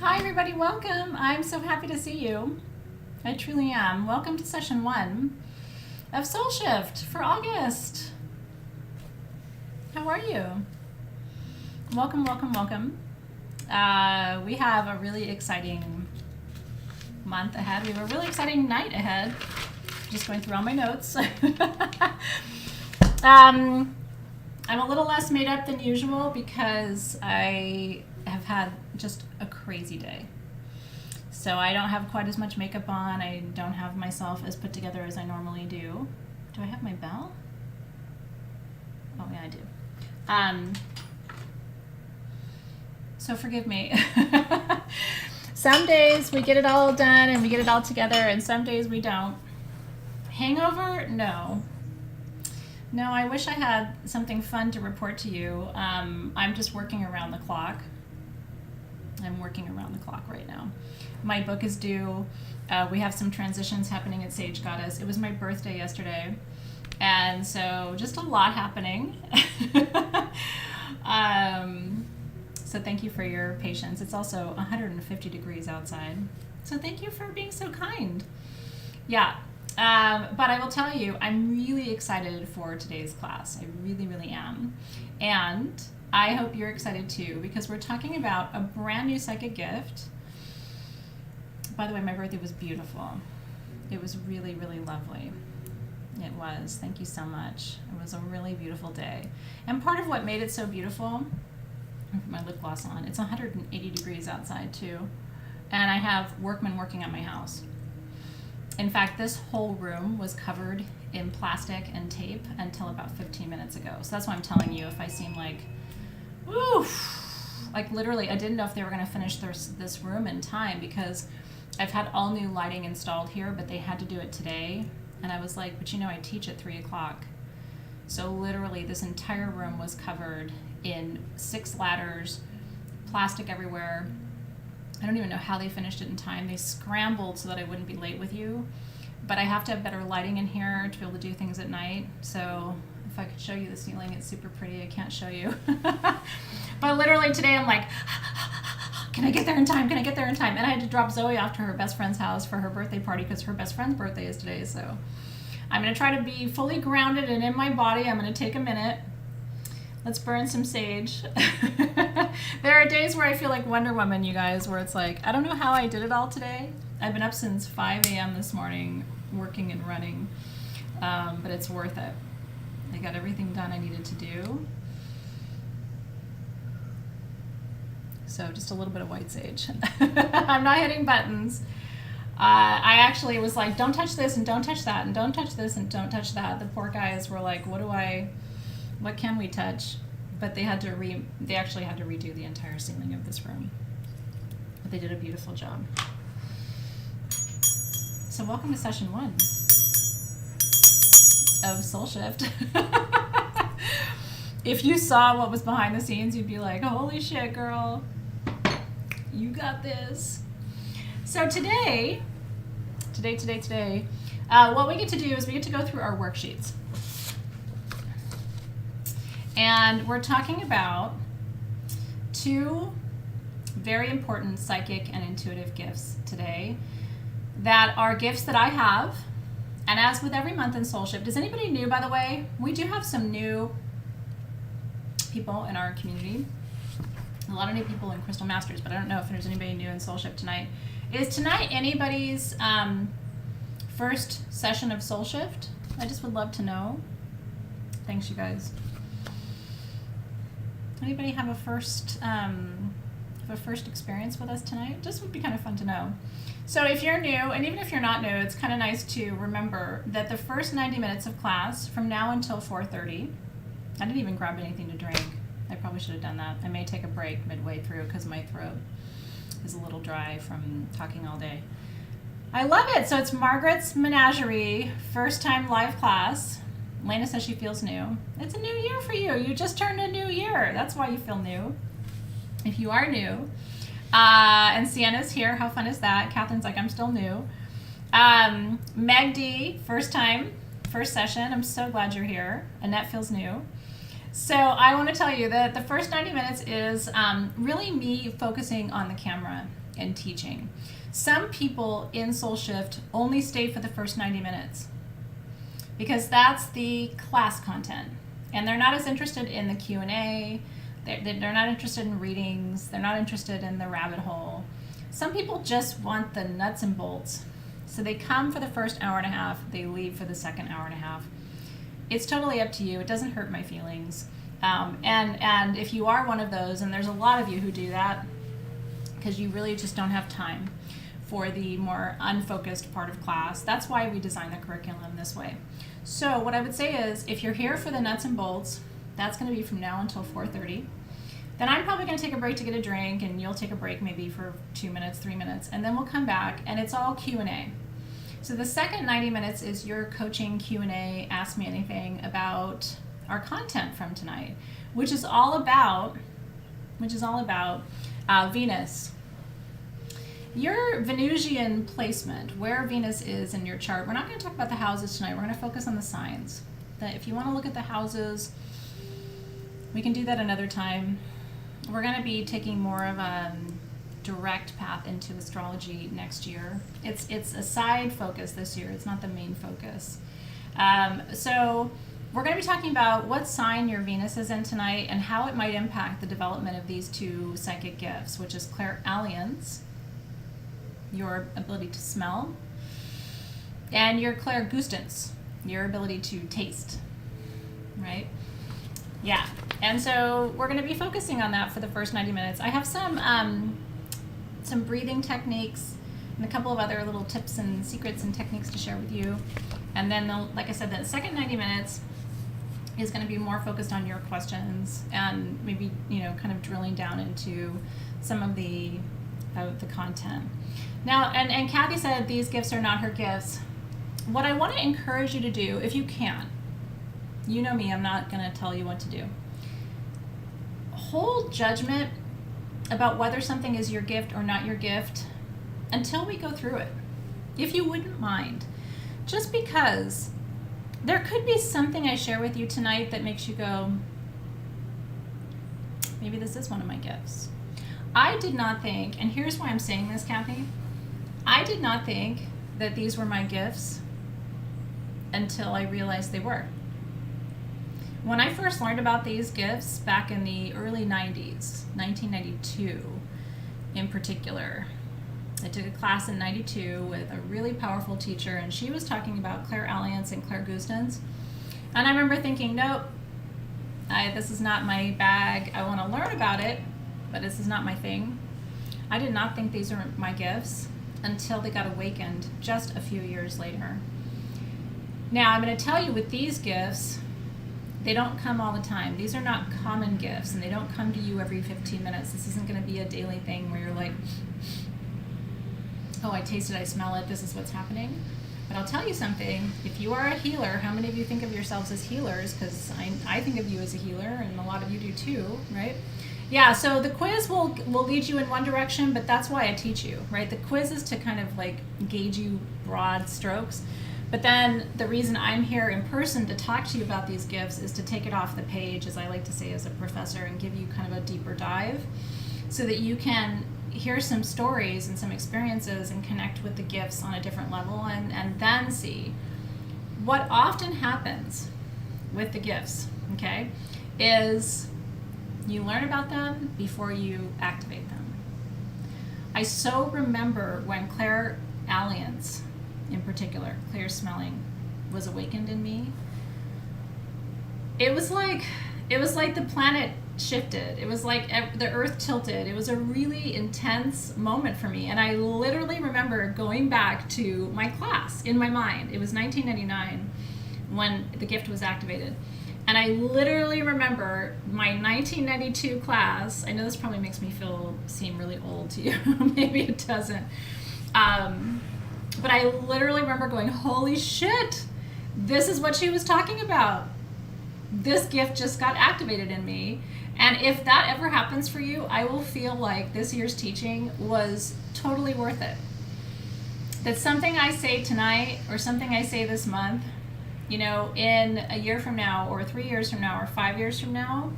Hi everybody, welcome. I'm so happy to see you. I truly am. Welcome to session 1 of Soul Shift for August. How are you? Welcome, welcome, welcome. We have a really exciting month ahead. We have a really exciting night ahead. Just going through all my notes. I'm a little less made up than usual because I have had just a crazy day. So I don't have quite as much makeup on. I don't have myself as put together as I normally do. Do I have my bell? Oh yeah, I do. So forgive me. Some days we get it all done and we get it all together, and some days we don't. Hangover? No. No, I wish I had something fun to report to you. I'm just working around the clock. I'm working around the clock right now. My book is due. We have some transitions happening at Sage Goddess. It was my birthday yesterday, and so just a lot happening. So thank you for your patience. It's also 150 degrees outside, so thank you for being so kind. Yeah. But I will tell you, I'm really excited for today's class. I really, really am. And I hope you're excited too, because we're talking about a brand new psychic gift. By the way, my birthday was beautiful. It was really, really lovely. It was. Thank you so much. It was a really beautiful day. And part of what made it so beautiful, I put my lip gloss on, it's 180 degrees outside too. And I have workmen working on my house. In fact, this whole room was covered in plastic and tape until about 15 minutes ago. So that's why I'm telling you, if I seem like, oof, like literally, I didn't know if they were going to finish this room in time, because I've had all new lighting installed here, but they had to do it today. And I was like, but you know, I teach at 3 o'clock. So literally this entire room was covered in 6 ladders, plastic everywhere. I don't even know how they finished it in time. They scrambled so that I wouldn't be late with you. But I have to have better lighting in here to be able to do things at night. So if I could show you the ceiling, it's super pretty. I can't show you. But literally today I'm like, can I get there in time? Can I get there in time? And I had to drop Zoe off to her best friend's house for her birthday party because her best friend's birthday is today. So I'm going to try to be fully grounded and in my body. I'm going to take a minute. Let's burn some sage. There are days where I feel like Wonder Woman, you guys, where it's like, I don't know how I did it all today. I've been up since 5 a.m. this morning, working and running, but it's worth it. I got everything done I needed to do. So just a little bit of white sage. I'm not hitting buttons. I actually was like, don't touch this and don't touch that and don't touch this and don't touch that. The poor guys were like, what can we touch? But they actually had to redo the entire ceiling of this room. But they did a beautiful job. So welcome to session 1 of Soul Shift. If you saw what was behind the scenes, you'd be like, holy shit, girl. You got this. So today, what we get to do is we get to go through our worksheets. And we're talking about 2 very important psychic and intuitive gifts today that are gifts that I have. And as with every month in Soul Shift, is anybody new, by the way? We do have some new people in our community. A lot of new people in Crystal Masters, but I don't know if there's anybody new in Soul Shift tonight. Is tonight anybody's first session of Soul Shift? I just would love to know. Thanks, you guys. Anybody have a first experience with us tonight? Just would be kind of fun to know. So if you're new, and even if you're not new, it's kind of nice to remember that the first 90 minutes of class from now until 4:30, I didn't even grab anything to drink. I probably should have done that. I may take a break midway through because my throat is a little dry from talking all day. I love it. So it's Margaret's Menagerie, first time live class. Lena says she feels new. It's a new year for you. You just turned a new year. That's why you feel new. If you are new. And Sienna's here. How fun is that? Catherine's like, I'm still new. Meg D, first time, first session. I'm so glad you're here. Annette feels new. So I want to tell you that the first 90 minutes is really me focusing on the camera. in teaching. Some people in Soul Shift only stay for the first 90 minutes because that's the class content, and they're not as interested in the Q&A. They're not interested in readings. They're not interested in the rabbit hole. Some people just want the nuts and bolts. So they come for the first hour and a half, they leave for the second hour and a half. It's totally up to you. It doesn't hurt my feelings. And if you are one of those, and there's a lot of you who do that, because you really just don't have time for the more unfocused part of class, that's why we design the curriculum this way. So what I would say is, if you're here for the nuts and bolts, that's going to be from now until 4:30. Then I'm probably going to take a break to get a drink, and you'll take a break maybe for 2 minutes, 3 minutes, and then we'll come back, and it's all Q&A. So the second 90 minutes is your coaching Q&A, ask me anything about our content from tonight, which is all about Venus. Your Venusian placement, where Venus is in your chart. We're not going to talk about the houses tonight. We're going to focus on the signs. That if you want to look at the houses, we can do that another time. We're going to be taking more of a direct path into astrology next year. It's a side focus this year. It's not the main focus. So we're going to be talking about what sign your Venus is in tonight and how it might impact the development of these two psychic gifts, which is clairalience, your ability to smell, and your clairgustance, your ability to taste, right? Yeah, and so we're going to be focusing on that for the first 90 minutes. I have some breathing techniques and a couple of other little tips and secrets and techniques to share with you. And then, like I said, the second 90 minutes is going to be more focused on your questions and maybe, kind of drilling down into some of the content. Now, and Kathy said these gifts are not her gifts. What I want to encourage you to do, if you can, you know me, I'm not going to tell you what to do. Hold judgment about whether something is your gift or not your gift until we go through it, if you wouldn't mind. Just because there could be something I share with you tonight that makes you go, maybe this is one of my gifts. I did not think, and here's why I'm saying this, Kathy, I did not think that these were my gifts until I realized they were. When I first learned about these gifts back in the early 90s, 1992 in particular, I took a class in 92 with a really powerful teacher, and she was talking about clairalience and clairgustance. And I remember thinking, nope, this is not my bag. I want to learn about it, but this is not my thing. I did not think these were my gifts until they got awakened just a few years later. Now, I'm going to tell you, with these gifts, they don't come all the time. These are not common gifts, and they don't come to you every 15 minutes. This isn't going to be a daily thing where you're like, oh, I taste it, I smell it, this is what's happening. But I'll tell you something, if you are a healer, how many of you think of yourselves as healers? Because I think of you as a healer, and a lot of you do too, right? Yeah, so the quiz will lead you in one direction, but that's why I teach you, right? The quiz is to kind of like gauge you broad strokes. But then the reason I'm here in person to talk to you about these gifts is to take it off the page, as I like to say as a professor, and give you kind of a deeper dive so that you can hear some stories and some experiences and connect with the gifts on a different level, and then see what often happens with the gifts, okay, is you learn about them before you activate them. I so remember when clairalience, in particular, clear smelling, was awakened in me. It was like the planet shifted. It was like the earth tilted. It was a really intense moment for me. And I literally remember going back to my class in my mind. It was 1999 when the gift was activated. And I literally remember my 1992 class. I know this probably makes me seem really old to you. Maybe it doesn't. But I literally remember going, holy shit, this is what she was talking about. This gift just got activated in me. And if that ever happens for you, I will feel like this year's teaching was totally worth it. That something I say tonight or something I say this month, in a year from now or 3 years from now or 5 years from now,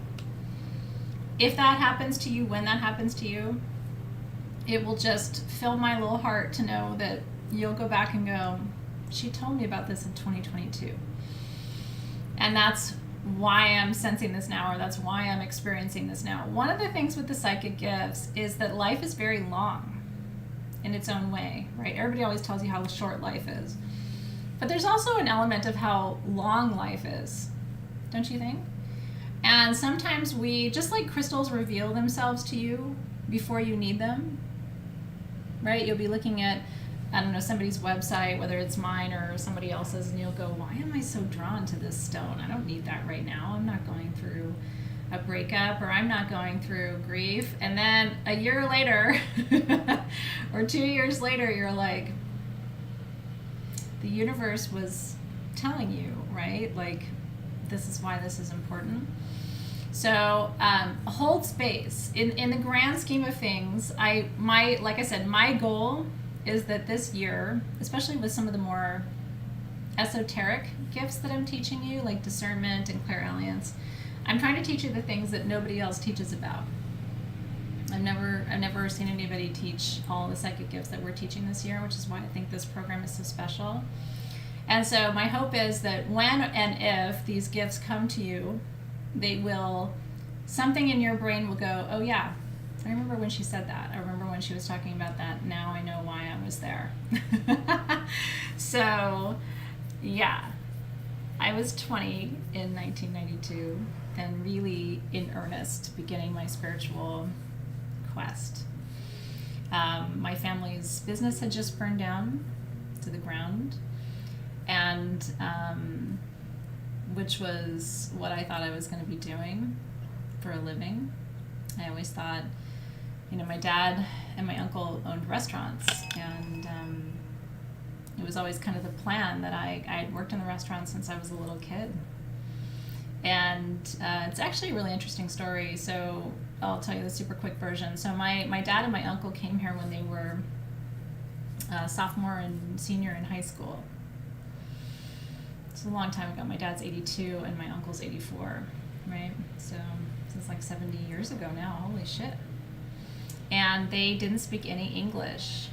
if that happens to you, when that happens to you, it will just fill my little heart to know that you'll go back and go, she told me about this in 2022. And that's why I'm sensing this now, or that's why I'm experiencing this now. One of the things with the psychic gifts is that life is very long in its own way, right? Everybody always tells you how short life is. But there's also an element of how long life is, don't you think? And sometimes we, just like crystals reveal themselves to you before you need them, right? You'll be looking at, I don't know, somebody's website, whether it's mine or somebody else's, and you'll go, why am I so drawn to this stone? I don't need that right now. I'm not going through a breakup, or I'm not going through grief. And then a year later or 2 years later, you're like, the universe was telling you, right? Like, this is why this is important. So hold space. In the grand scheme of things, like I said, my goal is that this year, especially with some of the more esoteric gifts that I'm teaching you, like discernment and clairvoyance, I'm trying to teach you the things that nobody else teaches about. I've never seen anybody teach all the psychic gifts that we're teaching this year, which is why I think this program is so special. And so my hope is that when and if these gifts come to you, they will, something in your brain will go, oh yeah, I remember when she said that. I remember when she was talking about that. Now I know why I was there. So, yeah, I was 20 in 1992 and really in earnest beginning my spiritual quest. My family's business had just burned down to the ground, and which was what I thought I was going to be doing for a living. I always thought, my dad and my uncle owned restaurants, and it was always kind of the plan that I had worked in the restaurant since I was a little kid. And it's actually a really interesting story, so I'll tell you the super quick version. So my dad and my uncle came here when they were sophomore and senior in high school. It's a long time ago. My dad's 82 and my uncle's 84, right? So it's like 70 years ago now. Holy shit. And they didn't speak any English.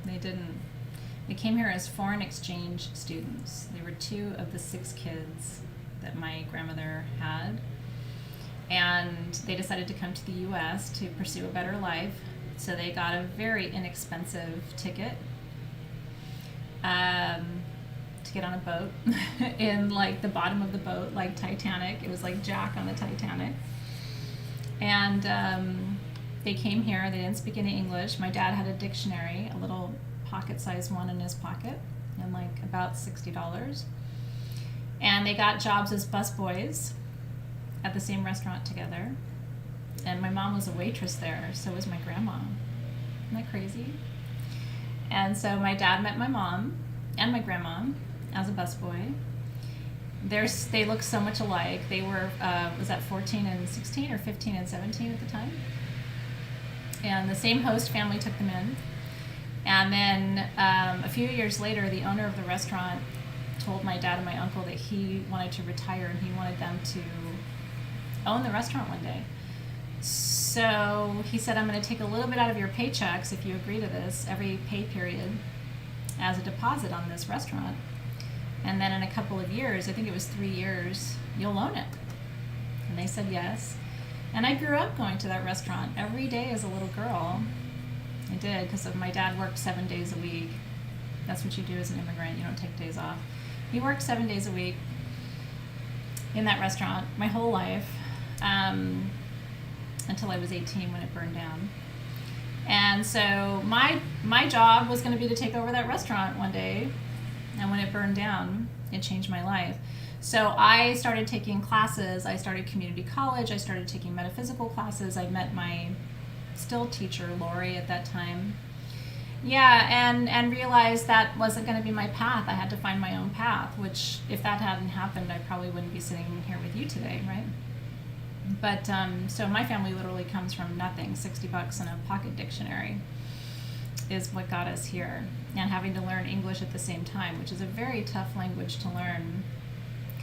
They didn't. They came here as foreign exchange students. They were 2 of the 6 kids that my grandmother had. And they decided to come to the U.S. to pursue a better life. So they got a very inexpensive ticket to get on a boat in like the bottom of the boat, like Titanic. It was like Jack on the Titanic. And they came here. They didn't speak any English. My dad had a dictionary, a little pocket-sized one in his pocket, and like about $60. And they got jobs as busboys at the same restaurant together. And my mom was a waitress there, so was my grandma. Isn't that crazy? And so my dad met my mom and my grandma as a busboy. They look so much alike. They were, was that 14 and 16 or 15 and 17 at the time? And the same host family took them in. And then a few years later, the owner of the restaurant told my dad and my uncle that he wanted to retire and he wanted them to own the restaurant one day. So he said, I'm going to take a little bit out of your paychecks if you agree to this, every pay period, as a deposit on this restaurant. And then in a couple of years, I think it was 3 years, you'll own it. And they said yes. And I grew up going to that restaurant every day as a little girl. I did, because my dad worked 7 days a week. That's what you do as an immigrant. You don't take days off. He worked 7 days a week in that restaurant my whole life, until I was 18 when it burned down. And so my job was going to be to take over that restaurant one day. And when it burned down, it changed my life. So I started taking classes. I started community college. I started taking metaphysical classes. I met my still teacher, Lori, at that time. Yeah, and realized that wasn't going to be my path. I had to find my own path, which if that hadn't happened, I probably wouldn't be sitting here with you today, right? But so my family literally comes from nothing. $60 in a pocket dictionary is what got us here, and having to learn English at the same time, which is a very tough language to learn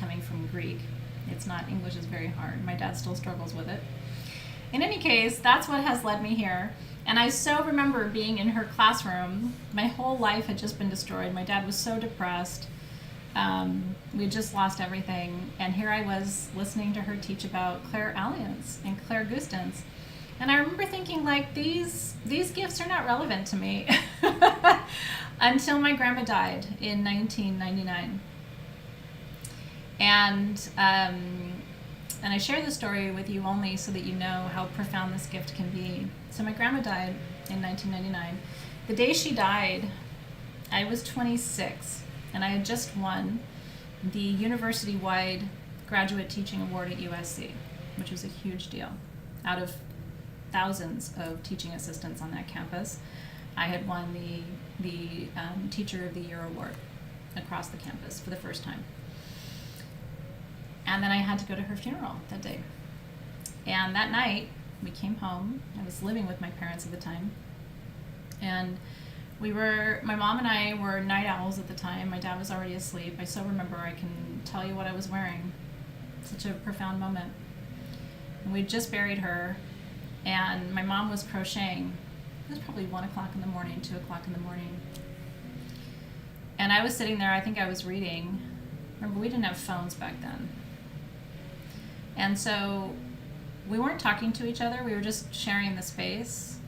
coming from Greek. It's not, English is very hard. My dad still struggles with it. In any case, that's what has led me here. And I so remember being in her classroom. My whole life had just been destroyed. My dad was so depressed. We just lost everything. And here I was listening to her teach about clairalience and clairgustance. And I remember thinking, like, these gifts are not relevant to me until my grandma died in 1999. And I share this story with you only so that you know how profound this gift can be. So my grandma died in 1999. The day she died, I was 26, and I had just won the university-wide graduate teaching award at USC, which was a huge deal. Out of thousands of teaching assistants on that campus, I had won the Teacher of the Year award across the campus for the first time. And then I had to go to her funeral that day. And that night, we came home. I was living with my parents at the time. And my mom and I were night owls at the time. My dad was already asleep. I still remember, I can tell you what I was wearing. Such a profound moment. And we'd just buried her, and my mom was crocheting. It was probably 1 o'clock in the morning, 2 o'clock in the morning. And I was sitting there, I think I was reading. Remember, we didn't have phones back then. And so we weren't talking to each other, we were just sharing the space.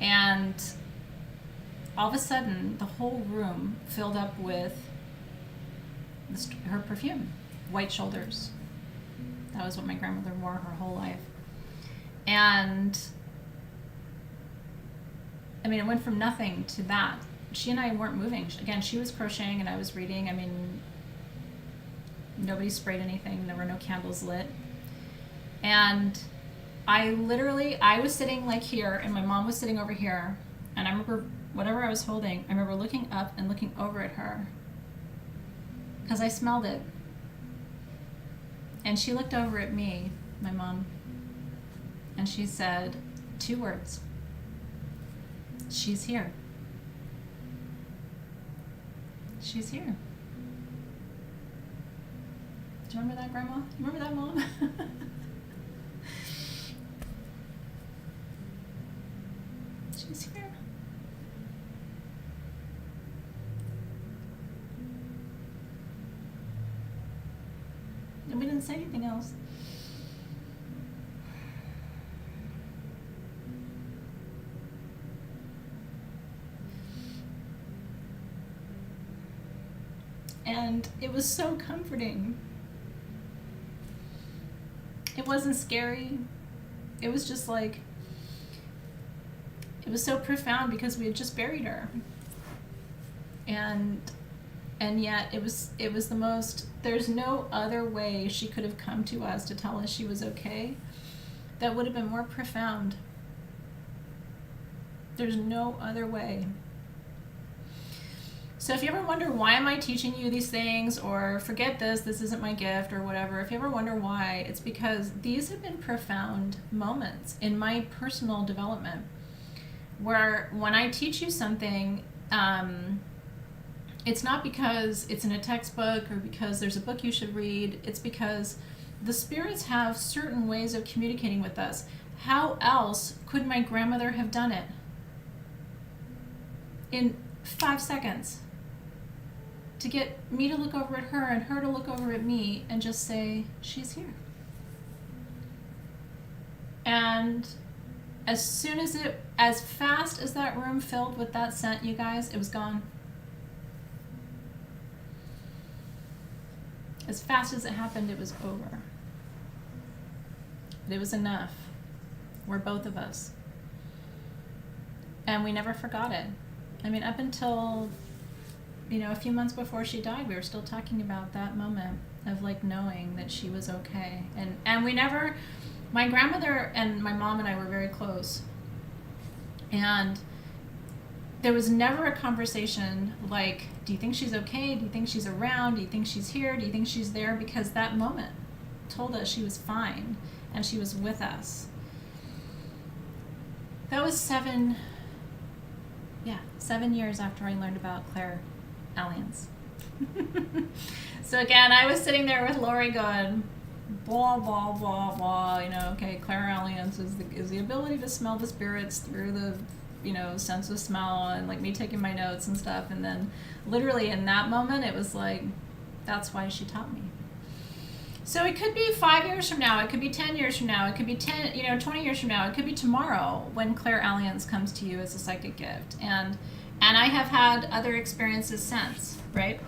And all of a sudden, the whole room filled up with her perfume, White Shoulders. That was what my grandmother wore her whole life. And I mean, it went from nothing to that. She and I weren't moving. Again, she was crocheting and I was reading. I mean, nobody sprayed anything. There were no candles lit. And I was sitting like here, and my mom was sitting over here. And I remember whatever I was holding, I remember looking up and looking over at her, because I smelled it. And she looked over at me, my mom, and she said 2 words: "She's here. She's here." Do you remember that, Grandma? You remember that, Mom? She's here. And we didn't say anything else. And it was so comforting. It wasn't scary. It was just like, it was so profound because we had just buried her. And yet it was the most, there's no other way she could have come to us to tell us she was okay that would have been more profound. There's no other way. So if you ever wonder, why am I teaching you these things, or forget this isn't my gift, or whatever, if you ever wonder why, it's because these have been profound moments in my personal development, where when I teach you something, it's not because it's in a textbook or because there's a book you should read. It's because the spirits have certain ways of communicating with us. How else could my grandmother have done it? In 5 seconds. To get me to look over at her and her to look over at me and just say, she's here. And as fast as that room filled with that scent, you guys, it was gone. As fast as it happened, it was over. But it was enough. We're both of us. And we never forgot it. I mean, up until, a few months before she died, we were still talking about that moment of like knowing that she was okay. And we never, my grandmother and my mom and I were very close. And there was never a conversation like, do you think she's okay? Do you think she's around? Do you think she's here? Do you think she's there? Because that moment told us she was fine and she was with us. That was 7 years after I learned about clairalience. So again, I was sitting there with Lori going, blah blah blah blah. Okay, clairalience is the ability to smell the spirits through the sense of smell, and like me taking my notes and stuff. And then literally in that moment it was like, that's why she taught me. So it could be 5 years from now, it could be 10 years from now, it could be 20 years from now, it could be tomorrow when clairalience comes to you as a psychic gift. And I have had other experiences since, right?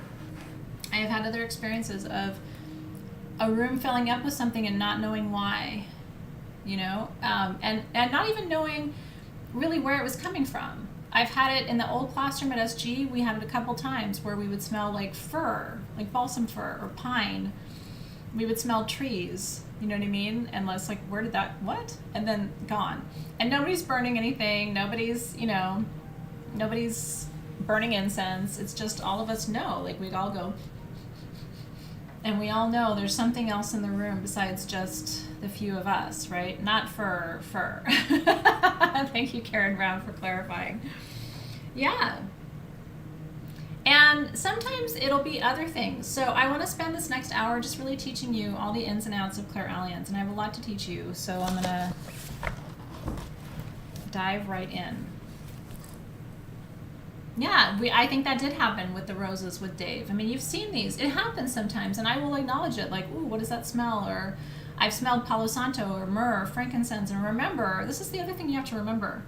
I have had other experiences of a room filling up with something and not knowing why, and not even knowing really where it was coming from. I've had it in the old classroom at SG. We had it a couple times where we would smell like fir, like balsam fir or pine. We would smell trees, you know what I mean? And let's like, where did that, what? And then gone. And nobody's burning anything. Nobody's burning incense. It's just all of us know, like we'd all go, and we all know there's something else in the room besides just the few of us, right? Not fur. Thank you, Karen Brown, for clarifying. Yeah. And sometimes it'll be other things. So I want to spend this next hour just really teaching you all the ins and outs of clairalience, and I have a lot to teach you, so I'm going to dive right in. Yeah, I think that did happen with the roses with Dave. I mean, you've seen these. It happens sometimes, and I will acknowledge it, like, ooh, what does that smell? Or I've smelled Palo Santo or myrrh or frankincense. And remember, this is the other thing you have to remember.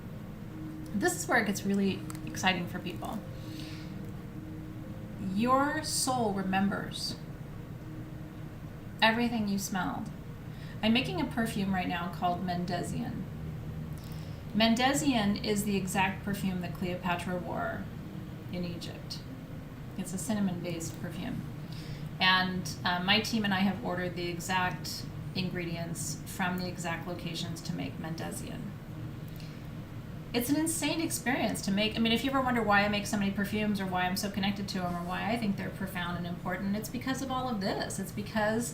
This is where it gets really exciting for people. Your soul remembers everything you smelled. I'm making a perfume right now called Mendesian. Mendesian is the exact perfume that Cleopatra wore in Egypt. It's a cinnamon-based perfume. And my team and I have ordered the exact ingredients from the exact locations to make Mendesian. It's an insane experience to make. I mean, if you ever wonder why I make so many perfumes or why I'm so connected to them or why I think they're profound and important, it's because of all of this. It's because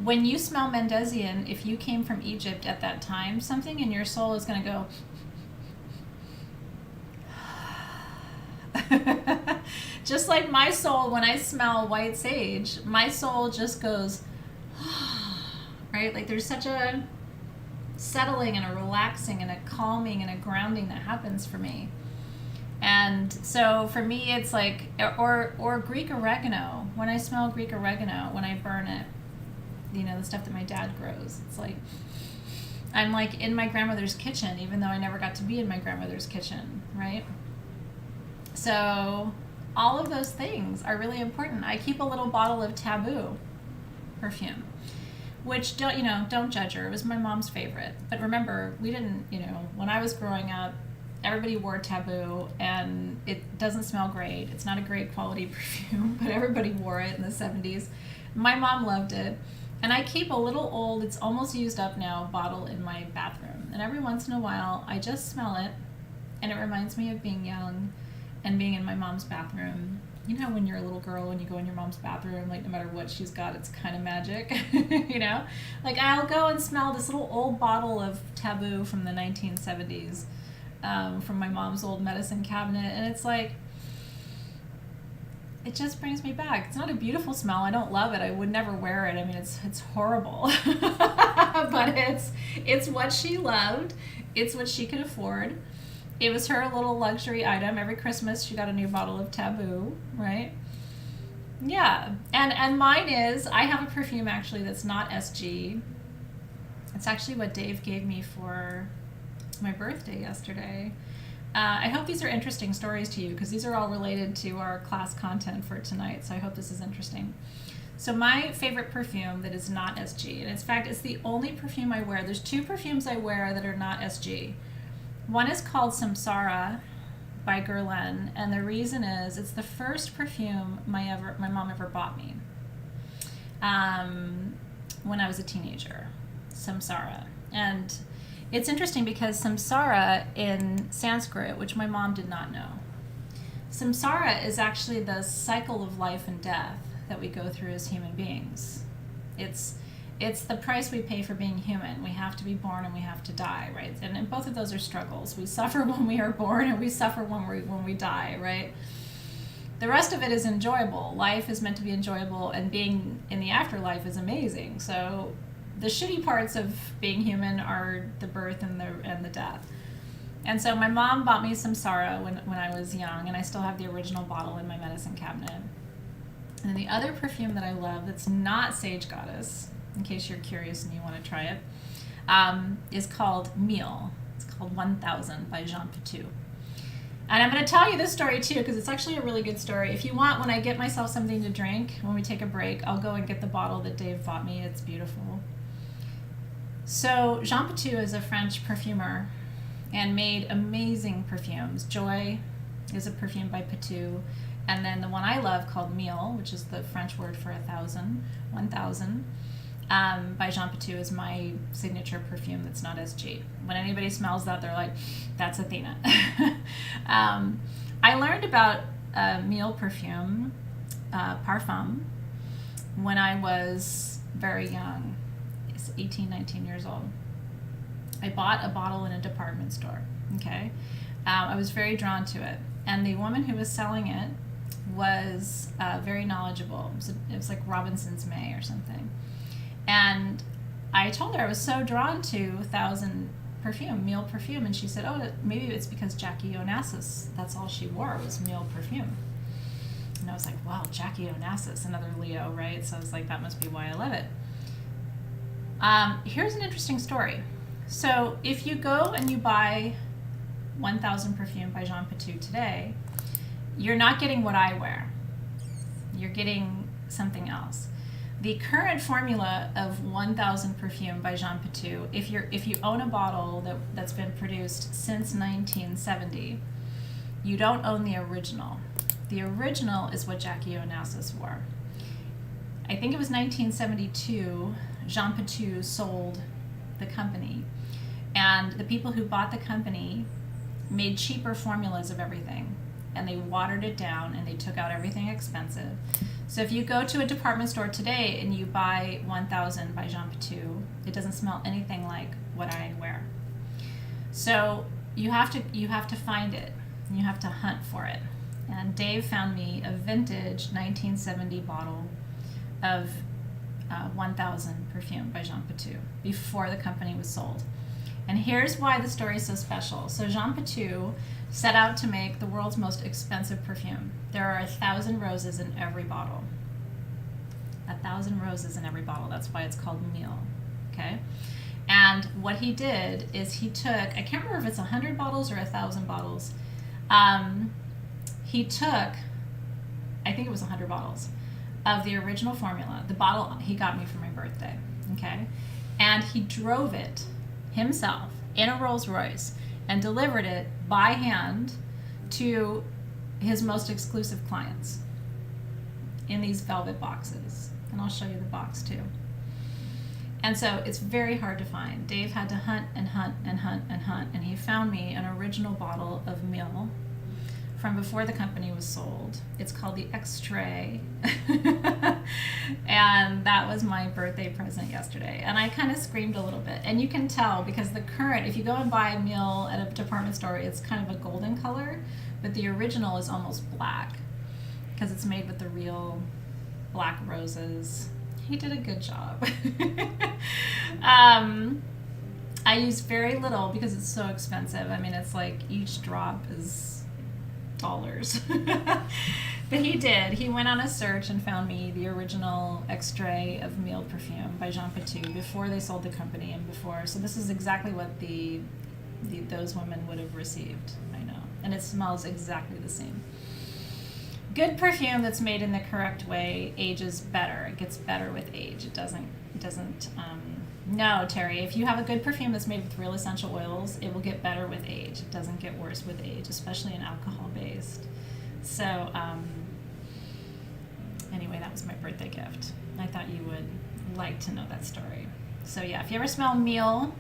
when you smell Mendesian, if you came from Egypt at that time, something in your soul is going to go, just like my soul, when I smell white sage, my soul just goes, right? Like there's such a settling and a relaxing and a calming and a grounding that happens for me. And so for me, it's like, or Greek oregano. When I smell Greek oregano, when I burn it, the stuff that my dad grows, it's like I'm like in my grandmother's kitchen, even though I never got to be in my grandmother's kitchen, right? So all of those things are really important. I keep a little bottle of Taboo perfume, which don't judge her. It was my mom's favorite. But remember, we didn't, when I was growing up, everybody wore Taboo, and it doesn't smell great. It's not a great quality perfume, but everybody wore it in the 70s. My mom loved it. And I keep a little old, it's almost used up now, bottle in my bathroom. And every once in a while, I just smell it, and it reminds me of being young and being in my mom's bathroom. You know, when you're a little girl, when you go in your mom's bathroom, like no matter what she's got, it's kind of magic, Like I'll go and smell this little old bottle of Taboo from the 1970s, from my mom's old medicine cabinet, and it's like, it just brings me back. It's not a beautiful smell. I don't love it. I would never wear it. I mean, it's horrible. But it's what she loved. It's what she could afford. It was her little luxury item. Every Christmas she got a new bottle of Taboo, right? Yeah. And mine is, I have a perfume actually that's not SG. It's actually what Dave gave me for my birthday yesterday. I hope these are interesting stories to you, because these are all related to our class content for tonight, so I hope this is interesting. So my favorite perfume that is not SG, and in fact it's the only perfume I wear. There's two perfumes I wear that are not SG. One is called Samsara by Guerlain, and the reason is it's the first perfume my mom ever bought me when I was a teenager, Samsara. And it's interesting because samsara in Sanskrit, which my mom did not know, samsara is actually the cycle of life and death that we go through as human beings. It's the price we pay for being human. We have to be born and we have to die, right? And both of those are struggles. We suffer when we are born and we suffer when we die, right? The rest of it is enjoyable. Life is meant to be enjoyable, and being in the afterlife is amazing. So the shitty parts of being human are the birth and the death. And so my mom bought me samsara when I was young, and I still have the original bottle in my medicine cabinet. And the other perfume that I love that's not Sage Goddess, in case you're curious and you want to try it, is called Miel. It's called 1000 by Jean Patou. And I'm going to tell you this story too, because it's actually a really good story. If you want, when I get myself something to drink, when we take a break, I'll go and get the bottle that Dave bought me. It's beautiful. So Jean Patou is a French perfumer and made amazing perfumes. Joy is a perfume by Patou. And then the one I love called Miel, which is the French word for 1000, by Jean Patou is my signature perfume that's not SG. When anybody smells that, they're like, that's Athena. I learned about Miel perfume, parfum, when I was very young, 18, 19 years old. I bought a bottle in a department store, okay? I was very drawn to it. And the woman who was selling it was very knowledgeable. It was like Robinson's May or something. And I told her I was so drawn to 1000 perfume, Miel perfume, and she said, oh, maybe it's because Jackie Onassis, that's all she wore was Miel perfume. And I was like, wow, Jackie Onassis, another Leo, right? So I was like, that must be why I love it. Here's an interesting story. So if you go and you buy 1000 perfume by Jean Patou today, you're not getting what I wear. You're getting something else. The current formula of 1000 perfume by Jean Patou, if you own a bottle that's been produced since 1970, you don't own the original. The original is what Jackie Onassis wore. I think it was 1972, Jean Patou sold the company, and the people who bought the company made cheaper formulas of everything, and they watered it down and they took out everything expensive. So if you go to a department store today and you buy 1000 by Jean Patou, it doesn't smell anything like what I wear. So you have to find it, and you have to hunt for it. And Dave found me a vintage 1970 bottle of 1000 perfume by Jean Patou before the company was sold. And here's why the story is so special. So Jean Patou set out to make the world's most expensive perfume. There are 1,000 roses in every bottle. 1,000 roses in every bottle. That's why it's called Miel. Okay? And what he did is he took, I can't remember if it's 100 bottles or 1,000 bottles. He took, I think it was 100 bottles of the original formula. The bottle he got me for my birthday. Okay? And he drove it himself in a Rolls Royce and delivered it by hand to his most exclusive clients in these velvet boxes. And I'll show you the box too. And so it's very hard to find. Dave had to hunt and hunt and hunt and hunt, and he found me an original bottle of Miel from before the company was sold. It's called the X-Tray. And that was my birthday present yesterday. And I kind of screamed a little bit. And you can tell because the current, if you go and buy a Miel at a department store, it's kind of a golden color, but the original is almost black because it's made with the real black roses. He did a good job. I use very little because it's so expensive. I mean, it's like each drop is dollars. But he did. He went on a search and found me the original X-Tray of Miel perfume by Jean Patou before they sold the company and before. So this is exactly what those women would have received. I know. And it smells exactly the same. Good perfume that's made in the correct way ages better. It gets better with age. It doesn't no, Terry, if you have a good perfume that's made with real essential oils, it will get better with age. It doesn't get worse with age, especially an alcohol-based. So, anyway, that was my birthday gift. I thought you would like to know that story. So yeah, if you ever smell Miel,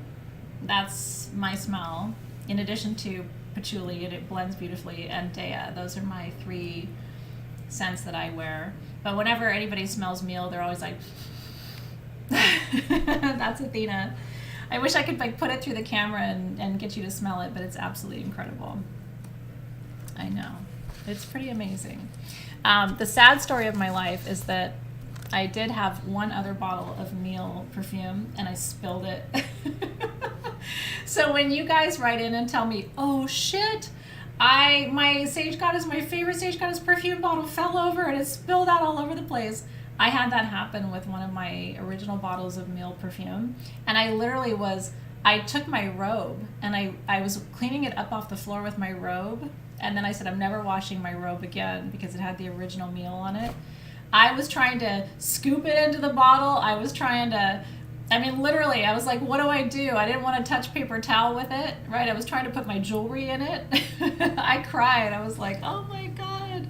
that's my smell. In addition to patchouli, and it blends beautifully, and Dea. Those are my 3 scents that I wear. But whenever anybody smells Miel, they're always like, that's Athena. I wish I could like put it through the camera and get you to smell it, but it's absolutely incredible. I know. It's pretty amazing. The sad story of my life is that I did have one other bottle of Miele perfume and I spilled it. So when you guys write in and tell me, oh shit, my Sage Goddess, my favorite Sage Goddess perfume bottle fell over and it spilled out all over the place. I had that happen with one of my original bottles of Miele perfume. And I took my robe and I was cleaning it up off the floor with my robe. And then I said, I'm never washing my robe again because it had the original Miele on it. I was trying to scoop it into the bottle. Literally, I was like, what do I do? I didn't want to touch paper towel with it, right? I was trying to put my jewelry in it. I cried. I was like, oh my God.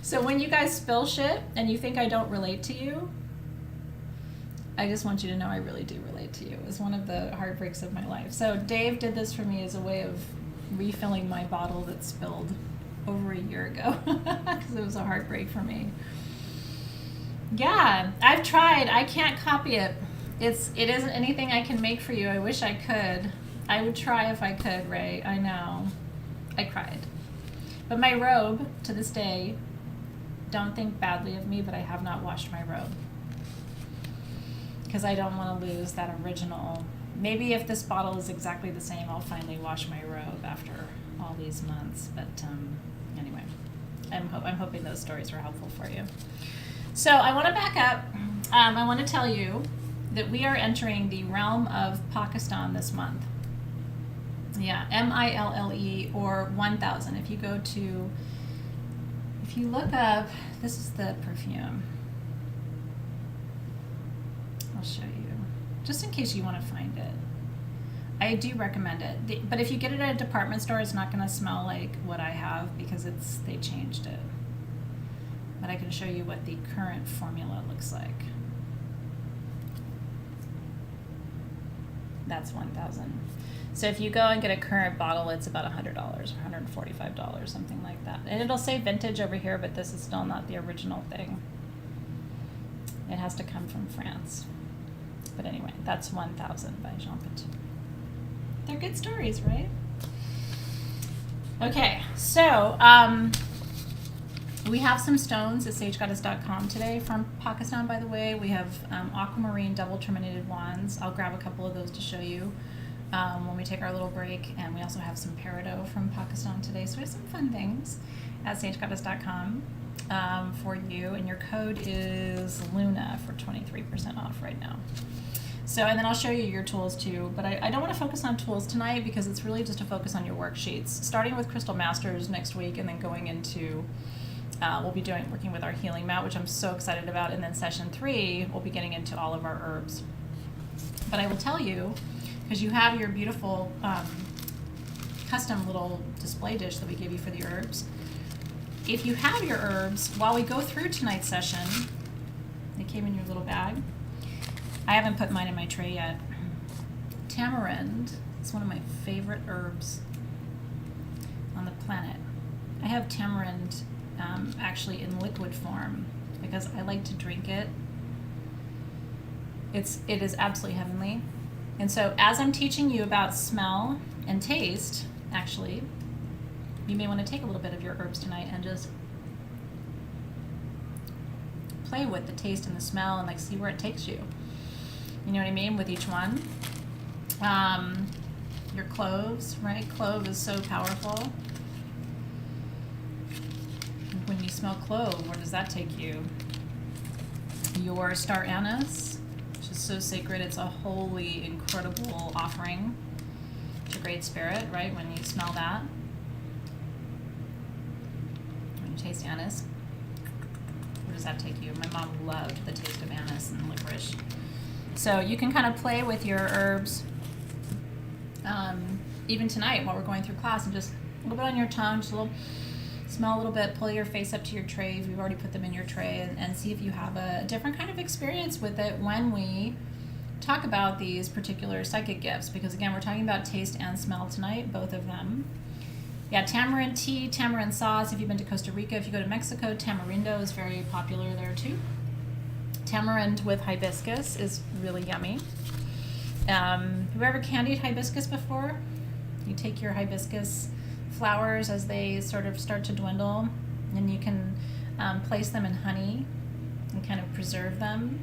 So when you guys spill shit and you think I don't relate to you, I just want you to know I really do relate to you. It was one of the heartbreaks of my life. So Dave did this for me as a way of refilling my bottle that spilled over a year ago because it was a heartbreak for me. Yeah, I've tried. I can't copy it. It isn't anything I can make for you. I wish I could. I would try if I could, Ray. I know. I cried. But my robe, to this day, don't think badly of me, but I have not washed my robe. Because I don't want to lose that original. Maybe if this bottle is exactly the same, I'll finally wash my robe after all these months. But anyway, I'm hoping those stories were helpful for you. So I want to back up. I want to tell you that we are entering the realm of Pakistan this month. Yeah, Mille or 1000. If you look up, this is the perfume. I'll show you, just in case you want to find it. I do recommend it, but if you get it at a department store, it's not going to smell like what I have because they changed it. But I can show you what the current formula looks like. That's 1000. So if you go and get a current bottle, it's about $100 or $145, something like that. And it'll say vintage over here, but this is still not the original thing. It has to come from France. But anyway, that's 1000 by Jean Petit. They're good stories, right? Okay, so we have some stones at sagegoddess.com today from Pakistan, by the way. We have aquamarine double terminated wands. I'll grab a couple of those to show you when we take our little break. And we also have some peridot from Pakistan today. So we have some fun things at sagegoddess.com for you. And your code is Luna for 23% off right now. So, and then I'll show you your tools too, but I don't want to focus on tools tonight because it's really just a focus on your worksheets, starting with Crystal Masters next week and then going into, we'll be working with our healing mat, which I'm so excited about, and then session 3, we'll be getting into all of our herbs. But I will tell you, because you have your beautiful custom little display dish that we gave you for the herbs, if you have your herbs, while we go through tonight's session, they came in your little bag. I haven't put mine in my tray yet. Tamarind is one of my favorite herbs on the planet. I have tamarind actually in liquid form because I like to drink it. It is absolutely heavenly. And so as I'm teaching you about smell and taste, actually, you may want to take a little bit of your herbs tonight and just play with the taste and the smell and see where it takes you. You know what I mean? With each one. Your cloves, right? Clove is so powerful. When you smell clove, where does that take you? Your star anise, which is so sacred. It's a holy, incredible offering to Great Spirit, right? When you smell that. When you taste anise, where does that take you? My mom loved the taste of anise and licorice. So you can kind of play with your herbs even tonight while we're going through class, and just a little bit on your tongue, just a little, smell a little bit, pull your face up to your tray if you've already put them in your tray, and see if you have a different kind of experience with it when we talk about these particular psychic gifts, because again, we're talking about taste and smell tonight, both of them. Yeah, tamarind tea, tamarind sauce. If you've been to Costa Rica, if you go to Mexico, tamarindo is very popular there too. Tamarind with hibiscus is really yummy. Have you ever candied hibiscus before? You take your hibiscus flowers as they sort of start to dwindle, and you can place them in honey and kind of preserve them,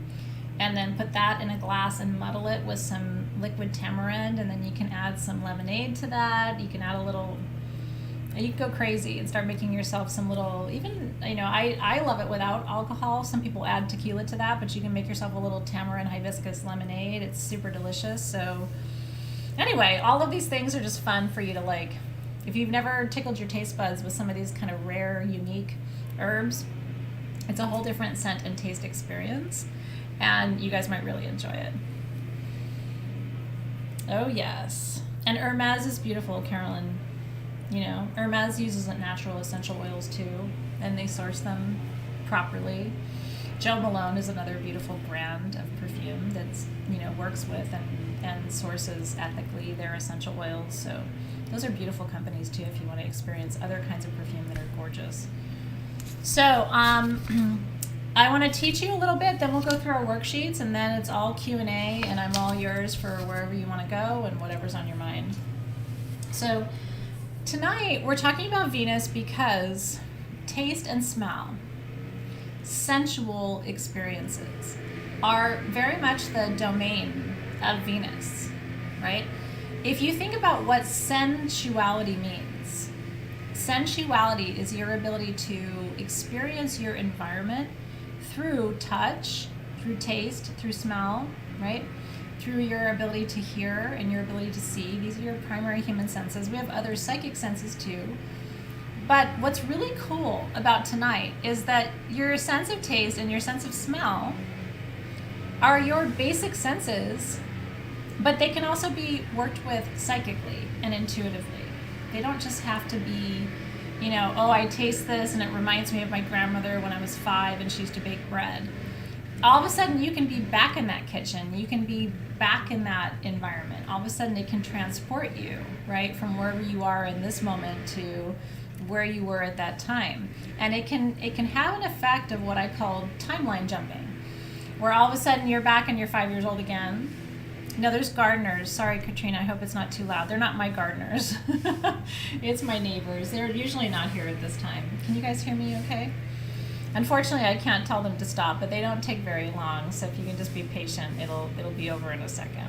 and then put that in a glass and muddle it with some liquid tamarind, and then you can add some lemonade to that. You can add a little, you can go crazy and start making yourself some little, even, I love it without alcohol. Some people add tequila to that, but you can make yourself a little tamarind hibiscus lemonade. It's super delicious. So anyway, all of these things are just fun for you to like. If you've never tickled your taste buds with some of these kind of rare, unique herbs, it's a whole different scent and taste experience, and you guys might really enjoy it. Oh yes. And Hermes is beautiful, Carolyn. Hermes uses natural essential oils too, and they source them properly. Jo Malone is another beautiful brand of perfume that's, works with and sources ethically their essential oils. So those are beautiful companies too if you want to experience other kinds of perfume that are gorgeous. So I want to teach you a little bit, then we'll go through our worksheets, and then it's all Q&A, and I'm all yours for wherever you want to go and whatever's on your mind. So tonight we're talking about Venus because taste and smell, sensual experiences, are very much the domain of Venus, right? If you think about what sensuality means, sensuality is your ability to experience your environment through touch, through taste, through smell, right? Through your ability to hear and your ability to see. These are your primary human senses. We have other psychic senses too. But what's really cool about tonight is that your sense of taste and your sense of smell are your basic senses, but they can also be worked with psychically and intuitively. They don't just have to be, I taste this and it reminds me of my grandmother when I was 5 and she used to bake bread. All of a sudden you can be back in that kitchen. You can be back in that environment. All of a sudden it can transport you, right, from wherever you are in this moment to where you were at that time. And it can have an effect of what I call timeline jumping, where all of a sudden you're back and you're 5 years old again. Now there's gardeners. Sorry, Katrina, I hope it's not too loud. They're not my gardeners. It's my neighbors. They're usually not here at this time. Can you guys hear me okay? Unfortunately, I can't tell them to stop, but they don't take very long. So if you can just be patient, it'll be over in a second.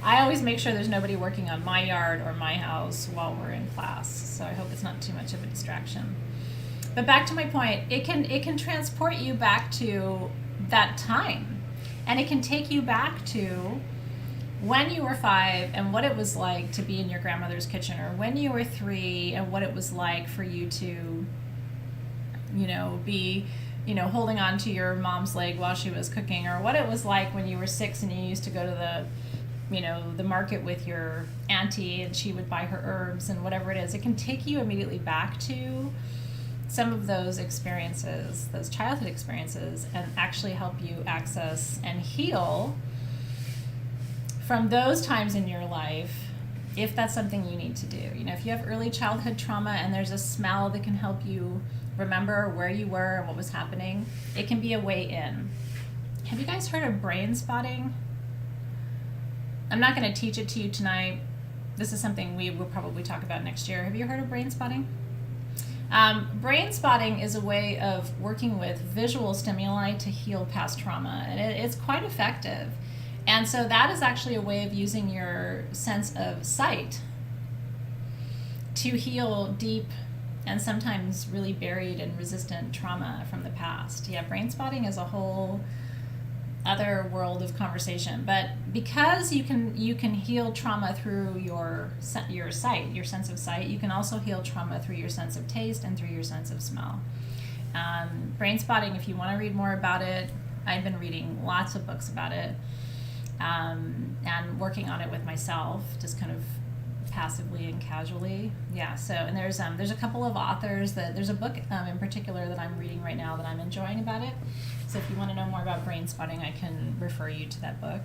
I always make sure there's nobody working on my yard or my house while we're in class. So I hope it's not too much of a distraction. But back to my point, it can transport you back to that time. And it can take you back to when you were 5 and what it was like to be in your grandmother's kitchen, or when you were 3 and what it was like for you to, be, holding on to your mom's leg while she was cooking, or what it was like when you were 6 and you used to go to the market with your auntie and she would buy her herbs and whatever it is. It can take you immediately back to some of those experiences, those childhood experiences, and actually help you access and heal from those times in your life, if that's something you need to do. If you have early childhood trauma and there's a smell that can help you remember where you were and what was happening, it can be a way in. Have you guys heard of brain spotting? I'm not going to teach it to you tonight. This is something we will probably talk about next year. Have you heard of brain spotting? Brain spotting is a way of working with visual stimuli to heal past trauma, and it's quite effective. And so that is actually a way of using your sense of sight to heal deep and sometimes really buried and resistant trauma from the past. Yeah, brain spotting is a whole other world of conversation, but because you can heal trauma through your sight, your sense of sight, you can also heal trauma through your sense of taste and through your sense of smell. Brain spotting, if you want to read more about it, I've been reading lots of books about it, and working on it with myself, just kind of passively and casually. Yeah, so, and there's a couple of authors there's a book in particular that I'm reading right now that I'm enjoying about it. So if you want to know more about brain spotting, I can refer you to that book.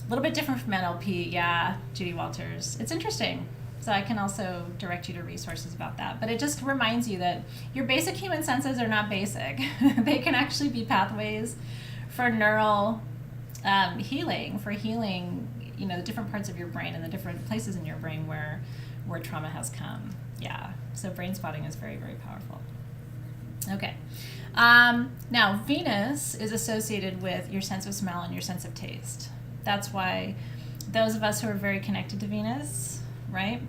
A little bit different from NLP, yeah, Judy Walters. It's interesting. So I can also direct you to resources about that. But it just reminds you that your basic human senses are not basic. They can actually be pathways for neural healing, the different parts of your brain and the different places in your brain where trauma has come. Yeah, so brain spotting is very, very powerful. Okay. Now, Venus is associated with your sense of smell and your sense of taste. That's why those of us who are very connected to Venus, right,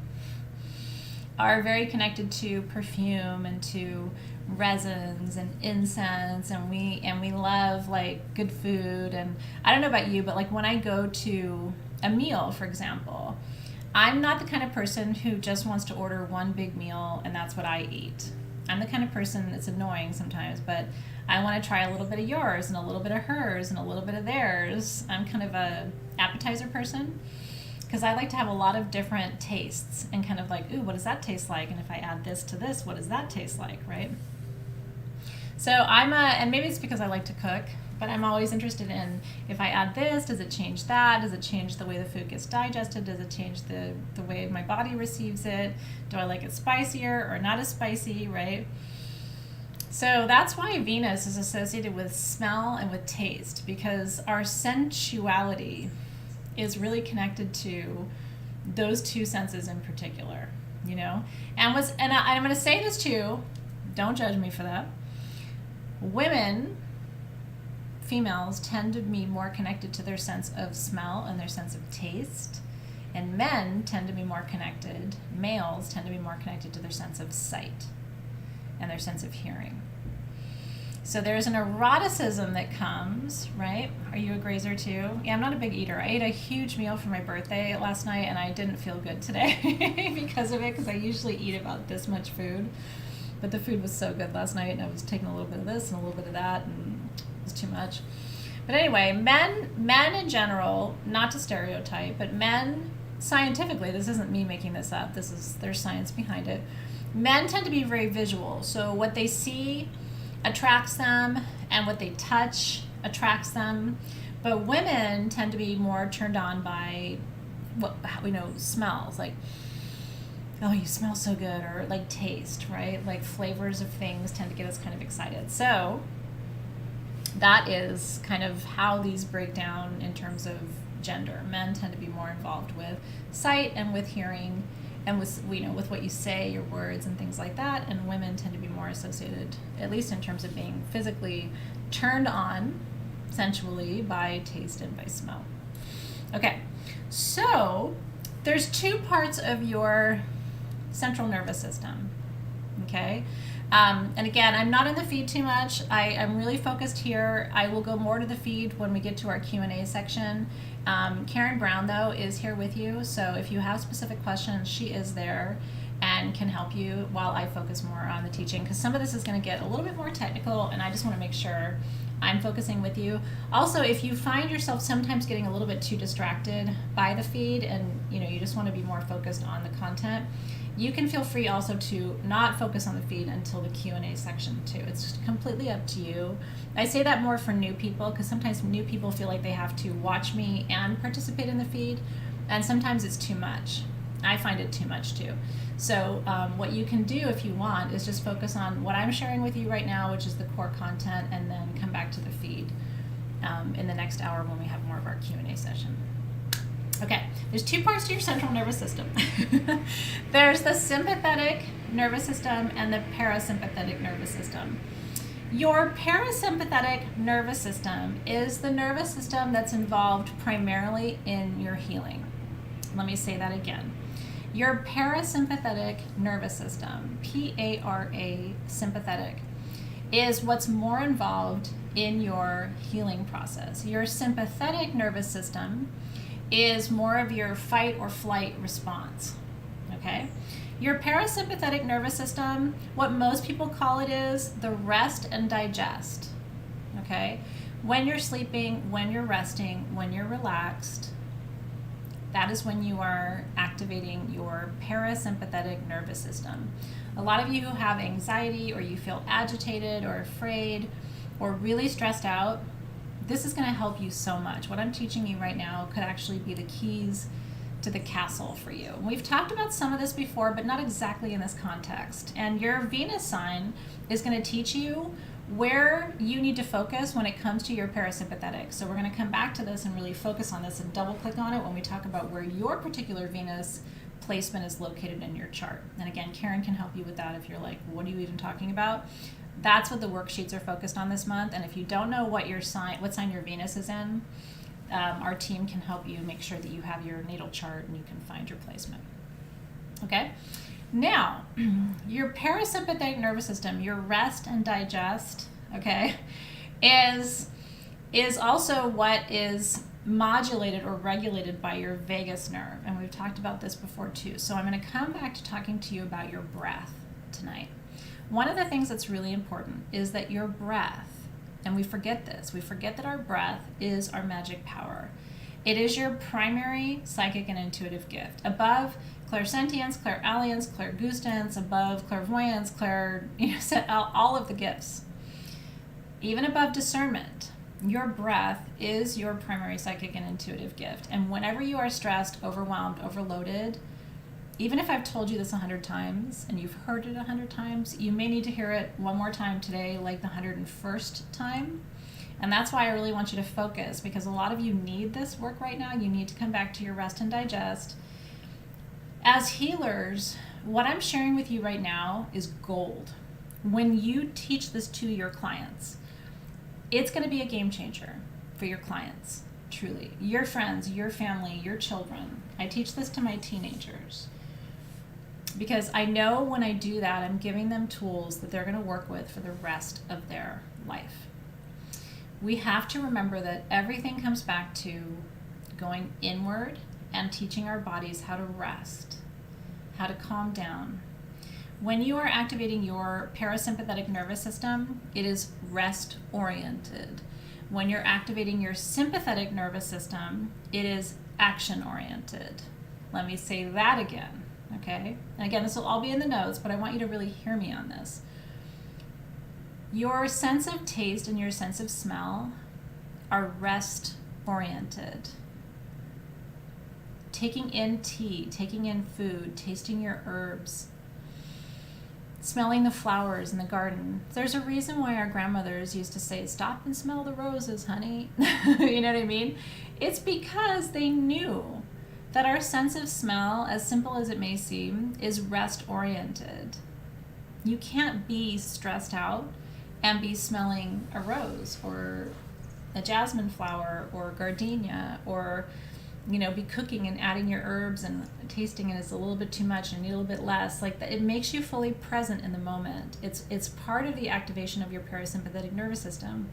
are very connected to perfume and to resins and incense, and we love like good food. And I don't know about you, but like when I go to a meal, for example, I'm not the kind of person who just wants to order one big meal and that's what I eat. I'm the kind of person that's annoying sometimes, but I want to try a little bit of yours and a little bit of hers and a little bit of theirs. I'm kind of a appetizer person because I like to have a lot of different tastes and kind of like, ooh, what does that taste like? And if I add this to this, what does that taste like, right? So and maybe it's because I like to cook, but I'm always interested in, if I add this, does it change that? Does it change the way the food gets digested? Does it change the way my body receives it? Do I like it spicier or not as spicy, right? So that's why Venus is associated with smell and with taste, because our sensuality is really connected to those two senses in particular, you know? And I'm going to say this too, don't judge me for that. Females tend to be more connected to their sense of smell and their sense of taste, and males tend to be more connected to their sense of sight and their sense of hearing. So there's an eroticism that comes, right? Are you a grazer too? Yeah, I'm not a big eater. I ate a huge meal for my birthday last night and I didn't feel good today because of it, because I usually eat about this much food. But the food was so good last night and I was taking a little bit of this and a little bit of that, and it was too much. But anyway, men in general, not to stereotype, but men, scientifically, this isn't me making this up, there's science behind it. Men tend to be very visual. So what they see attracts them and what they touch attracts them. But women tend to be more turned on by what we know smells, like, oh, you smell so good, or like taste, right? Like flavors of things tend to get us kind of excited. So that is kind of how these break down in terms of gender. Men tend to be more involved with sight and with hearing and with, you know, with what you say, your words and things like that. And women tend to be more associated, at least in terms of being physically turned on sensually, by taste and by smell. Okay, so there's two parts of your central nervous system, okay? And again, I'm not in the feed too much. I'm really focused here. I will go more to the feed when we get to our Q&A section. Karen Brown, though, is here with you, so if you have specific questions, she is there and can help you while I focus more on the teaching, because some of this is going to get a little bit more technical, and I just want to make sure I'm focusing with you. Also, if you find yourself sometimes getting a little bit too distracted by the feed and you just want to be more focused on the content, you can feel free also to not focus on the feed until the Q&A section too. It's just completely up to you. I say that more for new people, because sometimes new people feel like they have to watch me and participate in the feed, and sometimes it's too much. I find it too much too. So what you can do if you want is just focus on what I'm sharing with you right now, which is the core content, and then come back to the feed in the next hour when we have more of our Q&A session. Okay, there's two parts to your central nervous system. There's the sympathetic nervous system and the parasympathetic nervous system. Your parasympathetic nervous system is the nervous system that's involved primarily in your healing. Let me say that again. Your parasympathetic nervous system, P-A-R-A, sympathetic, is what's more involved in your healing process. Your sympathetic nervous system is more of your fight or flight response, okay? Your parasympathetic nervous system, what most people call it is the rest and digest, okay? When you're sleeping, when you're resting, when you're relaxed, that is when you are activating your parasympathetic nervous system. A lot of you who have anxiety, or you feel agitated or afraid or really stressed out, this is going to help you so much. What I'm teaching you right now could actually be the keys to the castle for you. We've talked about some of this before, but not exactly in this context. And your Venus sign is going to teach you where you need to focus when it comes to your parasympathetic. So we're going to come back to this and really focus on this and double click on it when we talk about where your particular Venus placement is located in your chart. And again, Karen can help you with that if you're like, what are you even talking about? That's what the worksheets are focused on this month. And if you don't know what sign your Venus is in, our team can help you make sure that you have your natal chart and you can find your placement. Okay? Now, your parasympathetic nervous system, your rest and digest, okay, is also what is modulated or regulated by your vagus nerve. And we've talked about this before too. So I'm going to come back to talking to you about your breath tonight. One of the things that's really important is that your breath, and we forget this, we forget that our breath is our magic power. It is your primary psychic and intuitive gift. Above clairsentience, clairalience, clairgustance, above clairvoyance, all of the gifts. Even above discernment, your breath is your primary psychic and intuitive gift. And whenever you are stressed, overwhelmed, overloaded, even if I've told you this 100 times and you've heard it 100 times, you may need to hear it one more time today, like the 101st time. And that's why I really want you to focus, because a lot of you need this work right now. You need to come back to your rest and digest. As healers, what I'm sharing with you right now is gold. When you teach this to your clients, it's going to be a game changer for your clients, truly. Your friends, your family, your children. I teach this to my teenagers because I know when I do that, I'm giving them tools that they're going to work with for the rest of their life. We have to remember that everything comes back to going inward and teaching our bodies how to rest, how to calm down. When you are activating your parasympathetic nervous system, it is rest oriented. When you're activating your sympathetic nervous system, it is action oriented. Let me say that again, okay? And again, this will all be in the notes, but I want you to really hear me on this. Your sense of taste and your sense of smell are rest oriented. Taking in tea, taking in food, tasting your herbs, smelling the flowers in the garden. There's a reason why our grandmothers used to say, stop and smell the roses, honey. You know what I mean? It's because they knew that our sense of smell, as simple as it may seem, is rest oriented. You can't be stressed out and be smelling a rose or a jasmine flower or gardenia, or be cooking and adding your herbs and tasting it is a little bit too much and you need a little bit less. Like that, it makes you fully present in the moment. It's part of the activation of your parasympathetic nervous system.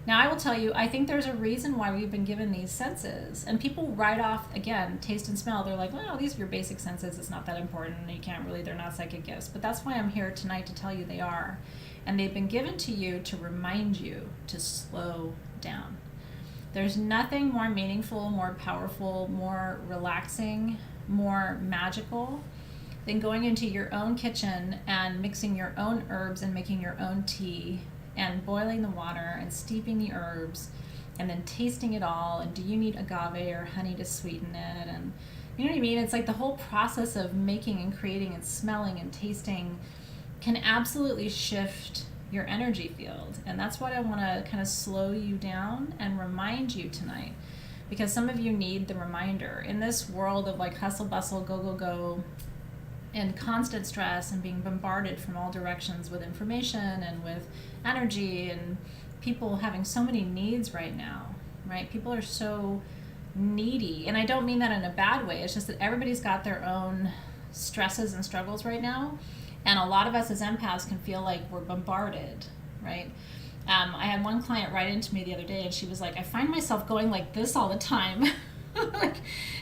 Now, I will tell you, I think there's a reason why we've been given these senses. And people write off, again, taste and smell. They're like, well, these are your basic senses. It's not that important. They're not psychic gifts. But that's why I'm here tonight to tell you they are. And they've been given to you to remind you to slow down. There's nothing more meaningful, more powerful, more relaxing, more magical than going into your own kitchen and mixing your own herbs and making your own tea and boiling the water and steeping the herbs and then tasting it all. And do you need agave or honey to sweeten it? And you know what I mean? It's like the whole process of making and creating and smelling and tasting can absolutely shift your energy field. And that's what I want to kind of slow you down and remind you tonight, because some of you need the reminder. In this world of like hustle bustle, go, go, go, and constant stress and being bombarded from all directions with information and with energy, and people having so many needs right now, right? People are so needy. And I don't mean that in a bad way. It's just that everybody's got their own stresses and struggles right now. And a lot of us as empaths can feel like we're bombarded, right? I had one client write into me the other day and she was like, I find myself going like this all the time.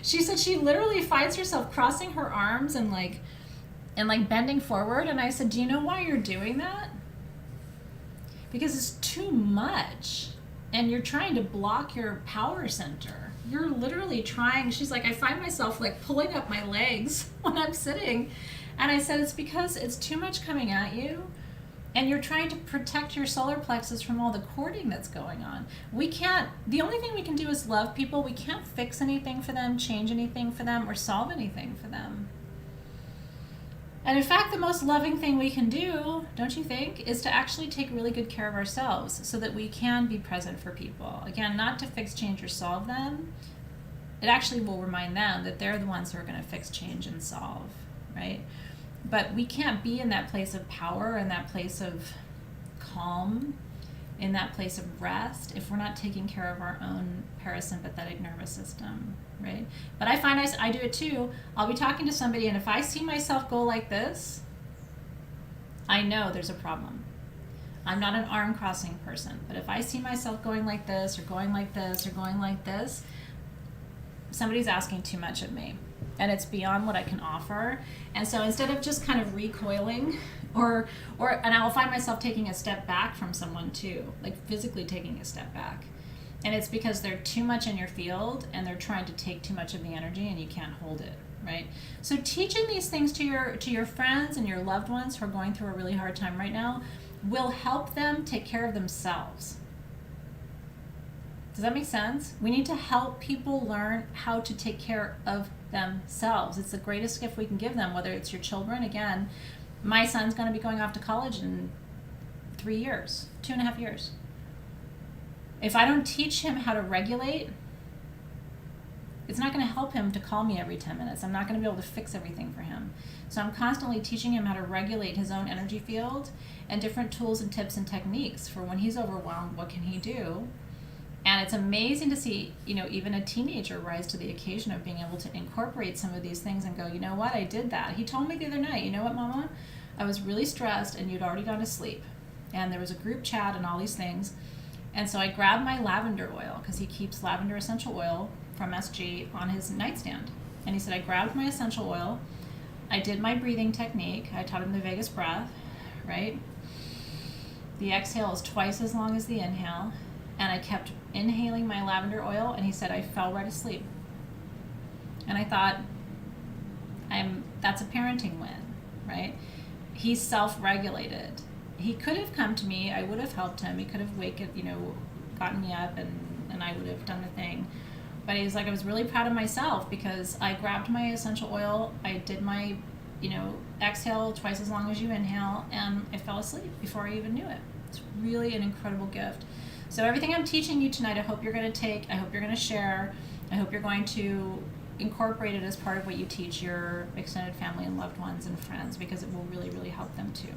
She said she literally finds herself crossing her arms and bending forward. And I said, do you know why you're doing that? Because it's too much. And you're trying to block your power center. You're literally trying. She's like, I find myself like pulling up my legs when I'm sitting. And I said, it's because it's too much coming at you and you're trying to protect your solar plexus from all the cording that's going on. The only thing we can do is love people. We can't fix anything for them, change anything for them, or solve anything for them. And in fact, the most loving thing we can do, don't you think, is to actually take really good care of ourselves so that we can be present for people. Again, not to fix, change, or solve them. It actually will remind them that they're the ones who are going to fix, change, and solve, right? But we can't be in that place of power and that place of calm, in that place of rest, if we're not taking care of our own parasympathetic nervous system, right? But I find I do it too. I'll be talking to somebody, and if I see myself go like this, I know there's a problem. I'm not an arm crossing person, but if I see myself going like this or going like this or going like this, somebody's asking too much of me, and it's beyond what I can offer. And so instead of just kind of recoiling, and I'll find myself taking a step back from someone too, like physically taking a step back. And it's because they're too much in your field and they're trying to take too much of the energy and you can't hold it, right? So teaching these things to your friends and your loved ones who are going through a really hard time right now will help them take care of themselves. Does that make sense? We need to help people learn how to take care of themselves. It's the greatest gift we can give them, whether it's your children. Again, my son's going to be going off to college in 3 years, 2.5 years. If I don't teach him how to regulate, it's not going to help him to call me every 10 minutes. I'm not going to be able to fix everything for him. So I'm constantly teaching him how to regulate his own energy field and different tools and tips and techniques for when he's overwhelmed, what can he do? And it's amazing to see, even a teenager rise to the occasion of being able to incorporate some of these things and go, you know what, I did that. He told me the other night, you know what, Mama? I was really stressed and you'd already gone to sleep. And there was a group chat and all these things. And so I grabbed my lavender oil, because he keeps lavender essential oil from SG on his nightstand. And he said, I grabbed my essential oil. I did my breathing technique. I taught him the vagus breath, right? The exhale is twice as long as the inhale. And I kept inhaling my lavender oil, and he said I fell right asleep. And I thought, that's a parenting win, right? He's self-regulated. He could have come to me, I would have helped him. He could have gotten me up and I would have done the thing. But he was like, I was really proud of myself because I grabbed my essential oil, I did my, exhale twice as long as you inhale, and I fell asleep before I even knew it. It's really an incredible gift. So everything I'm teaching you tonight, I hope you're going to take, I hope you're going to share, I hope you're going to incorporate it as part of what you teach your extended family and loved ones and friends, because it will really, really help them too.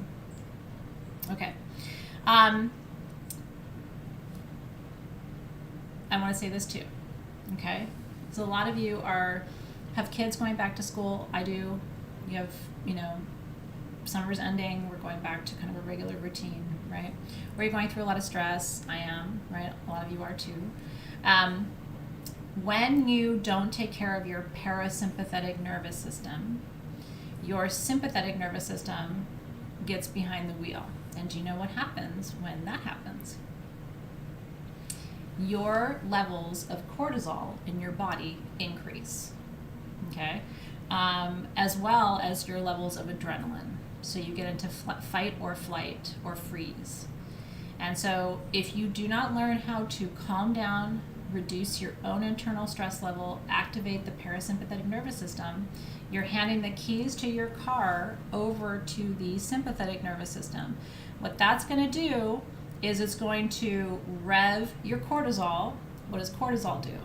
Okay. I want to say this too. Okay. So a lot of you have kids going back to school. I do. You have, summer's ending. We're going back to kind of a regular routine, right? Or you're going through a lot of stress. I am, right? A lot of you are too. When you don't take care of your parasympathetic nervous system, your sympathetic nervous system gets behind the wheel. And do you know what happens when that happens? Your levels of cortisol in your body increase, okay? As well as your levels of adrenaline. So you get into fight or flight or freeze. And so if you do not learn how to calm down, reduce your own internal stress level, activate the parasympathetic nervous system, you're handing the keys to your car over to the sympathetic nervous system. What that's going to do is it's going to rev your cortisol. What does cortisol do?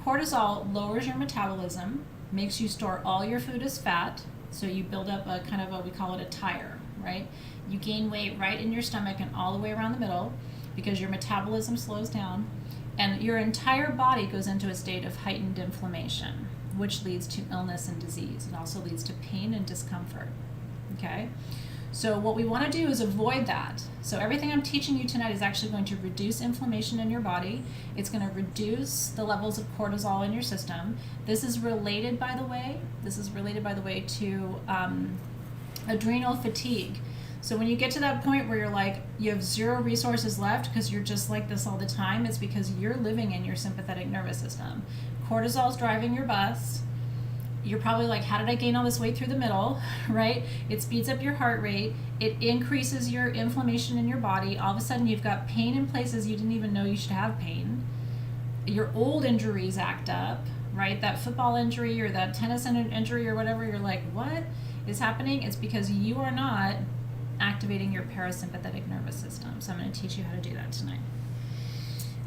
Cortisol lowers your metabolism, makes you store all your food as fat, so you build up a kind of we call it a tire, right? You gain weight right in your stomach and all the way around the middle because your metabolism slows down, and your entire body goes into a state of heightened inflammation, which leads to illness and disease. It also leads to pain and discomfort, okay? So what we want to do is avoid that. So everything I'm teaching you tonight is actually going to reduce inflammation in your body. It's going to reduce the levels of cortisol in your system. This is related, by the way, to adrenal fatigue. So when you get to that point where you're like, you have zero resources left because you're just like this all the time, it's because you're living in your sympathetic nervous system. Cortisol's driving your bus. You're probably like, how did I gain all this weight through the middle, right? It speeds up your heart rate. It increases your inflammation in your body. All of a sudden, you've got pain in places you didn't even know you should have pain. Your old injuries act up, right? That football injury or that tennis injury or whatever, you're like, what is happening? It's because you are not activating your parasympathetic nervous system. So I'm going to teach you how to do that tonight.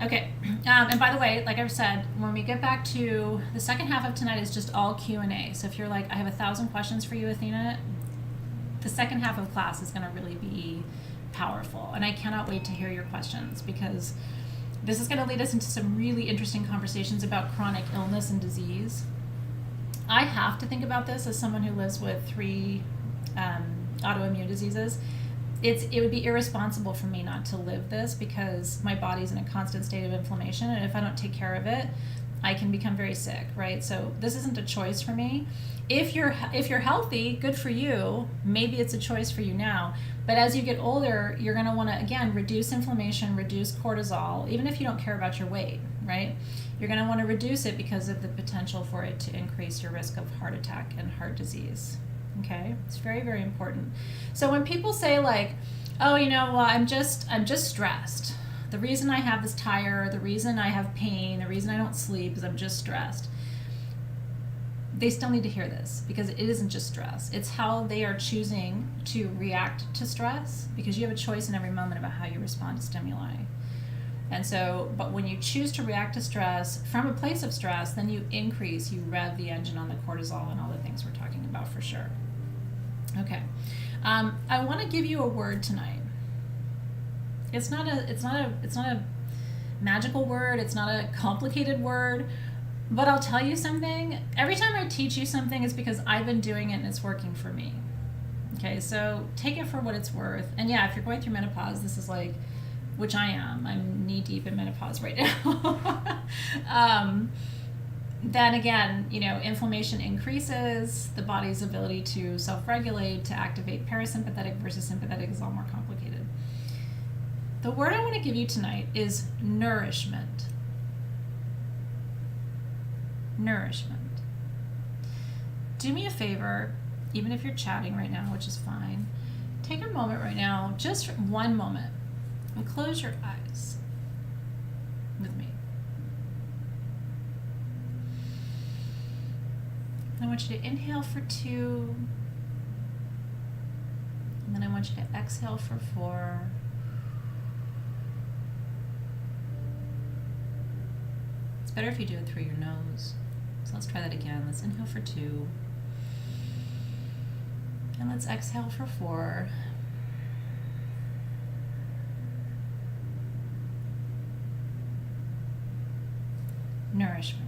Okay, and by the way, like I've said, when we get back to the second half of tonight is just all Q&A. So if you're like, I have 1,000 questions for you, Athena, the second half of class is going to really be powerful. And I cannot wait to hear your questions, because this is going to lead us into some really interesting conversations about chronic illness and disease. I have to think about this as someone who lives with 3 autoimmune diseases. It would be irresponsible for me not to live this, because my body's in a constant state of inflammation, and if I don't take care of it, I can become very sick, right? So this isn't a choice for me. If you're healthy, good for you. Maybe it's a choice for you now. But as you get older, you're going to want to, again, reduce inflammation, reduce cortisol, even if you don't care about your weight, right? You're going to want to reduce it because of the potential for it to increase your risk of heart attack and heart disease. Okay? It's very, very important. So when people say like, oh, well, I'm just stressed. The reason I have this tire, the reason I have pain, the reason I don't sleep is I'm just stressed. They still need to hear this, because it isn't just stress. It's how they are choosing to react to stress, because you have a choice in every moment about how you respond to stimuli. And so, but when you choose to react to stress from a place of stress, then you rev the engine on the cortisol and all the things we're talking about for sure. Okay. I want to give you a word tonight. It's not a magical word. It's not a complicated word. But I'll tell you something. Every time I teach you something, it's because I've been doing it and it's working for me. Okay, so take it for what it's worth. And yeah, if you're going through menopause, this is like, which I am. I'm knee deep in menopause right now. Then again, inflammation increases. The body's ability to self-regulate, to activate parasympathetic versus sympathetic is all more complicated. The word I want to give you tonight is nourishment. Nourishment. Do me a favor, even if you're chatting right now, which is fine, take a moment right now, just for 1 moment, and close your eyes with me. I want you to inhale for 2, and then I want you to exhale for 4. It's better if you do it through your nose. So let's try that again. Let's inhale for 2. And let's exhale for 4. Nourishment.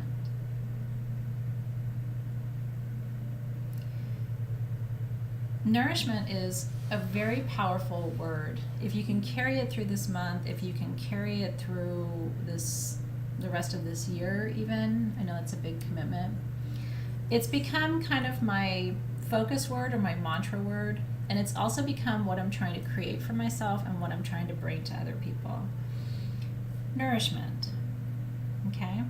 Nourishment is a very powerful word. If you can carry it through this month, if you can carry it through the rest of this year even, I know it's a big commitment. It's become kind of my focus word or my mantra word, and it's also become what I'm trying to create for myself and what I'm trying to bring to other people. Nourishment. Okay?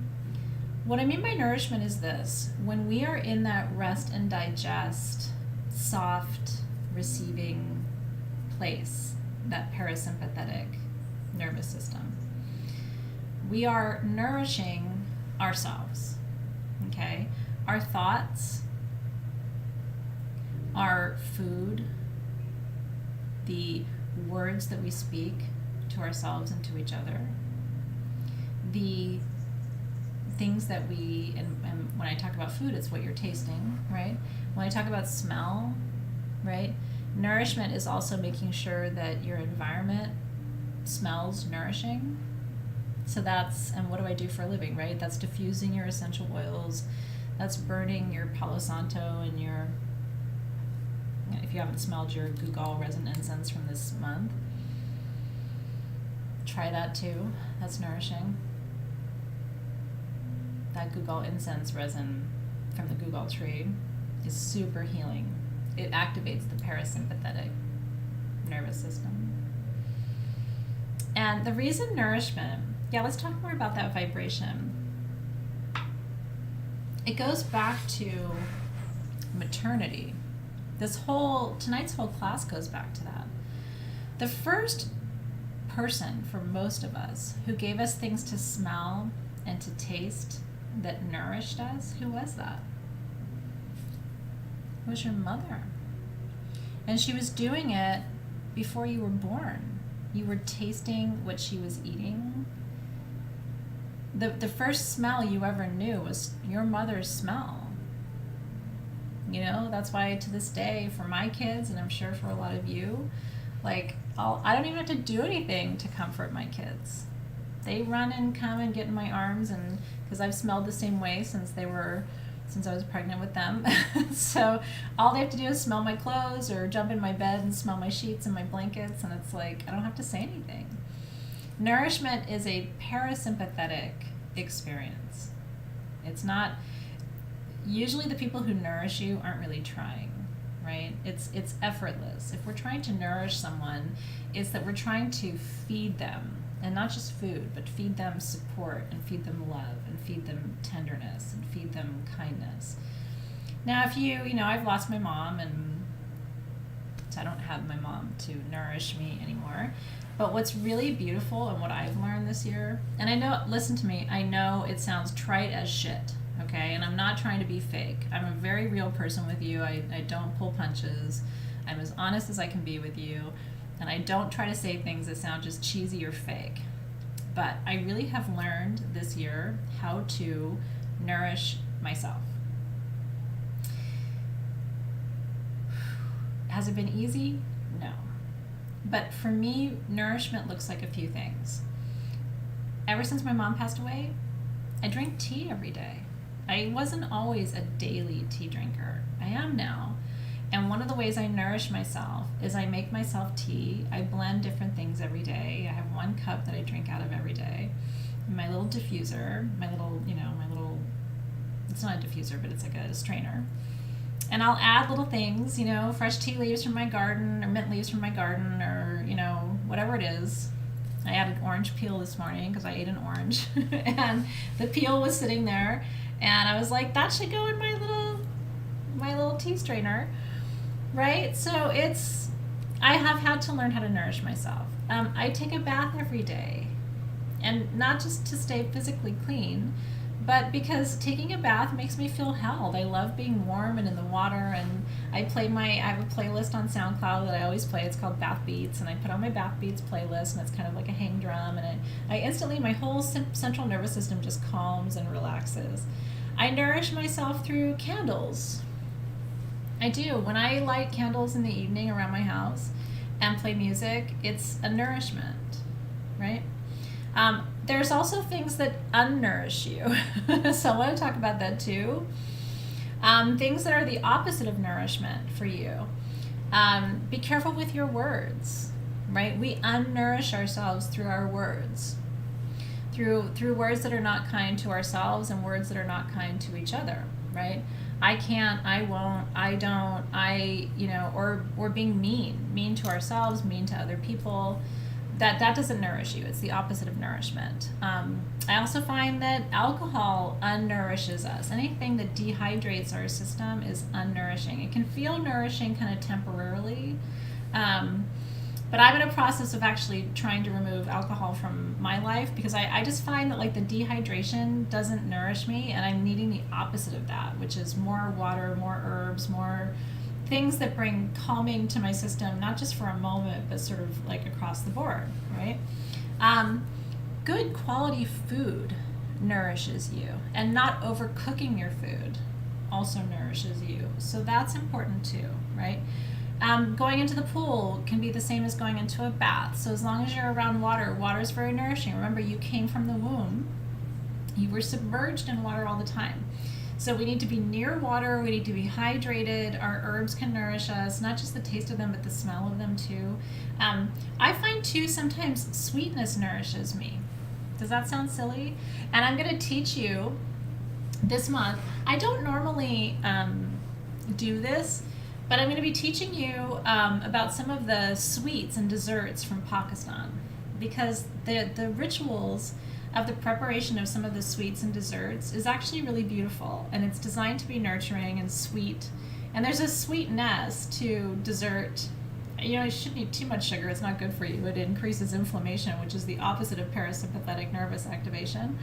What I mean by nourishment is this. When we are in that rest and digest, soft, receiving place, that parasympathetic nervous system, we are nourishing ourselves, okay? Our thoughts, our food, the words that we speak to ourselves and to each other, the things that and when I talk about food, it's what you're tasting, right? When I talk about smell, right? Nourishment is also making sure that your environment smells nourishing. So and what do I do for a living, right? That's diffusing your essential oils. That's burning your Palo Santo and if you haven't smelled your Gugal resin incense from this month, try that too. That's nourishing. That Gugal incense resin from the Gugal tree is super healing. It activates the parasympathetic nervous system. And the reason nourishment, let's talk more about that vibration. It goes back to maternity. Tonight's whole class goes back to that. The first person for most of us who gave us things to smell and to taste that nourished us, who was that? It was your mother. And she was doing it before you were born. You were tasting what she was eating. The first smell you ever knew was your mother's smell. That's why to this day, for my kids, and I'm sure for a lot of you, like, I don't even have to do anything to comfort my kids. They run and come and get in my arms, and because I've smelled the same way since I was pregnant with them. So all they have to do is smell my clothes or jump in my bed and smell my sheets and my blankets, and it's like I don't have to say anything. Nourishment is a parasympathetic experience. It's not, usually the people who nourish you aren't really trying, right? It's effortless. If we're trying to nourish someone, it's that we're trying to feed them, and not just food, but feed them support and feed them love and feed them tenderness and feed them kindness. Now, if I've lost my mom, and so I don't have my mom to nourish me anymore. But what's really beautiful and what I've learned this year, and I know, listen to me, I know it sounds trite as shit, okay? And I'm not trying to be fake. I'm a very real person with you. I don't pull punches. I'm as honest as I can be with you. And I don't try to say things that sound just cheesy or fake. But I really have learned this year how to nourish myself. Has it been easy? No. But for me, nourishment looks like a few things. Ever since my mom passed away, I drink tea every day. I wasn't always a daily tea drinker. I am now. And one of the ways I nourish myself is I make myself tea. I blend different things every day. I have one cup that I drink out of every day. My little diffuser, it's not a diffuser, but it's like a strainer. And I'll add little things, fresh tea leaves from my garden or mint leaves from my garden or, whatever it is. I added orange peel this morning because I ate an orange and the peel was sitting there and I was like, that should go in my little tea strainer, right? So I have had to learn how to nourish myself. I take a bath every day, and not just to stay physically clean, but because taking a bath makes me feel held. I love being warm and in the water, and I have a playlist on SoundCloud that I always play. It's called Bath Beats, and I put on my Bath Beats playlist, and it's kind of like a hang drum, and I instantly, my whole central nervous system just calms and relaxes. I nourish myself through candles. I do. When I light candles in the evening around my house and play music, it's a nourishment, right? There's also things that unnourish you. So I want to talk about that too. Things that are the opposite of nourishment for you. Be careful with your words, right? We unnourish ourselves through our words. Through words that are not kind to ourselves and words that are not kind to each other, right? I can't, I won't, I don't, or being mean to ourselves, mean to other people. That doesn't nourish you. It's the opposite of nourishment. I also find that alcohol unnourishes us. Anything that dehydrates our system is unnourishing. It can feel nourishing kind of temporarily, but I'm in a process of actually trying to remove alcohol from my life because I just find that like the dehydration doesn't nourish me, and I'm needing the opposite of that, which is more water, more herbs, more things that bring calming to my system, not just for a moment, but sort of like across the board, right? Good quality food nourishes you, and not overcooking your food also nourishes you. So that's important too, right? Going into the pool can be the same as going into a bath. So as long as you're around water, water is very nourishing. Remember, you came from the womb. You were submerged in water all the time. So we need to be near water, we need to be hydrated, our herbs can nourish us, not just the taste of them, but the smell of them too. I find too, sometimes sweetness nourishes me. Does that sound silly? And I'm gonna teach you this month. I don't normally do this, but I'm gonna be teaching you about some of the sweets and desserts from Pakistan, because the rituals of the preparation of some of the sweets and desserts is actually really beautiful, and it's designed to be nurturing and sweet. And there's a sweetness to dessert. You shouldn't eat too much sugar. It's not good for you. It increases inflammation, which is the opposite of parasympathetic nervous activation.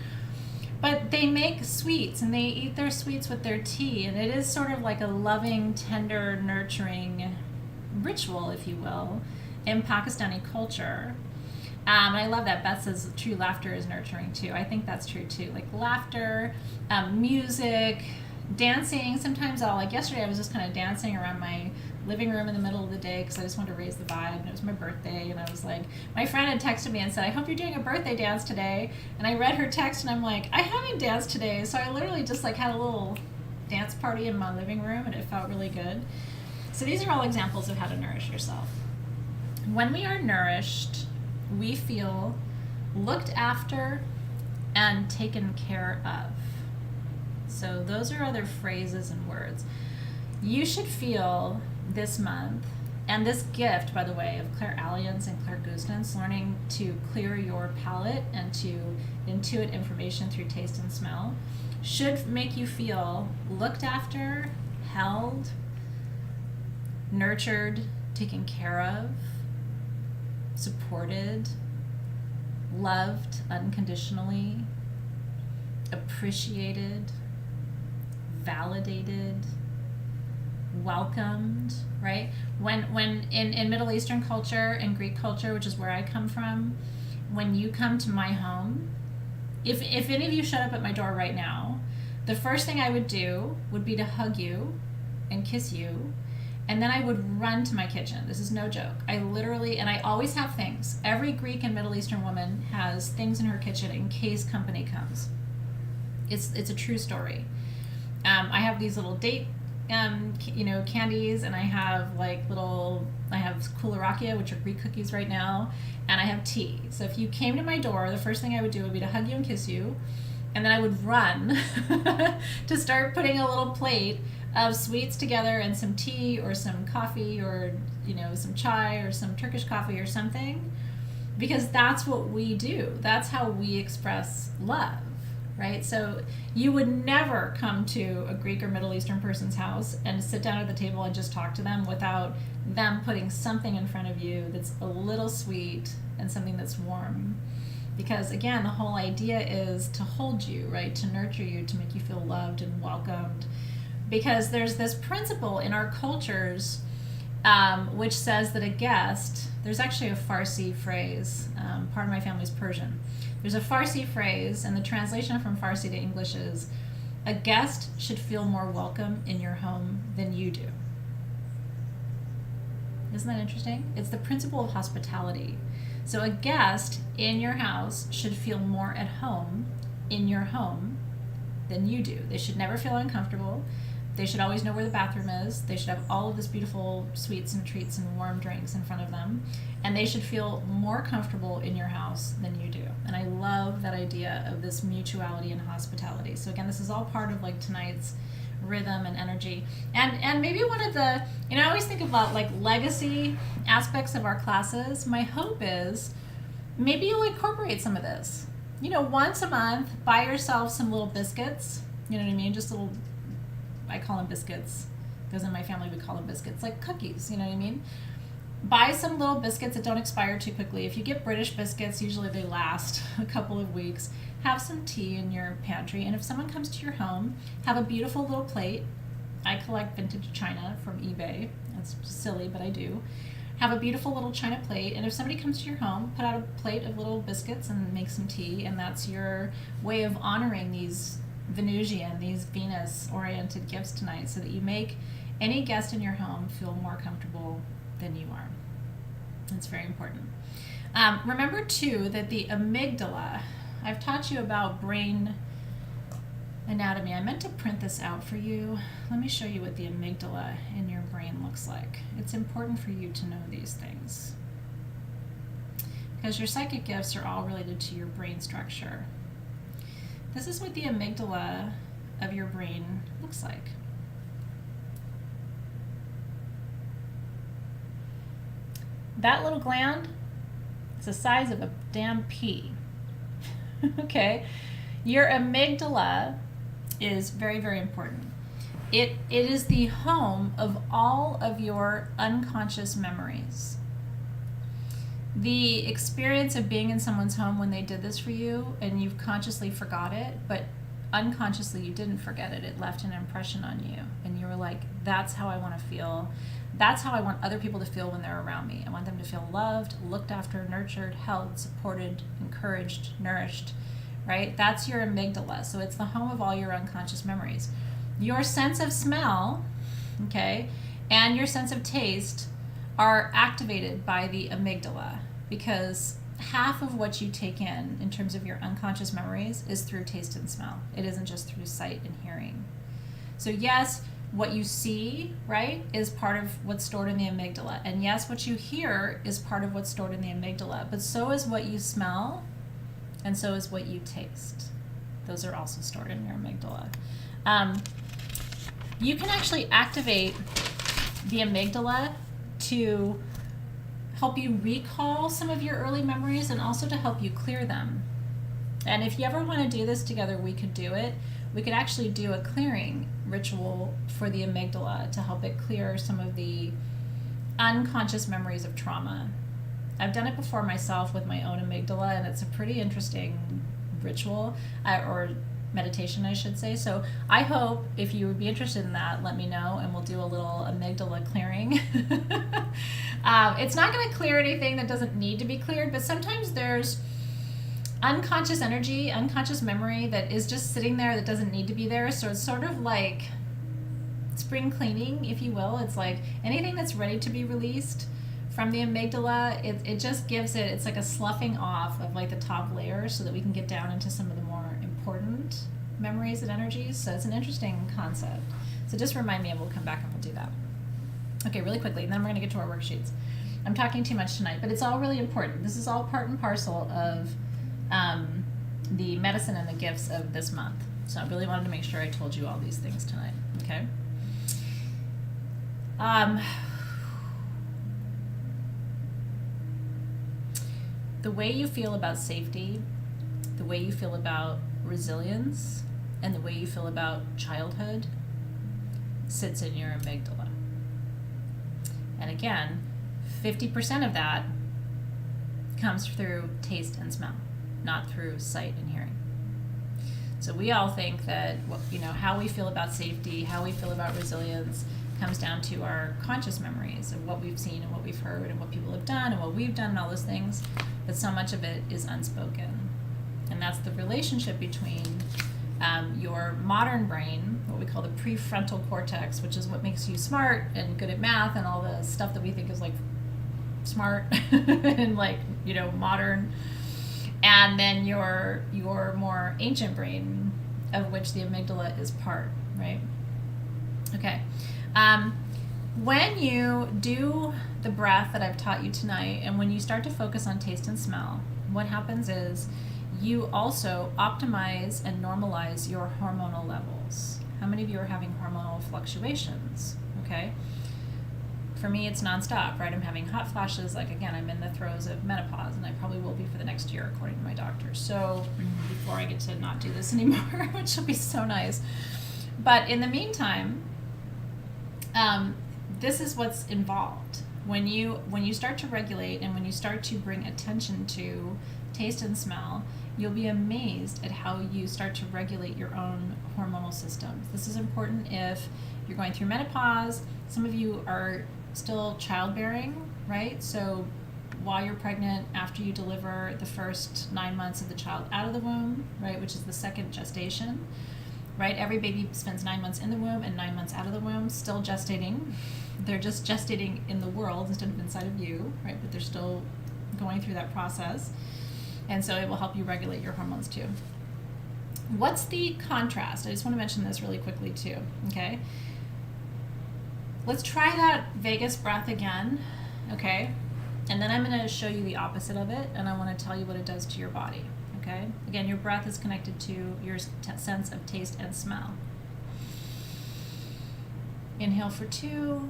But they make sweets, and they eat their sweets with their tea, and it is sort of like a loving, tender, nurturing ritual, if you will, in Pakistani culture. And I love that. Beth says true laughter is nurturing too. I think that's true too. Like laughter, music, dancing. Sometimes yesterday I was just kind of dancing around my living room in the middle of the day because I just wanted to raise the vibe, and it was my birthday, and I was like, my friend had texted me and said, I hope you're doing a birthday dance today, and I read her text, and I'm like, I haven't danced today, so I literally just like had a little dance party in my living room, and it felt really good. So these are all examples of how to nourish yourself. When we are nourished, we feel looked after and taken care of. So those are other phrases and words. You should feel this month, and this gift, by the way, of clairalience and clairgustance, learning to clear your palate and to intuit information through taste and smell, should make you feel looked after, held, nurtured, taken care of, supported, loved unconditionally, appreciated, validated, welcomed, right? When in Middle Eastern culture and Greek culture, which is where I come from, when you come to my home, if any of you showed up at my door right now, the first thing I would do would be to hug you and kiss you, and then I would run to my kitchen. This is no joke. I literally, and I always have things. Every Greek and Middle Eastern woman has things in her kitchen in case company comes. It's a true story. I have these little date, candies, and I have I have koularakia, which are Greek cookies right now, and I have tea. So if you came to my door, the first thing I would do would be to hug you and kiss you, and then I would run to start putting a little plate of sweets together and some tea or some coffee or some chai or some Turkish coffee or something, because that's what we do. That's how we express love, right? So you would never come to a Greek or Middle Eastern person's house and sit down at the table and just talk to them without them putting something in front of you that's a little sweet and something that's warm. Because again, the whole idea is to hold you, right? To nurture you, to make you feel loved and welcomed. Because there's this principle in our cultures which says that a guest, there's actually a Farsi phrase, part of my family's Persian. There's a Farsi phrase, and the translation from Farsi to English is, a guest should feel more welcome in your home than you do. Isn't that interesting? It's the principle of hospitality. So a guest in your house should feel more at home in your home than you do. They should never feel uncomfortable. They should always know where the bathroom is. They should have all of this beautiful sweets and treats and warm drinks in front of them. And they should feel more comfortable in your house than you do. And I love that idea of this mutuality and hospitality. So again, this is all part of tonight's rhythm and energy. And maybe one of the, I always think about legacy aspects of our classes. My hope is maybe you'll incorporate some of this. Once a month, buy yourself some little biscuits. You know what I mean? Just little, I call them biscuits, because in my family we call them biscuits, like cookies, you know what I mean? Buy some little biscuits that don't expire too quickly. If you get British biscuits, usually they last a couple of weeks. Have some tea in your pantry, and if someone comes to your home, have a beautiful little plate. I collect vintage china from eBay. That's silly, but I do. Have a beautiful little china plate, and if somebody comes to your home, put out a plate of little biscuits and make some tea, and that's your way of honoring these Venusian, these Venus-oriented gifts tonight, so that you make any guest in your home feel more comfortable than you are. That's very important. Remember, too, that the amygdala, I've taught you about brain anatomy. I meant to print this out for you. Let me show you what the amygdala in your brain looks like. It's important for you to know these things, because your psychic gifts are all related to your brain structure. This is what the amygdala of your brain looks like. That little gland is the size of a damn pea. Okay? Your amygdala is very, very important. It is the home of all of your unconscious memories. The experience of being in someone's home when they did this for you, and you've consciously forgot it, but unconsciously you didn't forget it. It left an impression on you, and you were like, that's how I want to feel. That's how I want other people to feel when they're around me. I want them to feel loved, looked after, nurtured, held, supported, encouraged, nourished, right? That's your amygdala. So it's the home of all your unconscious memories. Your sense of smell, okay, and your sense of taste are activated by the amygdala, because half of what you take in terms of your unconscious memories is through taste and smell. It isn't just through sight and hearing. So yes, what you see, right, is part of what's stored in the amygdala. And yes, what you hear is part of what's stored in the amygdala. But so is what you smell, and so is what you taste. Those are also stored in your amygdala. You can actually activate the amygdala to help you recall some of your early memories and also to help you clear them. And if you ever want to do this together, we could do it. We could actually do a clearing ritual for the amygdala to help it clear some of the unconscious memories of trauma. I've done it before myself with my own amygdala, and it's a pretty interesting ritual, or meditation, I should say. So I hope if you would be interested in that, let me know, and we'll do a little amygdala clearing. It's not going to clear anything that doesn't need to be cleared, but sometimes there's unconscious energy, unconscious memory that is just sitting there that doesn't need to be there. So it's sort of like spring cleaning, if you will. It's like anything that's ready to be released from the amygdala, it just gives it, it's like a sloughing off of like the top layer so that we can get down into some of the more important memories and energies. So it's an interesting concept. So just remind me and we'll come back and we'll do that. Okay, really quickly, and then we're going to get to our worksheets. I'm talking too much tonight, but it's all really important. This is all part and parcel of the medicine and the gifts of this month. So I really wanted to make sure I told you all these things tonight, okay? The way you feel about safety, the way you feel about resilience, and the way you feel about childhood sits in your amygdala. And again, 50% of that comes through taste and smell, not through sight and hearing. So we all think that, how we feel about safety, how we feel about resilience comes down to our conscious memories of what we've seen and what we've heard and what people have done and what we've done and all those things. But so much of it is unspoken. And that's the relationship between your modern brain, what we call the prefrontal cortex, which is what makes you smart and good at math and all the stuff that we think is like smart and like, modern. And then your more ancient brain, of which the amygdala is part, right? Okay. When you do the breath that I've taught you tonight, and when you start to focus on taste and smell, what happens is you also optimize and normalize your hormonal levels. How many of you are having hormonal fluctuations? Okay. For me, it's nonstop, right? I'm having hot flashes. Like, again, I'm in the throes of menopause, and I probably will be for the next year, according to my doctor. So before I get to not do this anymore, which will be so nice. But in the meantime, this is what's involved. When you start to regulate and when you start to bring attention to taste and smell, you'll be amazed at how you start to regulate your own hormonal systems. This is important if you're going through menopause. Some of you are still childbearing, right? So while you're pregnant, after you deliver the first 9 months of the child out of the womb, right, which is the second gestation, right? Every baby spends 9 months in the womb and 9 months out of the womb, still gestating. They're just gestating in the world instead of inside of you, right? But they're still going through that process. And so it will help you regulate your hormones too. What's the contrast? I just want to mention this really quickly too, okay? Let's try that vagus breath again, okay? And then I'm going to show you the opposite of it, and I want to tell you what it does to your body, okay? Again, your breath is connected to your sense of taste and smell. Inhale for 2.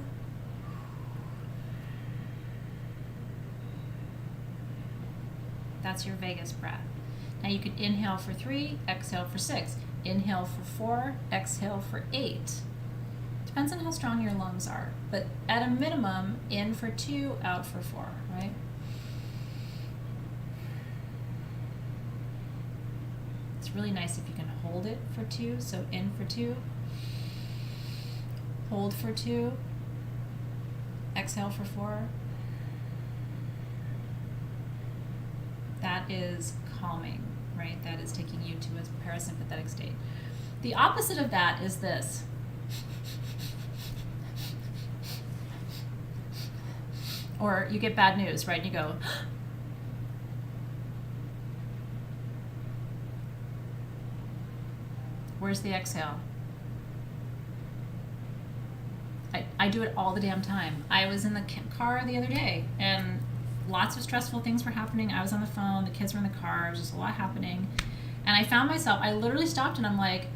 That's your vagus breath. Now you can inhale for 3, exhale for 6. Inhale for 4, exhale for 8. Depends on how strong your lungs are, but at a minimum, in for 2, out for 4, right? It's really nice if you can hold it for 2, so in for 2, hold for 2, exhale for 4. That is calming, right? That is taking you to a parasympathetic state. The opposite of that is this. Or you get bad news, right? And you go, where's the exhale? I do it all the damn time. I was in the car the other day and lots of stressful things were happening. I was on the phone, the kids were in the car, there was just a lot happening. And I found myself, I literally stopped and I'm like,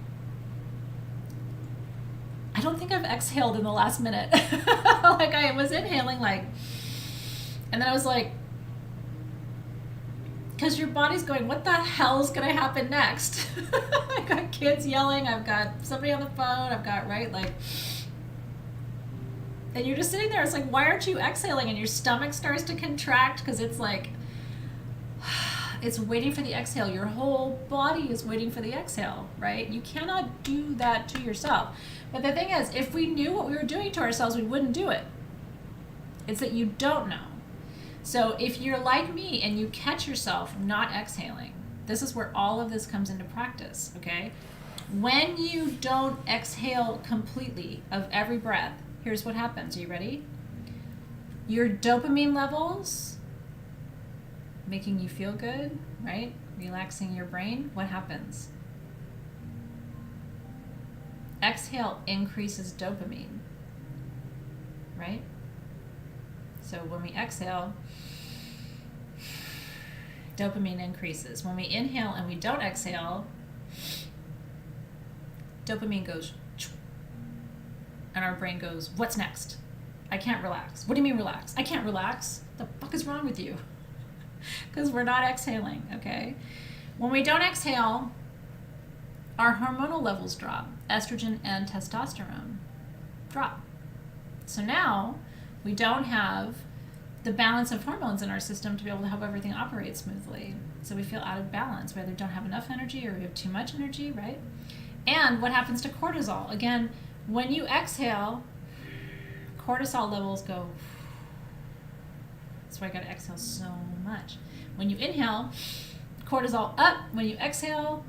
I don't think I've exhaled in the last minute. Like I was inhaling like, and then I was like, because your body's going, what the hell's going to happen next? I've got kids yelling, I've got somebody on the phone, I've got, right, like, and you're just sitting there, it's like, why aren't you exhaling? And your stomach starts to contract because it's like, it's waiting for the exhale. Your whole body is waiting for the exhale, right? You cannot do that to yourself. But the thing is, if we knew what we were doing to ourselves, we wouldn't do it. It's that you don't know. So if you're like me and you catch yourself not exhaling, this is where all of this comes into practice, okay? When you don't exhale completely of every breath, here's what happens. Are you ready? Your dopamine levels, making you feel good, right? Relaxing your brain. What happens? Exhale increases dopamine, right? So when we exhale, dopamine increases. When we inhale and we don't exhale, dopamine goes, and our brain goes, what's next? I can't relax. What do you mean relax? I can't relax. The fuck is wrong with you? Because we're not exhaling, okay? When we don't exhale, our hormonal levels drop. Estrogen and testosterone drop. So now we don't have the balance of hormones in our system to be able to help everything operate smoothly. So we feel out of balance. We either don't have enough energy or we have too much energy, right? And what happens to cortisol? Again, when you exhale, cortisol levels go. That's why I gotta exhale so much. When you inhale, cortisol up. When you exhale,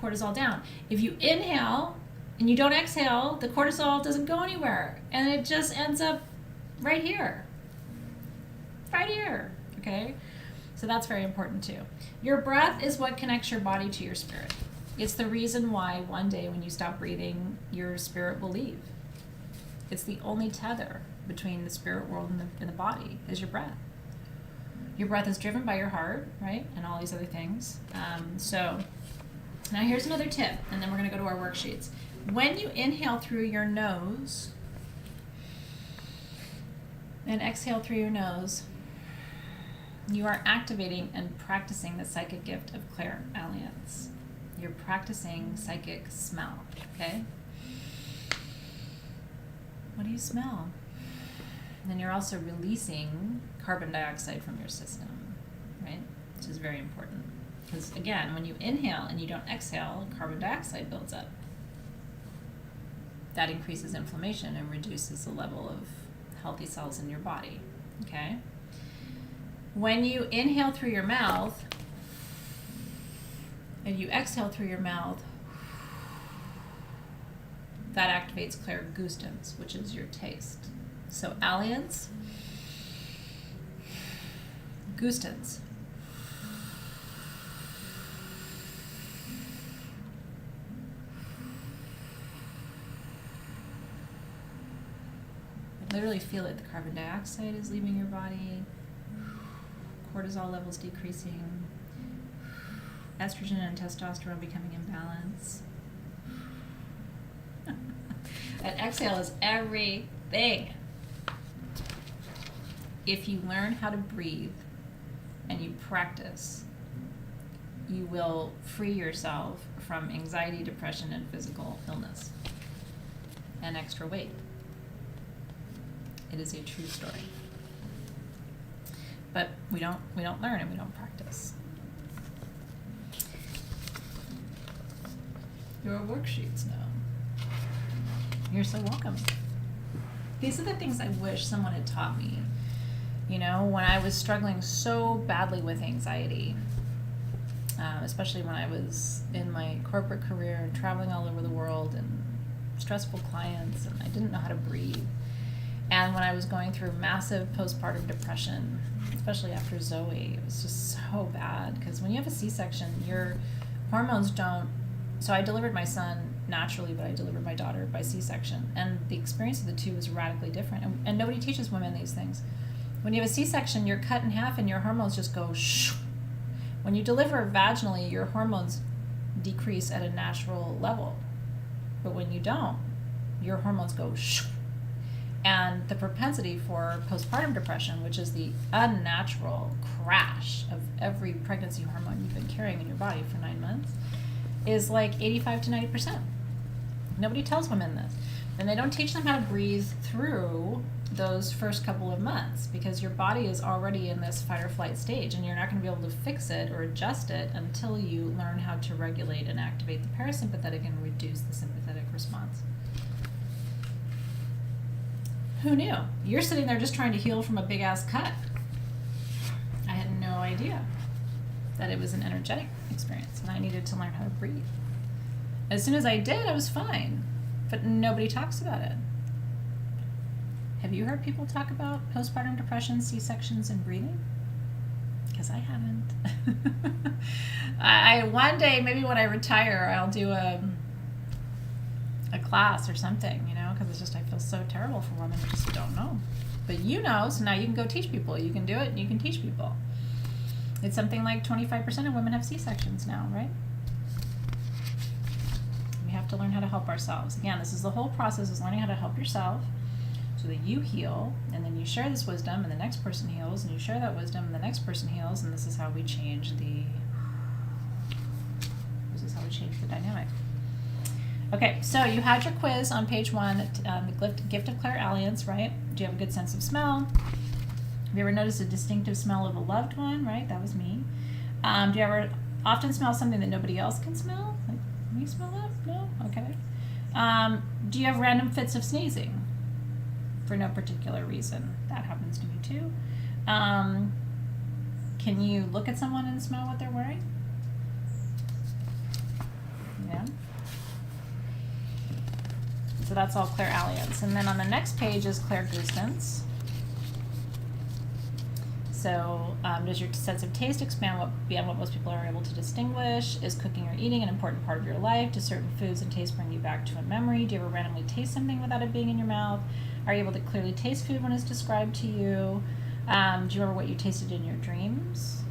cortisol down. If you inhale and you don't exhale, the cortisol doesn't go anywhere. And it just ends up right here. Right here, okay? So that's very important too. Your breath is what connects your body to your spirit. It's the reason why one day when you stop breathing, your spirit will leave. It's the only tether between the spirit world and the body is your breath. Your breath is driven by your heart, right? And all these other things. So now here's another tip, and then we're gonna go to our worksheets. When you inhale through your nose and exhale through your nose, you are activating and practicing the psychic gift of clairalience. You're practicing psychic smell, okay? What do you smell? And then you're also releasing carbon dioxide from your system, right? Which is very important. Because again, when you inhale and you don't exhale, carbon dioxide builds up. That increases inflammation and reduces the level of healthy cells in your body, okay? When you inhale through your mouth and you exhale through your mouth, that activates clairgustance, which is your taste. So alliance, gustance. Literally feel it. The carbon dioxide is leaving your body, cortisol levels decreasing, estrogen and testosterone becoming in balance. And exhale is everything. If you learn how to breathe and you practice, you will free yourself from anxiety, depression, and physical illness and extra weight. It is a true story. But we don't learn and we don't practice. Your worksheets now. You're so welcome. These are the things I wish someone had taught me. You know, when I was struggling so badly with anxiety, especially when I was in my corporate career and traveling all over the world and stressful clients, and I didn't know how to breathe. And when I was going through massive postpartum depression, especially after Zoe, it was just so bad. Because when you have a C-section, your hormones don't. So I delivered my son naturally, but I delivered my daughter by C-section. And the experience of the two was radically different. And nobody teaches women these things. When you have a C-section, you're cut in half and your hormones just go shh. When you deliver vaginally, your hormones decrease at a natural level. But when you don't, your hormones go shh. And the propensity for postpartum depression, which is the unnatural crash of every pregnancy hormone you've been carrying in your body for 9 months, is like 85 to 90%. Nobody tells women this. And they don't teach them how to breathe through those first couple of months, because your body is already in this fight or flight stage, and you're not going to be able to fix it or adjust it until you learn how to regulate and activate the parasympathetic and reduce the sympathetic response. Who knew? You're sitting there just trying to heal from a big ass cut. I had no idea that it was an energetic experience and I needed to learn how to breathe. As soon as I did, I was fine, but nobody talks about it. Have you heard people talk about postpartum depression, C-sections, and breathing? Because I haven't. I one day, maybe when I retire, I'll do a class or something, you know, because it's just, I feel so terrible for women who just don't know. But you know, so now you can go teach people. You can do it and you can teach people. It's something like 25% of women have C-sections now, right? We have to learn how to help ourselves. Again, this is the whole process, is learning how to help yourself so that you heal, and then you share this wisdom and the next person heals, and you share that wisdom and the next person heals, and this is how we change the dynamic. Okay, so you had your quiz on page 1, the gift of clairalience, right? Do you have a good sense of smell? Have you ever noticed a distinctive smell of a loved one, right? That was me. Do you ever often smell something that nobody else can smell? Like, can you smell that? No? Okay. Do you have random fits of sneezing for no particular reason? That happens to me too. Can you look at someone and smell what they're wearing? Yeah. So that's all clairalience. And then on the next page is clairgustance. So does your sense of taste expand beyond what most people are able to distinguish? Is cooking or eating an important part of your life? Do certain foods and tastes bring you back to a memory? Do you ever randomly taste something without it being in your mouth? Are you able to clearly taste food when it's described to you? Do you remember what you tasted in your dreams?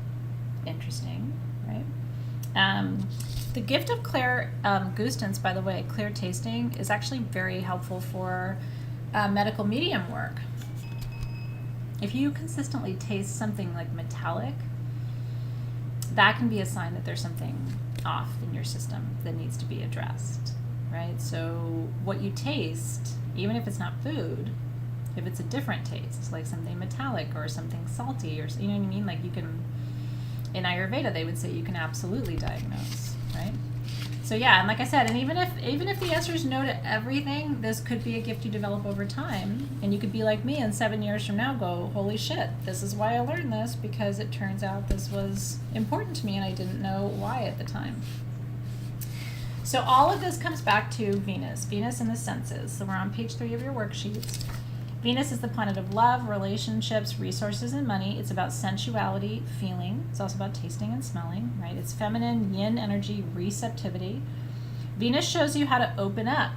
Interesting, right? The gift of clairgustance, by the way, clear tasting, is actually very helpful for medical medium work. If you consistently taste something like metallic, that can be a sign that there's something off in your system that needs to be addressed, right? So what you taste, even if it's not food, if it's a different taste, like something metallic or something salty, or you know what I mean? Like you can, in Ayurveda, they would say you can absolutely diagnose, right? So yeah, and like I said, and even if the answer is no to everything, this could be a gift you develop over time, and you could be like me, and 7 years from now go, holy shit, this is why I learned this, because it turns out this was important to me and I didn't know why at the time. So all of this comes back to Venus and the senses. So we're on page 3 of your worksheets. Venus is the planet of love, relationships, resources, and money. It's about sensuality, feeling. It's also about tasting and smelling, right? It's feminine, yin energy, receptivity. Venus shows you how to open up.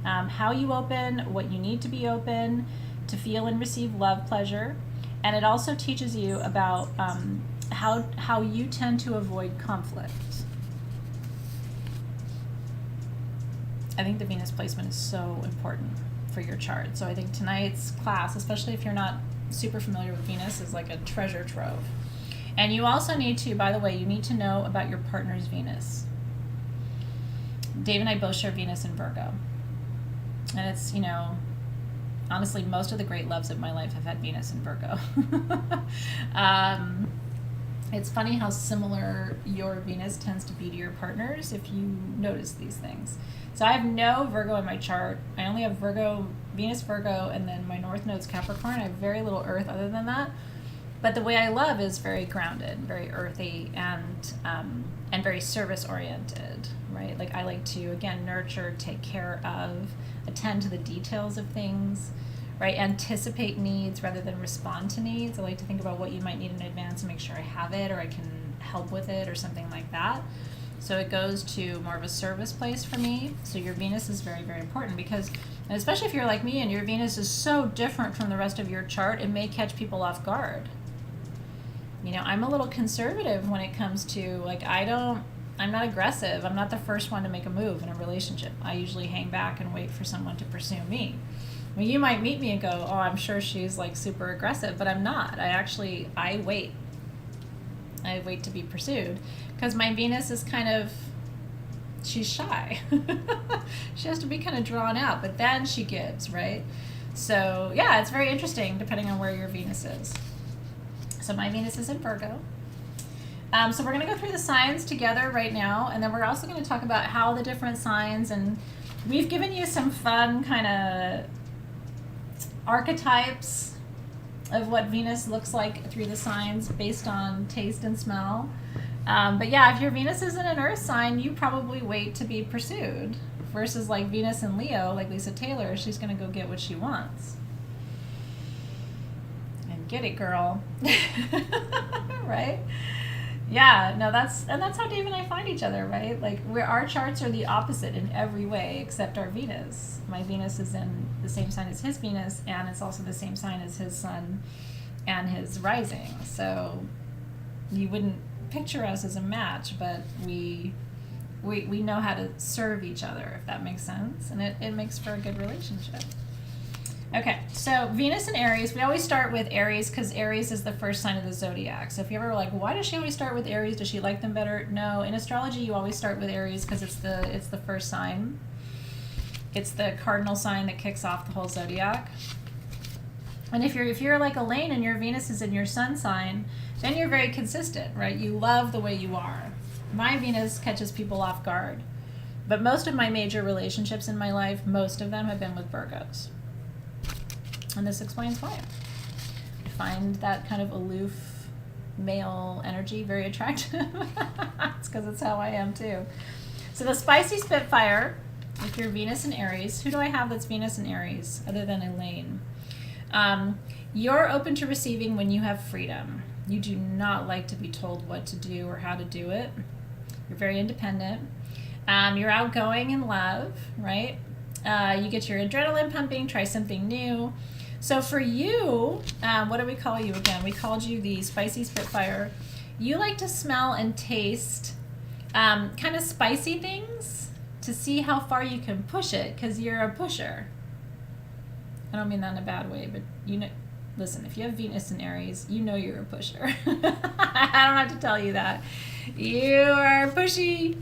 How you open, what you need to be open, to feel and receive love, pleasure. And it also teaches you about how you tend to avoid conflict. I think the Venus placement is so important for your chart. So I think tonight's class, especially if you're not super familiar with Venus, is like a treasure trove. And you also need to, by the way, you need to know about your partner's Venus. Dave and I both share Venus in Virgo. And it's, you know, honestly, most of the great loves of my life have had Venus in Virgo. It's funny how similar your Venus tends to be to your partner's if you notice these things. So I have no Virgo in my chart. I only have Virgo, Venus Virgo, and then my North Node's Capricorn. I have very little Earth other than that. But the way I love is very grounded, very earthy, and very service-oriented, right? Like I like to, again, nurture, take care of, attend to the details of things, right? Anticipate needs rather than respond to needs. I like to think about what you might need in advance and make sure I have it or I can help with it or something like that. So it goes to more of a service place for me. So your Venus is very, very important because, and especially if you're like me and your Venus is so different from the rest of your chart, it may catch people off guard. You know, I'm a little conservative when it comes to, like, I'm not aggressive. I'm not the first one to make a move in a relationship. I usually hang back and wait for someone to pursue me. I mean, you might meet me and go, oh, I'm sure she's like super aggressive, but I'm not. I wait. I wait to be pursued because my Venus is kind of, she's shy. She has to be kind of drawn out, but then she gives, right? So yeah, it's very interesting depending on where your Venus is. So my Venus is in Virgo. So we're going to go through the signs together right now, and then we're also going to talk about how the different signs, and we've given you some fun kind of archetypes of what Venus looks like through the signs based on taste and smell. But yeah, if your Venus is in an earth sign, you probably wait to be pursued versus like Venus in Leo, like Lisa Taylor, she's going to go get what she wants. And get it, girl. Right? Yeah, no, that's how Dave and I find each other, right? Like our charts are the opposite in every way except our Venus. My Venus is in the same sign as his Venus, and it's also the same sign as his sun and his rising. So you wouldn't picture us as a match, but we know how to serve each other, if that makes sense, and it makes for a good relationship. Okay, so Venus and Aries, we always start with Aries because Aries is the first sign of the zodiac. So if you ever were like, why does she always start with Aries? Does she like them better? No, in astrology you always start with Aries because it's the first sign. It's the cardinal sign that kicks off the whole zodiac. And if you're like Elaine and your Venus is in your sun sign, then you're very consistent, right? You love the way you are. My Venus catches people off guard. But most of my major relationships in my life, most of them have been with Virgos. And this explains why. I find that kind of aloof male energy very attractive. It's because it's how I am too. So the spicy Spitfire, if you're Venus and Aries, who do I have that's Venus and Aries other than Elaine? You're open to receiving when you have freedom. You do not like to be told what to do or how to do it. You're very independent. You're outgoing in love, right? You get your adrenaline pumping, try something new. So for you, what do we call you again? We called you the spicy Spitfire. You like to smell and taste kind of spicy things to see how far you can push it because you're a pusher. I don't mean that in a bad way, but you know, listen, if you have Venus in Aries, you know you're a pusher. I don't have to tell you that. You are pushy.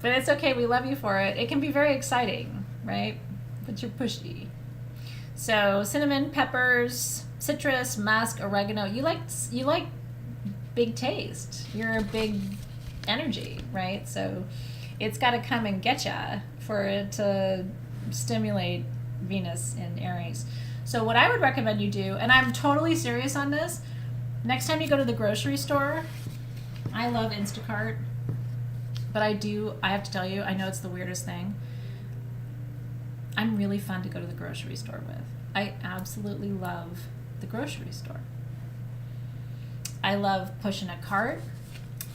But it's okay, we love you for it. It can be very exciting, right? But you're pushy. So cinnamon, peppers, citrus, musk, oregano. You like big taste. You're a big energy, right? So it's got to come and get ya for it to stimulate Venus in Aries. So what I would recommend you do, and I'm totally serious on this, next time you go to the grocery store, I love Instacart. But I have to tell you, I know it's the weirdest thing. I'm really fun to go to the grocery store with. I absolutely love the grocery store. I love pushing a cart.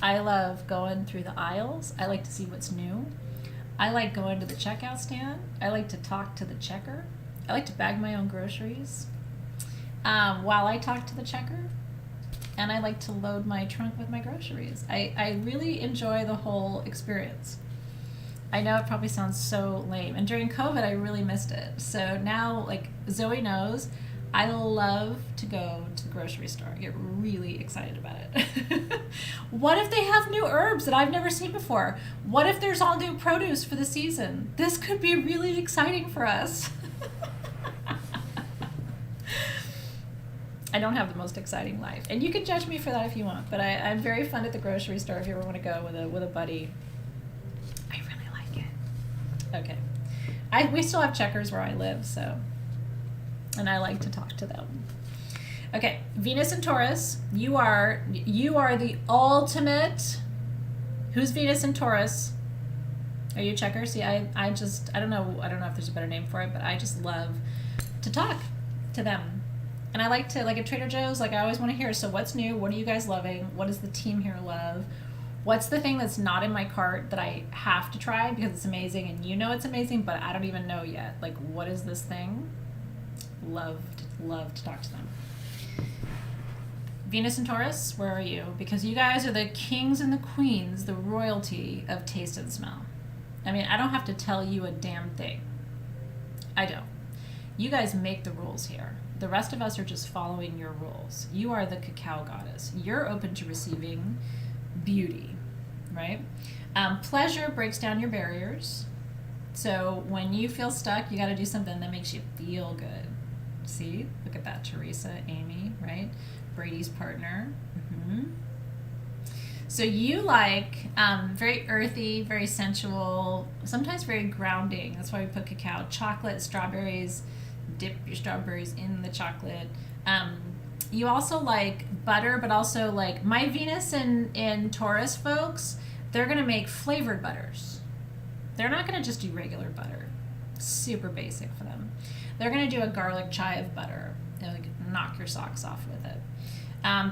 I love going through the aisles. I like to see what's new. I like going to the checkout stand. I like to talk to the checker. I like to bag my own groceries while I talk to the checker. And I like to load my trunk with my groceries. I really enjoy the whole experience. I know it probably sounds so lame. And during COVID, I really missed it. So now, like Zoe knows, I love to go to the grocery store. I get really excited about it. What if they have new herbs that I've never seen before? What if there's all new produce for the season? This could be really exciting for us. I don't have the most exciting life. And you can judge me for that if you want, but I'm very fun at the grocery store if you ever want to go with a buddy. I really like it. Okay. We still have Checkers where I live, so, and I like to talk to them. Okay, Venus and Taurus, you are the ultimate. Who's Venus and Taurus? Are you a checker? See, I don't know if there's a better name for it, but I just love to talk to them. And I like to, like at Trader Joe's, like I always want to hear, so what's new? What are you guys loving? What does the team here love? What's the thing that's not in my cart that I have to try because it's amazing and you know it's amazing, but I don't even know yet? Like, what is this thing? Love to talk to them. Venus and Taurus, where are you? Because you guys are the kings and the queens, the royalty of taste and smell. I mean, I don't have to tell you a damn thing. I don't. You guys make the rules here. The rest of us are just following your rules. You are the cacao goddess. You're open to receiving beauty, right? Pleasure breaks down your barriers. So when you feel stuck, you got to do something that makes you feel good. See? Look at that, Teresa, Amy, right? Brady's partner. Mm-hmm. So you like very earthy, very sensual, sometimes very grounding. That's why we put cacao, chocolate, strawberries. Dip your strawberries in the chocolate. You also like butter, but also like my Venus in Taurus folks, they're going to make flavored butters. They're not going to just do regular butter. Super basic for them. They're going to do a garlic chive butter. They'll like knock your socks off with it.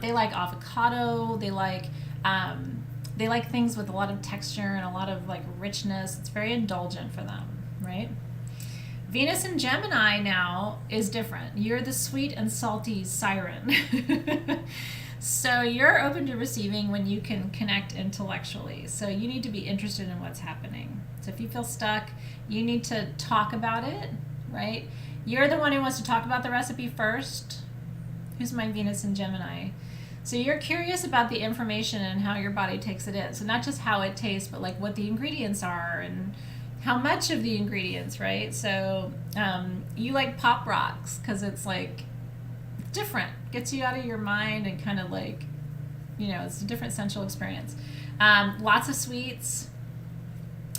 They like avocado. They like things with a lot of texture and a lot of like richness. It's very indulgent for them, right? Venus in Gemini now is different. You're the sweet and salty siren. So you're open to receiving when you can connect intellectually. So you need to be interested in what's happening. So if you feel stuck, you need to talk about it, right? You're the one who wants to talk about the recipe first. Who's my Venus in Gemini? So you're curious about the information and how your body takes it in. So not just how it tastes, but like what the ingredients are and how much of the ingredients, right? So you like pop rocks because it's like different, gets you out of your mind and kind of like, you know, it's a different sensual experience. Lots of sweets.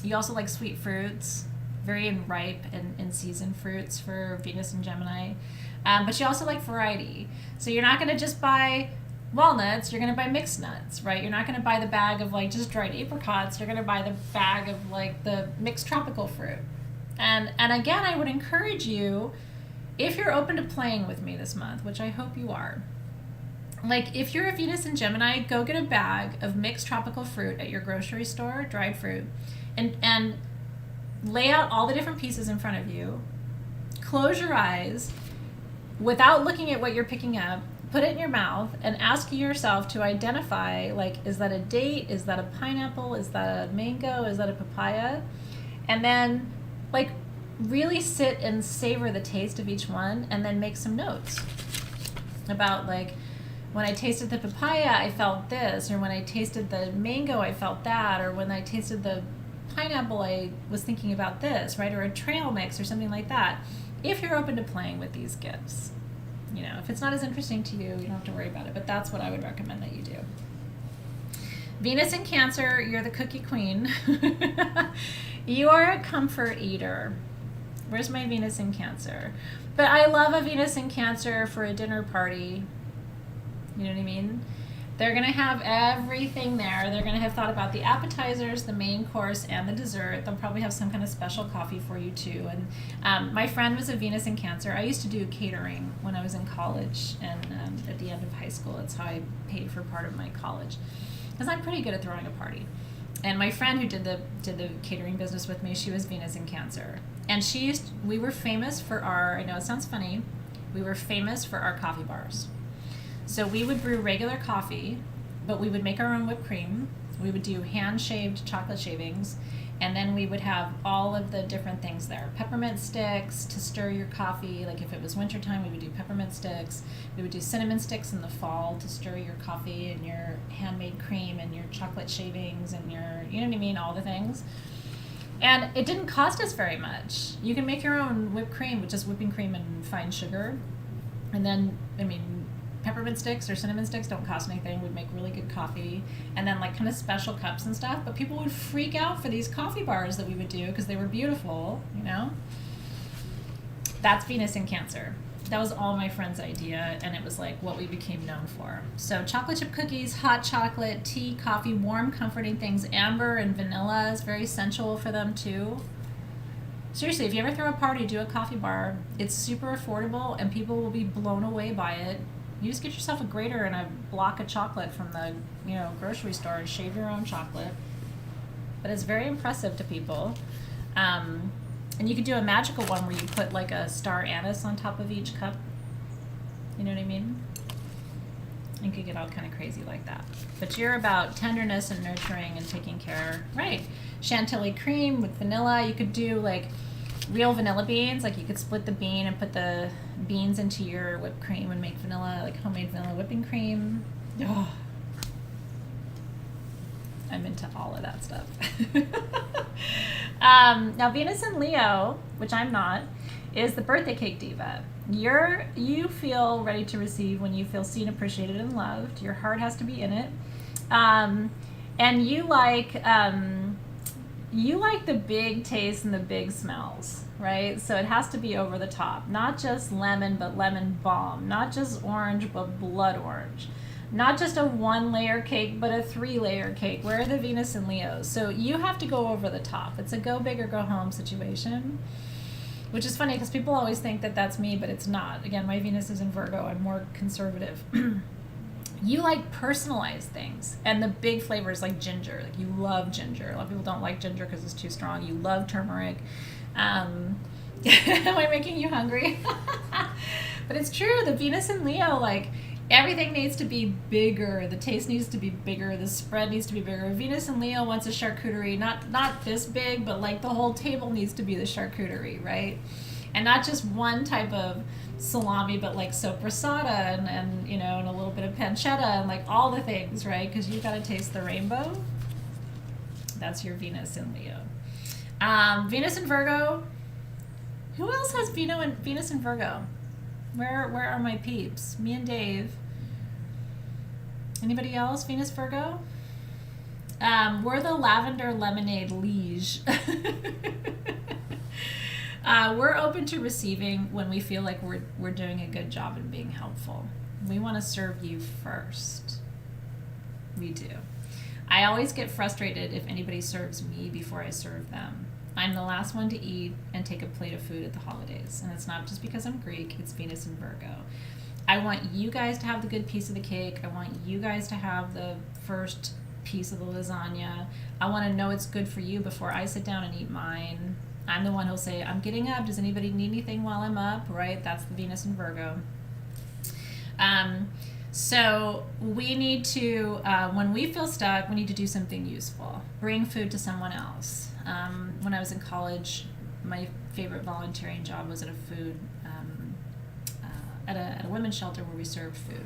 You also like sweet fruits, very ripe and in season fruits for Venus and Gemini. But you also like variety. So you're not going to just buy walnuts, you're going to buy mixed nuts, right? You're not going to buy the bag of like just dried apricots, you're going to buy the bag of like the mixed tropical fruit. And again, I would encourage you, if you're open to playing with me this month, which I hope you are, like if you're a Venus in Gemini, go get a bag of mixed tropical fruit at your grocery store, dried fruit, and lay out all the different pieces in front of you, close your eyes without looking at what you're picking up, put it in your mouth and ask yourself to identify, like, is that a date? Is that a pineapple? Is that a mango? Is that a papaya? And then, like, really sit and savor the taste of each one and then make some notes about, like, when I tasted the papaya, I felt this, or when I tasted the mango, I felt that, or when I tasted the pineapple, I was thinking about this, right? Or a trail mix or something like that. If you're open to playing with these gifts. You know, if it's not as interesting to you, you don't have to worry about it, but that's what I would recommend that you do. Venus in Cancer, you're the cookie queen. You are a comfort eater. Where's my Venus in Cancer? But I love a Venus in Cancer for a dinner party. You know what I mean? They're going to have everything there. They're going to have thought about the appetizers, the main course, and the dessert. They'll probably have some kind of special coffee for you too. And my friend was a Venus in Cancer. I used to do catering when I was in college, and at the end of high school, that's how I paid for part of my college. Because I'm pretty good at throwing a party. And my friend who did the catering business with me, she was Venus in Cancer. And we were famous for I know it sounds funny, we were famous for our coffee bars. So we would brew regular coffee, but we would make our own whipped cream. We would do hand-shaved chocolate shavings, and then we would have all of the different things there. Peppermint sticks to stir your coffee. Like if it was wintertime, we would do peppermint sticks. We would do cinnamon sticks in the fall to stir your coffee and your handmade cream and your chocolate shavings and your, you know what I mean, all the things. And it didn't cost us very much. You can make your own whipped cream, which is whipping cream and fine sugar. And then, I mean, peppermint sticks or cinnamon sticks don't cost anything. We'd make really good coffee, and then like kind of special cups and stuff. But people would freak out for these coffee bars that we would do because they were beautiful, you know. That's Venus in Cancer. That was all my friend's idea, and it was like what we became known for. So chocolate chip cookies, hot chocolate, tea, coffee, warm, comforting things. Amber and vanilla is very sensual for them too. Seriously, if you ever throw a party, do a coffee bar. It's super affordable, and people will be blown away by it. You just get yourself a grater and a block of chocolate from the grocery store and shave your own chocolate. But it's very impressive to people. And you could do a magical one where you put like a star anise on top of each cup. You know what I mean? You could get all kind of crazy like that. But you're about tenderness and nurturing and taking care. Right. Chantilly cream with vanilla. You could do like real vanilla beans. Like you could split the bean and put the beans into your whipped cream and make vanilla, like homemade vanilla whipping cream. Oh. I'm into all of that stuff. Now Venus in Leo, which I'm not, is the birthday cake diva. You feel ready to receive when you feel seen, appreciated, and loved. Your heart has to be in it, and you like the big taste and the big smells, right? So it has to be over the top, not just lemon, but lemon balm, not just orange, but blood orange. Not just a 1-layer cake, but a 3-layer cake. Where are the Venus and Leos? So you have to go over the top. It's a go big or go home situation, which is funny because people always think that that's me, but it's not. Again, my Venus is in Virgo. I'm more conservative. You like personalized things and the big flavors like ginger. Like you love ginger. A lot of people don't like ginger because it's too strong. You love turmeric. Am I making you hungry? But it's true. The Venus and Leo, like, everything needs to be bigger. The taste needs to be bigger. The spread needs to be bigger. Venus and Leo wants a charcuterie, not this big, but like the whole table needs to be the charcuterie, right? And not just one type of salami, but like sopressata and a little bit of pancetta and like all the things, right? Because you got to taste the rainbow. That's your Venus and Leo. Venus and Virgo. Who else has Venus and Virgo? Where are my peeps? Me and Dave. Anybody else? Venus, Virgo? We're the lavender lemonade liege. We're open to receiving when we feel like we're doing a good job and being helpful. We want to serve you first. We do. I always get frustrated if anybody serves me before I serve them. I'm the last one to eat and take a plate of food at the holidays. And it's not just because I'm Greek, it's Venus and Virgo. I want you guys to have the good piece of the cake. I want you guys to have the first piece of the lasagna. I want to know it's good for you before I sit down and eat mine. I'm the one who'll say, I'm getting up. Does anybody need anything while I'm up? Right? That's the Venus and Virgo. So we need to, when we feel stuck, we need to do something useful. Bring food to someone else. When I was in college, my favorite volunteering job was at a women's shelter where we served food.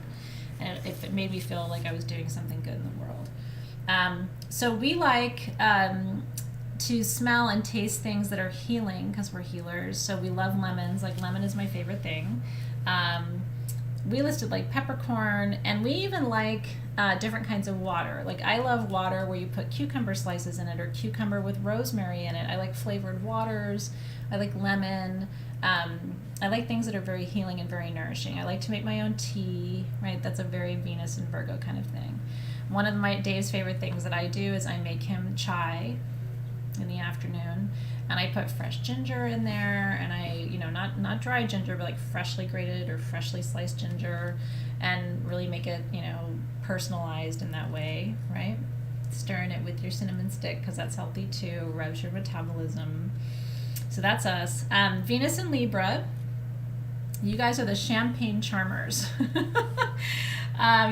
And it made me feel like I was doing something good in the world. So we like to smell and taste things that are healing because we're healers. So we love lemons. Like lemon is my favorite thing. We listed like peppercorn, and we even like different kinds of water. Like I love water where you put cucumber slices in it or cucumber with rosemary in it. I like flavored waters. I like lemon. I like things that are very healing and very nourishing. I like to make my own tea, right? That's a very Venus and Virgo kind of thing. One of Dave's favorite things that I do is I make him chai in the afternoon, and I put fresh ginger in there, and I, not dry ginger, but like freshly grated or freshly sliced ginger, and really make it, personalized in that way, right? Stirring it with your cinnamon stick because that's healthy too, revs your metabolism. So that's us. Venus and Libra, you guys are the champagne charmers.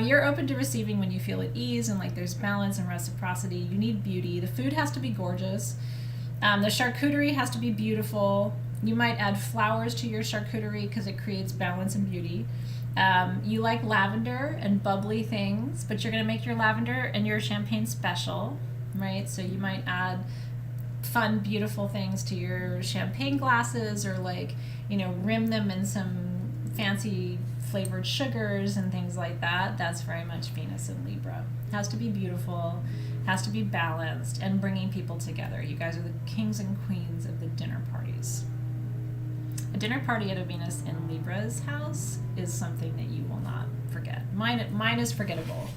You're open to receiving when you feel at ease and like there's balance and reciprocity. You need beauty. The food has to be gorgeous. The charcuterie has to be beautiful. You might add flowers to your charcuterie because it creates balance and beauty. You like lavender and bubbly things, but you're going to make your lavender and your champagne special, right? So you might add fun, beautiful things to your champagne glasses, or like, rim them in some fancy flavored sugars and things like that. That's very much Venus and Libra. It has to be beautiful, has to be balanced, and bringing people together. You guys are the kings and queens of the dinner parties. A dinner party at a Venus in Libra's house is something that you will not forget. Mine is forgettable.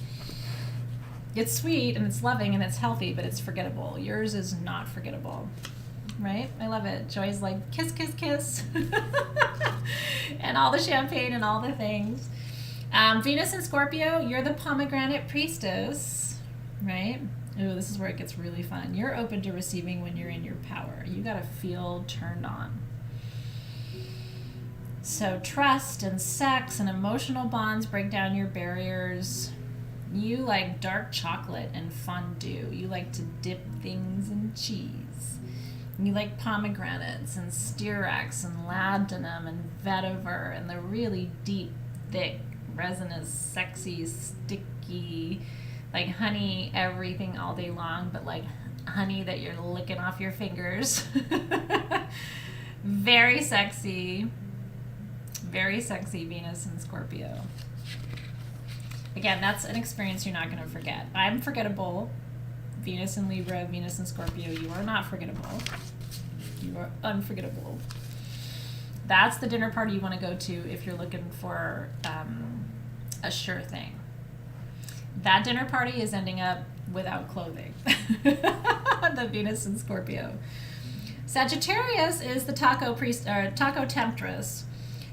It's sweet and it's loving and it's healthy, but it's forgettable. Yours is not forgettable. Right? I love it. Joy's like, kiss, kiss, kiss. And all the champagne and all the things. Venus and Scorpio, you're the pomegranate priestess, right? Ooh, this is where it gets really fun. You're open to receiving when you're in your power. You got to feel turned on. So trust and sex and emotional bonds break down your barriers. You like dark chocolate and fondue. You like to dip things in cheese. You like pomegranates and stearax and laudanum and vetiver and the really deep, thick, resinous, sexy, sticky, like honey, everything all day long, but like honey that you're licking off your fingers. Very sexy Venus and Scorpio. Again, that's an experience you're not going to forget. I'm forgettable. Venus and Libra, Venus and Scorpio, you are not forgettable. You are unforgettable. That's the dinner party you want to go to if you're looking for a sure thing. That dinner party is ending up without clothing. The Venus and Scorpio. Sagittarius is the taco temptress.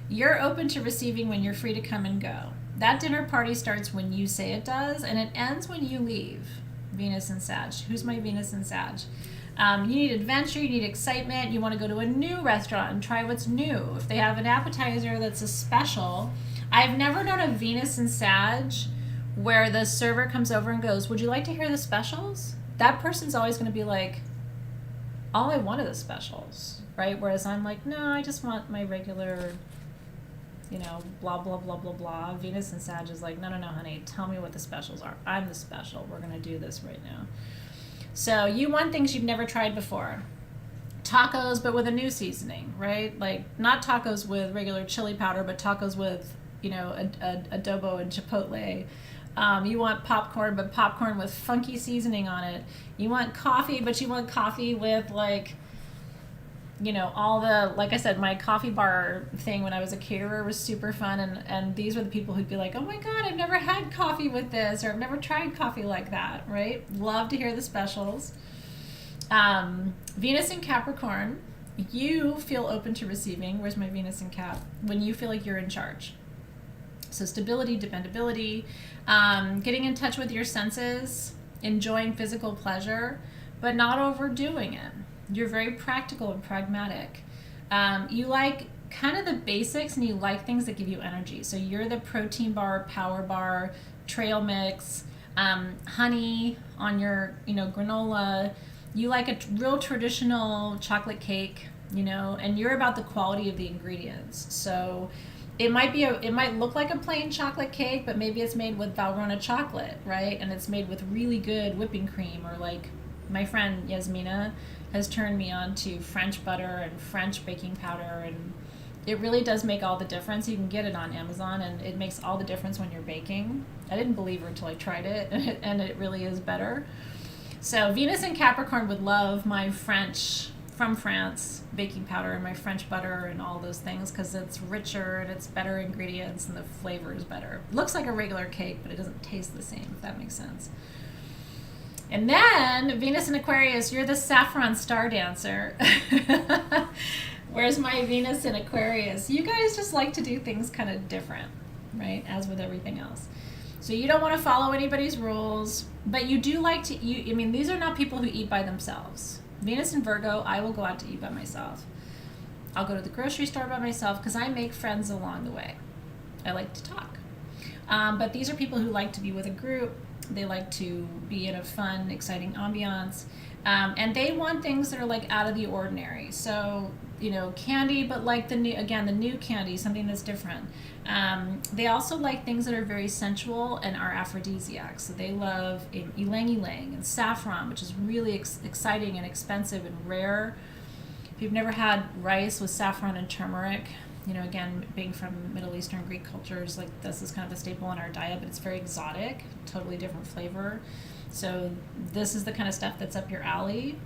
You're open to receiving when you're free to come and go. That dinner party starts when you say it does, and it ends when you leave. Venus and Sag. Who's my Venus and Sag? You need adventure, you need excitement, you want to go to a new restaurant and try what's new. If they have an appetizer that's a special, I've never done a Venus and Sag where the server comes over and goes, would you like to hear the specials? That person's always going to be like, all I want are the specials, right? Whereas I'm like, no, I just want my regular, blah, blah, blah, blah, blah. Venus and Sag is like, no, honey, tell me what the specials are. I'm the special. We're going to do this right now. So you want things you've never tried before. Tacos, but with a new seasoning, right? Like not tacos with regular chili powder, but tacos with, adobo and chipotle. You want popcorn, but popcorn with funky seasoning on it. You want coffee, but you want coffee with all the, like I said, my coffee bar thing when I was a caterer was super fun. And these were the people who'd be like, oh my God, I've never had coffee with this, or I've never tried coffee like that, right? Love to hear the specials. Venus in Capricorn, you feel open to receiving. Where's my Venus in Cap? When you feel like you're in charge. So stability, dependability, getting in touch with your senses, enjoying physical pleasure, but not overdoing it. You're very practical and pragmatic. You like kind of the basics, and you like things that give you energy. So you're the protein bar, power bar, trail mix, honey on your, granola. You like a real traditional chocolate cake, and you're about the quality of the ingredients. So it might look like a plain chocolate cake, but maybe it's made with Valrhona chocolate, right? And it's made with really good whipping cream, or like my friend Yasmina has turned me on to French butter and French baking powder, and it really does make all the difference. You can get it on Amazon, and it makes all the difference when you're baking. I didn't believe her until I tried it, and it really is better. So Venus and Capricorn would love my French, from France, baking powder and my French butter and all those things, because it's richer and it's better ingredients and the flavor is better. It looks like a regular cake, but it doesn't taste the same, if that makes sense. And then Venus in Aquarius, you're the saffron star dancer. Where's my Venus in Aquarius? You guys just like to do things kind of different, right? As with everything else. So you don't want to follow anybody's rules, but you do like to eat. I mean, these are not people who eat by themselves. Venus in Virgo, I will go out to eat by myself. I'll go to the grocery store by myself because I make friends along the way. I like to talk. But these are people who like to be with a group. They like to be in a fun, exciting ambiance. And they want things that are like out of the ordinary. So, candy, but like the new candy, something that's different. They also like things that are very sensual and are aphrodisiacs. So they love ylang ylang and saffron, which is really exciting and expensive and rare. If you've never had rice with saffron and turmeric, again, being from Middle Eastern Greek cultures, like this is kind of a staple in our diet, but it's very exotic, totally different flavor. So this is the kind of stuff that's up your alley.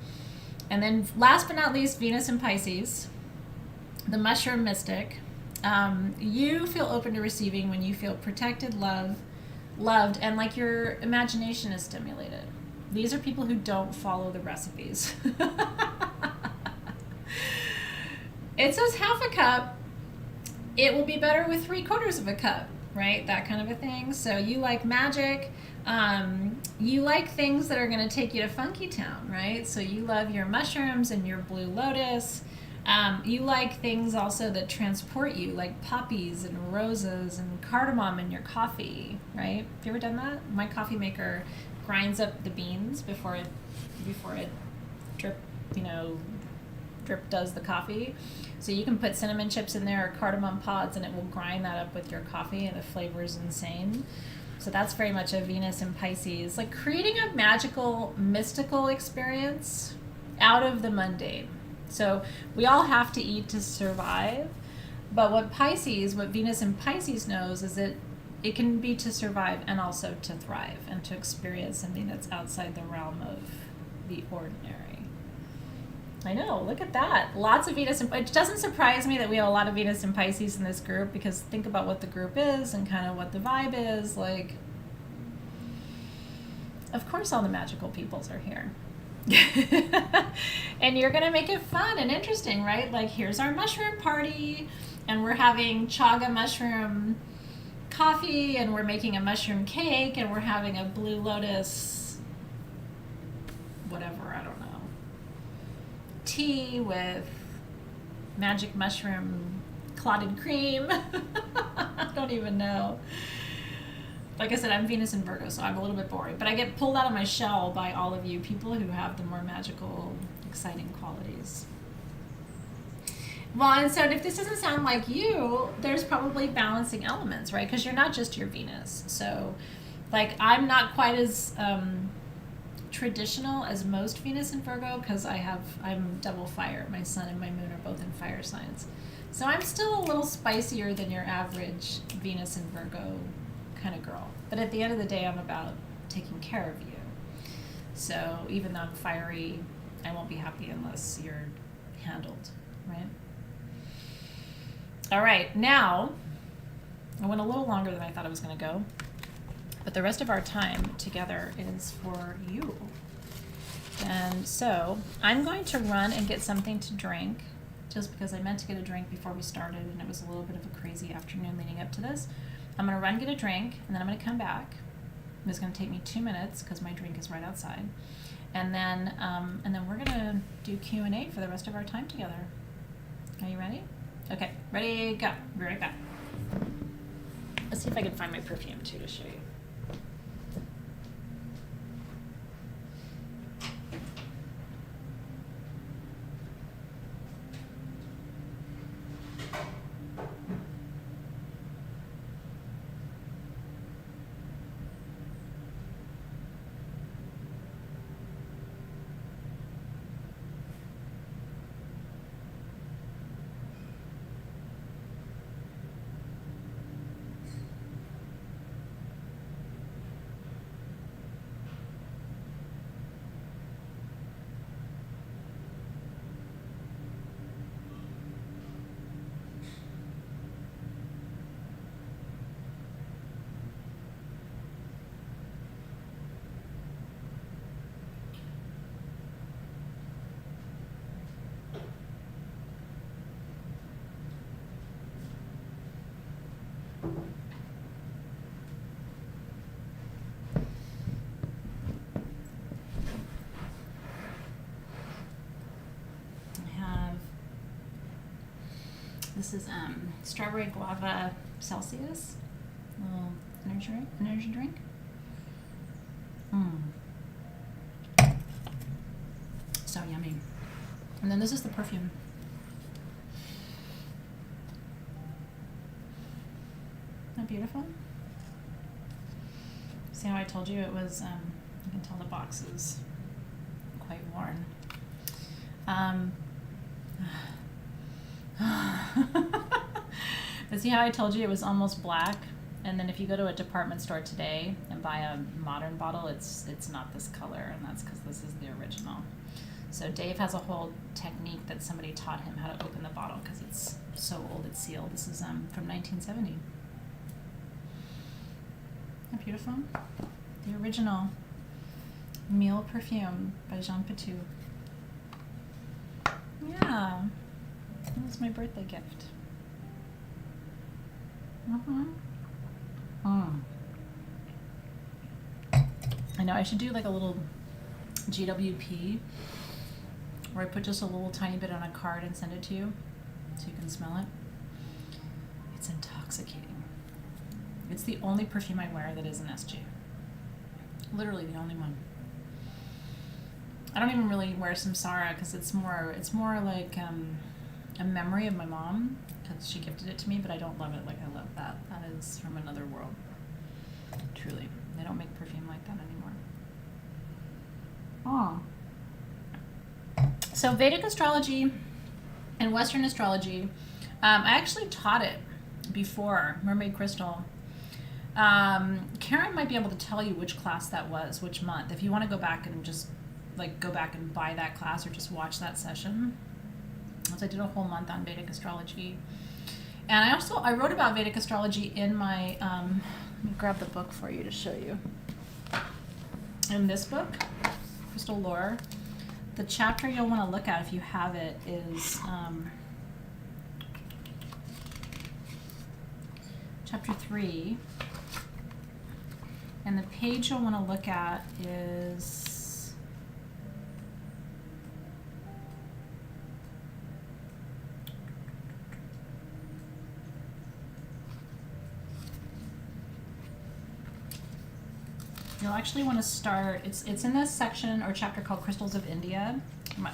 And then last but not least, Venus in Pisces. the mushroom mystic. You feel open to receiving when you feel protected, loved, and like your imagination is stimulated. These are people who don't follow the recipes. It says half a cup. It will be better with 3/4 of a cup, right? That kind of a thing. So you like magic. You like things that are going to take you to Funky Town, right? So you love your mushrooms and your blue lotus. You like things also that transport you, like poppies and roses and cardamom in your coffee, right? Have you ever done that? My coffee maker grinds up the beans before it drip, drip does the coffee. So you can put cinnamon chips in there or cardamom pods, and it will grind that up with your coffee, and the flavor is insane. So that's very much a Venus in Pisces, like creating a magical, mystical experience out of the mundane. So we all have to eat to survive, but what Venus in Pisces knows is that it can be to survive and also to thrive and to experience something that's outside the realm of the ordinary. I know, look at that. Lots of Venus. It doesn't surprise me that we have a lot of Venus and Pisces in this group, because think about what the group is and kind of what the vibe is. Like, of course all the magical peoples are here. And you're going to make it fun and interesting, right? Like, here's our mushroom party, and we're having chaga mushroom coffee, and we're making a mushroom cake, and we're having a blue lotus whatever, I don't know, tea with magic mushroom clotted cream. I don't even know. Like I said, I'm Venus in Virgo, so I'm a little bit boring, but I get pulled out of my shell by all of you people who have the more magical, exciting qualities. Well, and so if this doesn't sound like you, there's probably balancing elements, right? Because you're not just your Venus. So, like, I'm not quite as traditional as most Venus in Virgo, because I'm double fire. My sun and my moon are both in fire signs. So I'm still a little spicier than your average Venus in Virgo kind of girl. But at the end of the day, I'm about taking care of you. So even though I'm fiery, I won't be happy unless you're handled, right? All right, now, I went a little longer than I thought I was going to go, but the rest of our time together is for you. And so I'm going to run and get something to drink, just because I meant to get a drink before we started, and it was a little bit of a crazy afternoon leading up to this. I'm going to run and get a drink, and then I'm going to come back. It's going to take me 2 minutes because my drink is right outside. And then we're going to do Q&A for the rest of our time together. Are you ready? Okay, ready, go. Be right back. Let's see if I can find my perfume too to show you. This is strawberry guava Celsius, little energy drink. So yummy. And then this is the perfume. Isn't that beautiful? See how I told you it was, you can tell the box is quite worn. But see how I told you it was almost black? And then if you go to a department store today and buy a modern bottle, it's not this color, and that's because this is the original. So Dave has a whole technique that somebody taught him how to open the bottle because it's so old it's sealed. This is from 1970. Isn't that beautiful? The original Mille perfume by Jean Patou. Yeah, that was my birthday gift. I know I should do like a little GWP where I put just a little tiny bit on a card and send it to you so you can smell it. It's intoxicating. It's the only perfume I wear that is an SG. Literally the only one. I don't even really wear Samsara because it's more like a memory of my mom because she gifted it to me, but I don't love it like I love that. That is from another world. Truly. They don't make perfume like that anymore. Oh. So Vedic astrology and Western astrology, I actually taught it before, Mermaid Crystal. Karen might be able to tell you which class that was, which month. If you want to go back and just go back and buy that class or just watch that session. So I did a whole month on Vedic astrology. And I wrote about Vedic astrology in my, let me grab the book for you to show you. In this book, Crystal Lore, the chapter you'll want to look at if you have it is chapter 3. And the page you'll want to look at is you'll actually want to start, it's in this section or chapter called Crystals of India,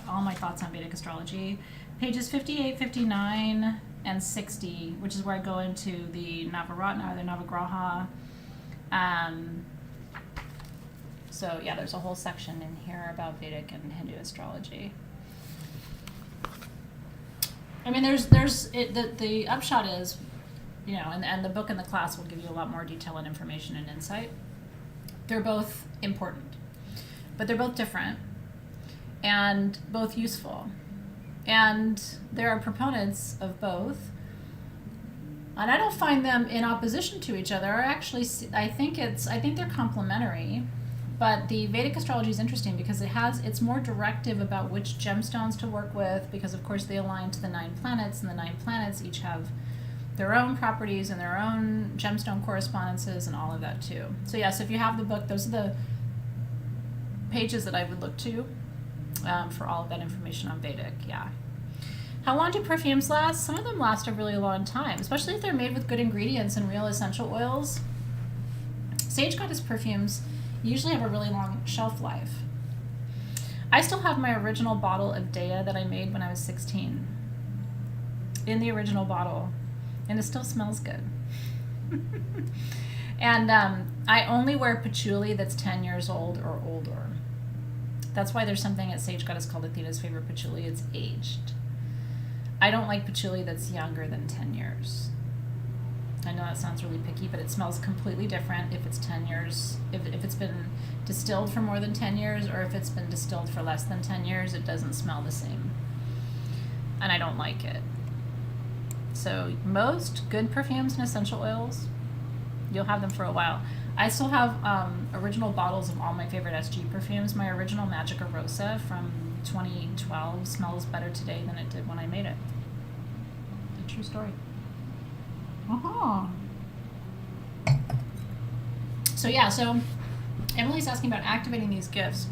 all my thoughts on Vedic astrology, pages 58, 59, and 60, which is where I go into the Navaratna or the Navagraha. So yeah, there's a whole section in here about Vedic and Hindu astrology. I mean, the upshot is, you know, and the book and the class will give you a lot more detail and information and insight. They're both important, but they're both different and both useful. And there are proponents of both. And I don't find them in opposition to each other. Actually, I think they're complementary. But the Vedic astrology is interesting because it's more directive about which gemstones to work with, because of course they align to the 9 planets, and the 9 planets each have their own properties and their own gemstone correspondences and all of that too. So yes, if you have the book, those are the pages that I would look to for all of that information on Vedic. Yeah. How long do perfumes last? Some of them last a really long time, especially if they're made with good ingredients and real essential oils. Sage Goddess perfumes usually have a really long shelf life. I still have my original bottle of Dea that I made when I was 16 in the original bottle, and it still smells good. And I only wear patchouli that's 10 years old or older. That's why there's something at Sage Goddess called Athena's Favorite Patchouli. It's aged. I don't like patchouli that's younger than 10 years. I know that sounds really picky, but it smells completely different if it's 10 years. If it's been distilled for more than 10 years, or if it's been distilled for less than 10 years, it doesn't smell the same. And I don't like it. So most good perfumes and essential oils, you'll have them for a while. I still have original bottles of all my favorite SG perfumes. My original Magica Rosa from 2012 smells better today than it did when I made it. A true story. So yeah, so Emily's asking about activating these gifts.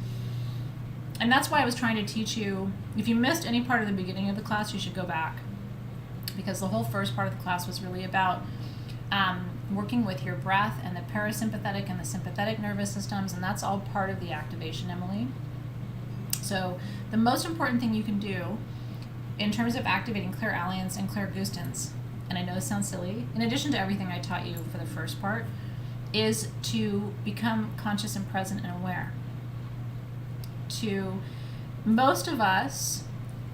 And that's why I was trying to teach you, if you missed any part of the beginning of the class, you should go back. Because the whole first part of the class was really about working with your breath and the parasympathetic and the sympathetic nervous systems, and that's all part of the activation, Emily. So the most important thing you can do in terms of activating clairalience and clairgustance, and I know this sounds silly, in addition to everything I taught you for the first part, is to become conscious and present and aware. Most of us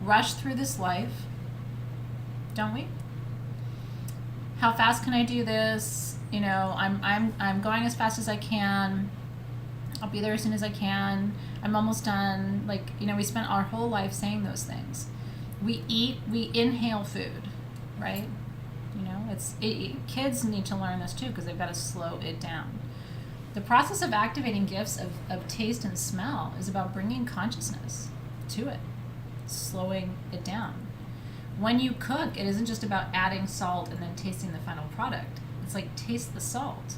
rush through this life, don't we? How fast can I do this? You know, I'm going as fast as I can. I'll be there as soon as I can. I'm almost done. Like, we spent our whole life saying those things. We inhale food, right? Kids need to learn this too because they've got to slow it down. The process of activating gifts of taste and smell is about bringing consciousness to it, slowing it down. When you cook, it isn't just about adding salt and then tasting the final product. It's like, taste the salt.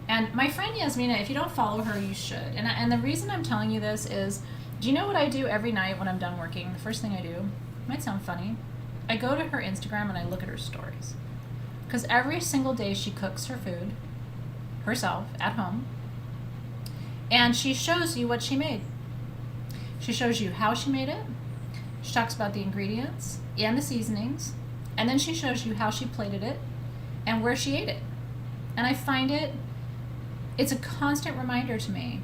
And my friend Yasmina, if you don't follow her, you should. And the reason I'm telling you this is, do you know what I do every night when I'm done working? The first thing I do, might sound funny, I go to her Instagram and I look at her stories. Because every single day she cooks her food herself at home. And she shows you what she made. She shows you how she made it. She talks about the ingredients and the seasonings. And then she shows you how she plated it and where she ate it. And I find it's a constant reminder to me.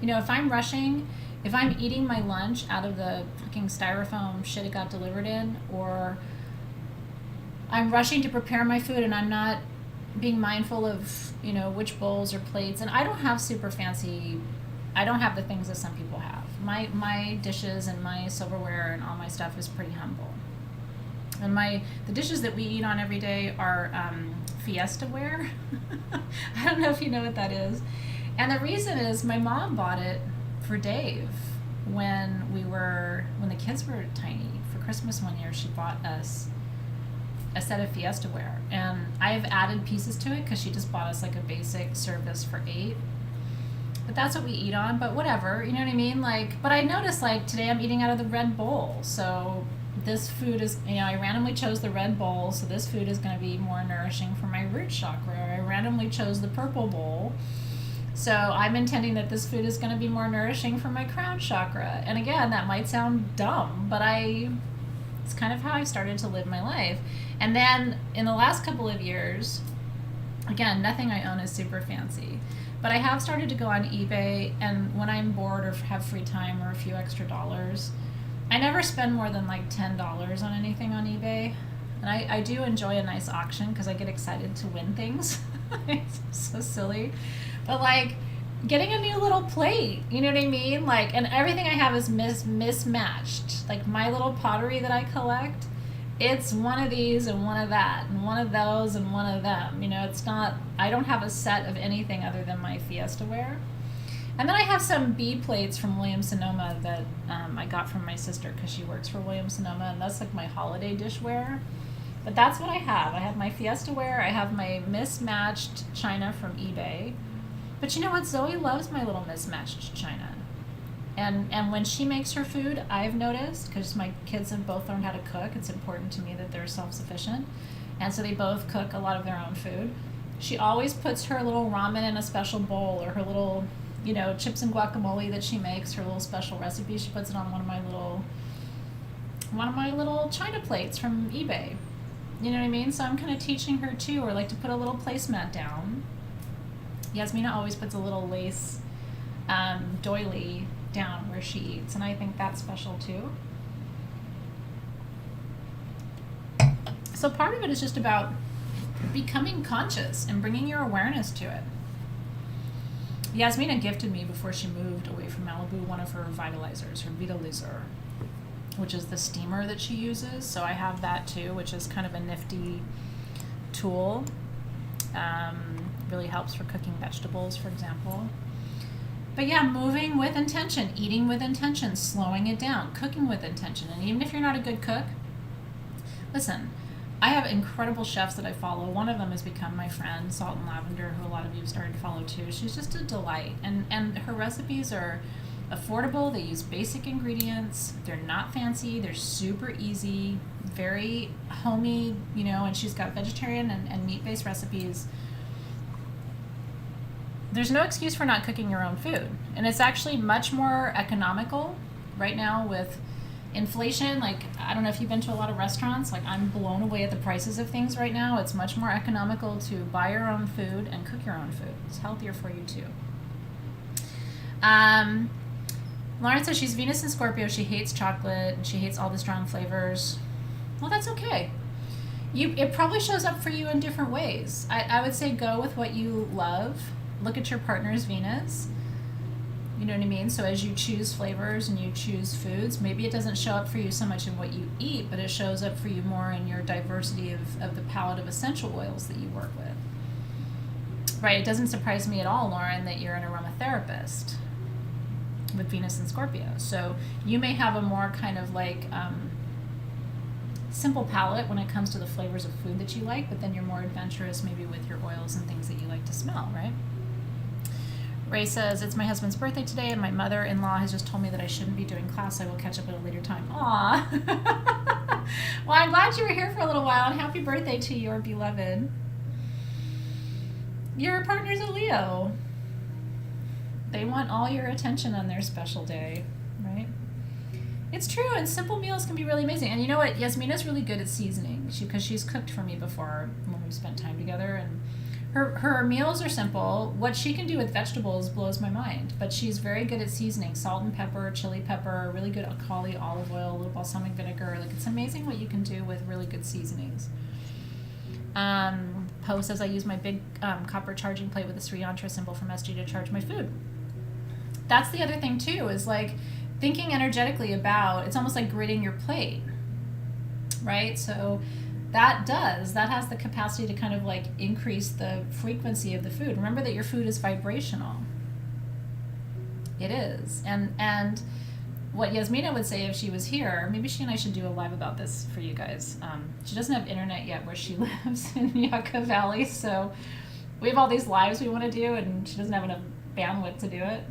If I'm rushing, if I'm eating my lunch out of the fucking styrofoam shit it got delivered in, or I'm rushing to prepare my food and I'm not being mindful of, which bowls or plates, and I don't have I don't have the things that some people have. My dishes and my silverware and all my stuff is pretty humble. And the dishes that we eat on every day are Fiesta ware. I don't know if you know what that is. And the reason is my mom bought it for Dave when the kids were tiny. For Christmas one year, she bought us a set of Fiesta ware. And I've added pieces to it because she just bought us like a basic service for 8. But that's what we eat on, but whatever, you know what I mean? But I noticed, today I'm eating out of the red bowl, so this food is, I randomly chose the red bowl, so this food is going to be more nourishing for my root chakra. I randomly chose the purple bowl, so I'm intending that this food is going to be more nourishing for my crown chakra. And again, that might sound dumb, but it's kind of how I started to live my life. And then in the last couple of years, again, nothing I own is super fancy, but I have started to go on eBay, and when I'm bored or have free time or a few extra dollars, I never spend more than $10 on anything on eBay. And I do enjoy a nice auction because I get excited to win things. It's so silly. But getting a new little plate, you know what I mean? And everything I have is mismatched. My little pottery that I collect, it's one of these and one of that and one of those and one of them. It's not, I don't have a set of anything other than my Fiesta ware. And then I have some bead plates from Williams-Sonoma that I got from my sister because she works for Williams-Sonoma, and that's my holiday dishware. But that's what I have. I have my Fiesta ware. I have my mismatched china from eBay. But you know what? Zoe loves my little mismatched china. And when she makes her food, I've noticed, because my kids have both learned how to cook, it's important to me that they're self-sufficient. And so they both cook a lot of their own food. She always puts her little ramen in a special bowl, or her little, chips and guacamole that she makes, her little special recipe. She puts it on one of my little china plates from eBay. You know what I mean? So I'm kind of teaching her too, or to put a little placemat down. Yasmina always puts a little lace doily down where she eats, and I think that's special too. So part of it is just about becoming conscious and bringing your awareness to it. Yasmina gifted me, before she moved away from Malibu, one of her vitalizers, her Vitalizer, which is the steamer that she uses. So I have that too, which is kind of a nifty tool. Really helps for cooking vegetables, for example. But yeah, moving with intention, eating with intention, slowing it down, cooking with intention. And even if you're not a good cook, listen, I have incredible chefs that I follow. One of them has become my friend, Salt and Lavender, who a lot of you have started to follow too. She's just a delight. And her recipes are affordable. They use basic ingredients. They're not fancy. They're super easy, very homey, and she's got vegetarian and meat-based recipes. There's no excuse for not cooking your own food. And it's actually much more economical right now with inflation. I don't know if you've been to a lot of restaurants. I'm blown away at the prices of things right now. It's much more economical to buy your own food and cook your own food. It's healthier for you too. Lauren says she's Venus and Scorpio. She hates chocolate and she hates all the strong flavors. Well, that's okay. It probably shows up for you in different ways. I would say go with what you love look at your partner's Venus. You know what I mean? So as you choose flavors and you choose foods, maybe it doesn't show up for you so much in what you eat, but it shows up for you more in your diversity of the palette of essential oils that you work with. Right? It doesn't surprise me at all, Lauren, that you're an aromatherapist with Venus and Scorpio. So you may have a more kind of like simple palette when it comes to the flavors of food that you like, but then you're more adventurous maybe with your oils and things that you like to smell, right? Ray says, it's my husband's birthday today, and my mother-in-law has just told me that I shouldn't be doing class. I will catch up at a later time. Aw. Well, I'm glad you were here for a little while, and happy birthday to your beloved. Your partner's a Leo. They want all your attention on their special day, right? It's true, and simple meals can be really amazing. And you know what? Yasmina's really good at seasoning because she's cooked for me before when we spent time together, and her meals are simple. What she can do with vegetables blows my mind, but she's very good at seasoning. Salt and pepper, chili pepper, really good alkali olive oil, a little balsamic vinegar. Like, it's amazing what you can do with really good seasonings. Poe says, I use my big copper charging plate with a Sri Yantra symbol from SG to charge my food. That's the other thing too, is like thinking energetically about, it's almost like gridding your plate, right? So that has the capacity to kind of like increase the frequency of the food. Remember that your food is vibrational. It is. And what Yasmina would say if she was here, maybe she and I should do a live about this for you guys. She doesn't have internet yet where she lives in Yucca Valley, so we have all these lives we want to do, and she doesn't have enough bandwidth to do it.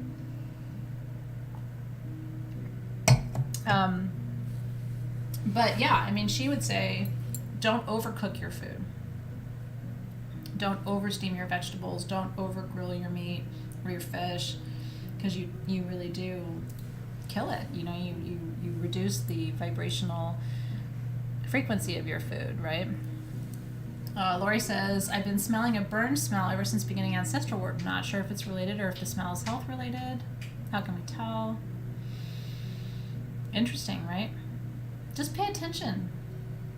But yeah, I mean, she would say, don't overcook your food. Don't oversteam your vegetables. Don't over grill your meat or your fish, because you really do kill it. You know, you reduce the vibrational frequency of your food, right? Lori says, I've been smelling a burned smell ever since beginning ancestral work. Not sure if it's related or if the smell is health related. How can we tell? Interesting, right? Just pay attention.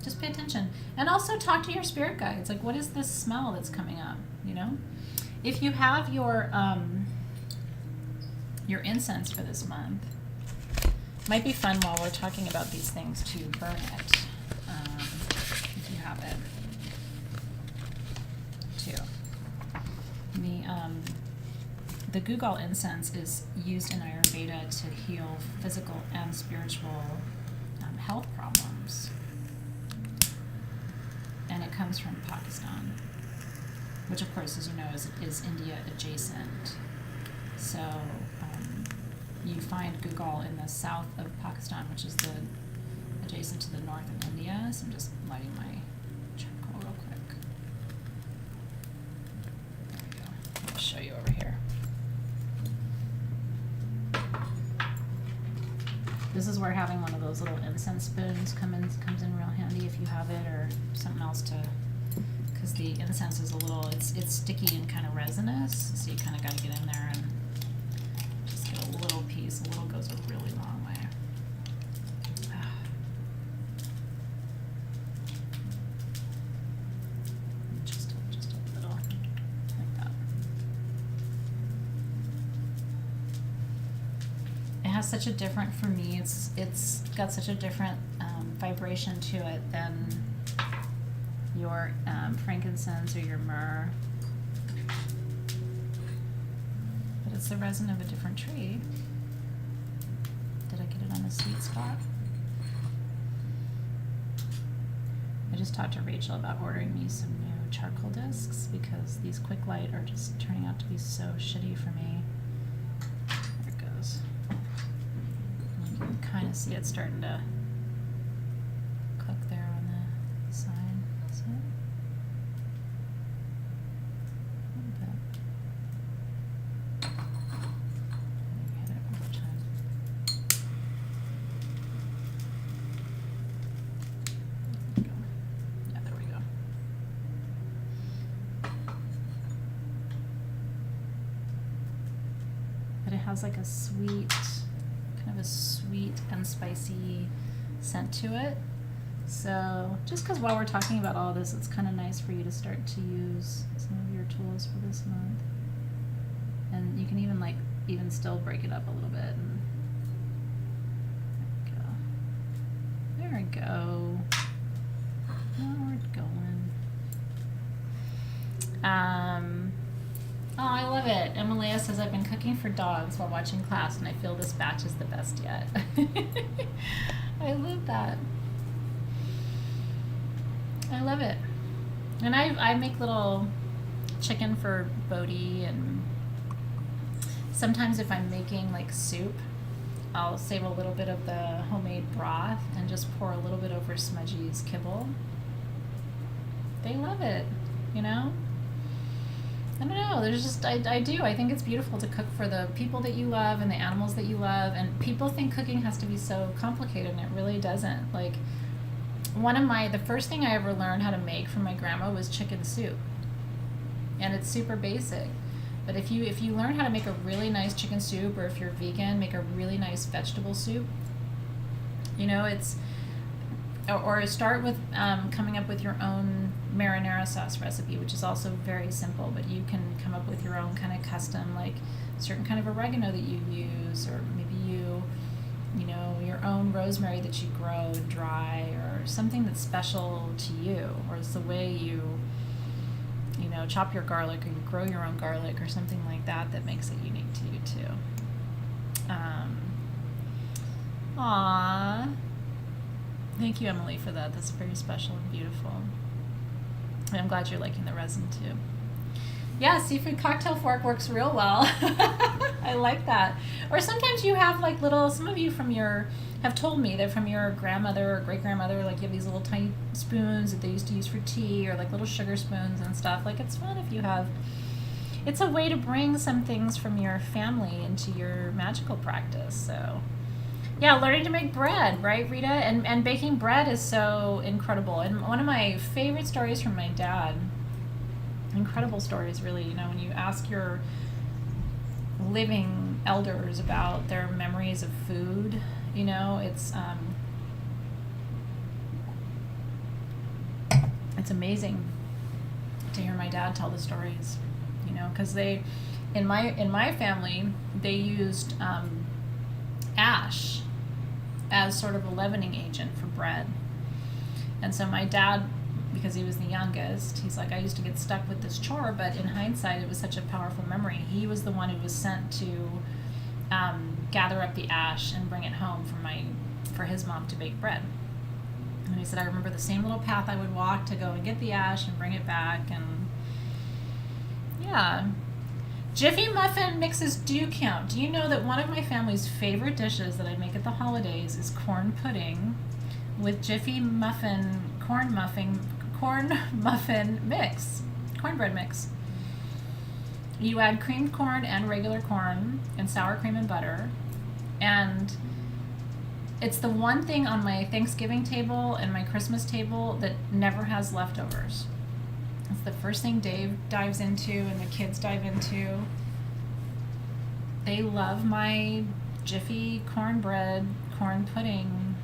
Just pay attention. And also talk to your spirit guides. Like, what is this smell that's coming up, you know? If you have your incense for this month, might be fun while we're talking about these things to burn it, if you have it, too. The Gugal incense is used in Ayurveda to heal physical and spiritual health problems. And it comes from Pakistan, which of course, as you know, is India adjacent. So you find Gugal in the south of Pakistan, which is adjacent to the north of India. So I'm just lighting my charcoal real quick. There we go. I'll show you over here. This is where having one of those little incense spoons comes in real handy if you have it, or something else because the incense is it's sticky and kind of resinous, so you kind of got to get in there and just get a little piece. A little goes a really long way. Just a little, like that. It has such a different, for me, it's got such a different vibration to it than your frankincense or your myrrh. But it's the resin of a different tree. Did I get it on the sweet spot? I just talked to Rachel about ordering me some new charcoal discs because these Quick Light are just turning out to be so shitty for me. There it goes. You can kind of see it starting to cook there on the side. See it? A little bit. Hit it one more time. There we go. Yeah, there we go. But it has like a sweet, kind of a sweet and spicy scent to it. So just because while we're talking about all this, it's kind of nice for you to start to use some of your tools for this month. And you can even like even still break it up a little bit. And there we go. Where we're going. Oh, I love it. Emilia says, I've been cooking for dogs while watching class, and I feel this batch is the best yet. I love that. I love it. And I make little chicken for Bodhi, and sometimes if I'm making like soup, I'll save a little bit of the homemade broth and just pour a little bit over Smudgy's kibble. They love it, you know? I don't know, there's just, I do. I think it's beautiful to cook for the people that you love and the animals that you love, and people think cooking has to be so complicated, and it really doesn't. Like, the first thing I ever learned how to make from my grandma was chicken soup. And it's super basic. But if you learn how to make a really nice chicken soup, or if you're vegan, make a really nice vegetable soup, you know, or start with coming up with your own marinara sauce recipe, which is also very simple, but you can come up with your own kind of custom, like certain kind of oregano that you use, or maybe you know, your own rosemary that you grow and dry, or something that's special to you, or it's the way you know, chop your garlic, or you grow your own garlic, or something like that that makes it unique to you too. Aww. Thank you, Emily, for that. That's very special and beautiful. And I'm glad you're liking the resin too. Yeah, seafood cocktail fork works real well. I like that. Or sometimes you have like some of you have told me that from your grandmother or great grandmother, like you have these little tiny spoons that they used to use for tea, or like little sugar spoons and stuff. Like, it's fun if you have, it's a way to bring some things from your family into your magical practice. So yeah, learning to make bread, right, Rita? And baking bread is so incredible. And one of my favorite stories from my dad, incredible stories really, you know, when you ask your living elders about their memories of food, you know, it's amazing to hear my dad tell the stories, you know, because in my family, they used ash as sort of a leavening agent for bread. And so my dad, because he was the youngest, he's like, I used to get stuck with this chore, but in hindsight, it was such a powerful memory. He was the one who was sent to gather up the ash and bring it home for his mom to bake bread. And he said, I remember the same little path I would walk to go and get the ash and bring it back. And yeah. Jiffy muffin mixes do count. Do you know that one of my family's favorite dishes that I make at the holidays is corn pudding with Jiffy muffin, corn muffin mix, cornbread mix. You add creamed corn and regular corn and sour cream and butter, and it's the one thing on my Thanksgiving table and my Christmas table that never has leftovers. It's the first thing Dave dives into and the kids dive into. They love my Jiffy cornbread corn pudding.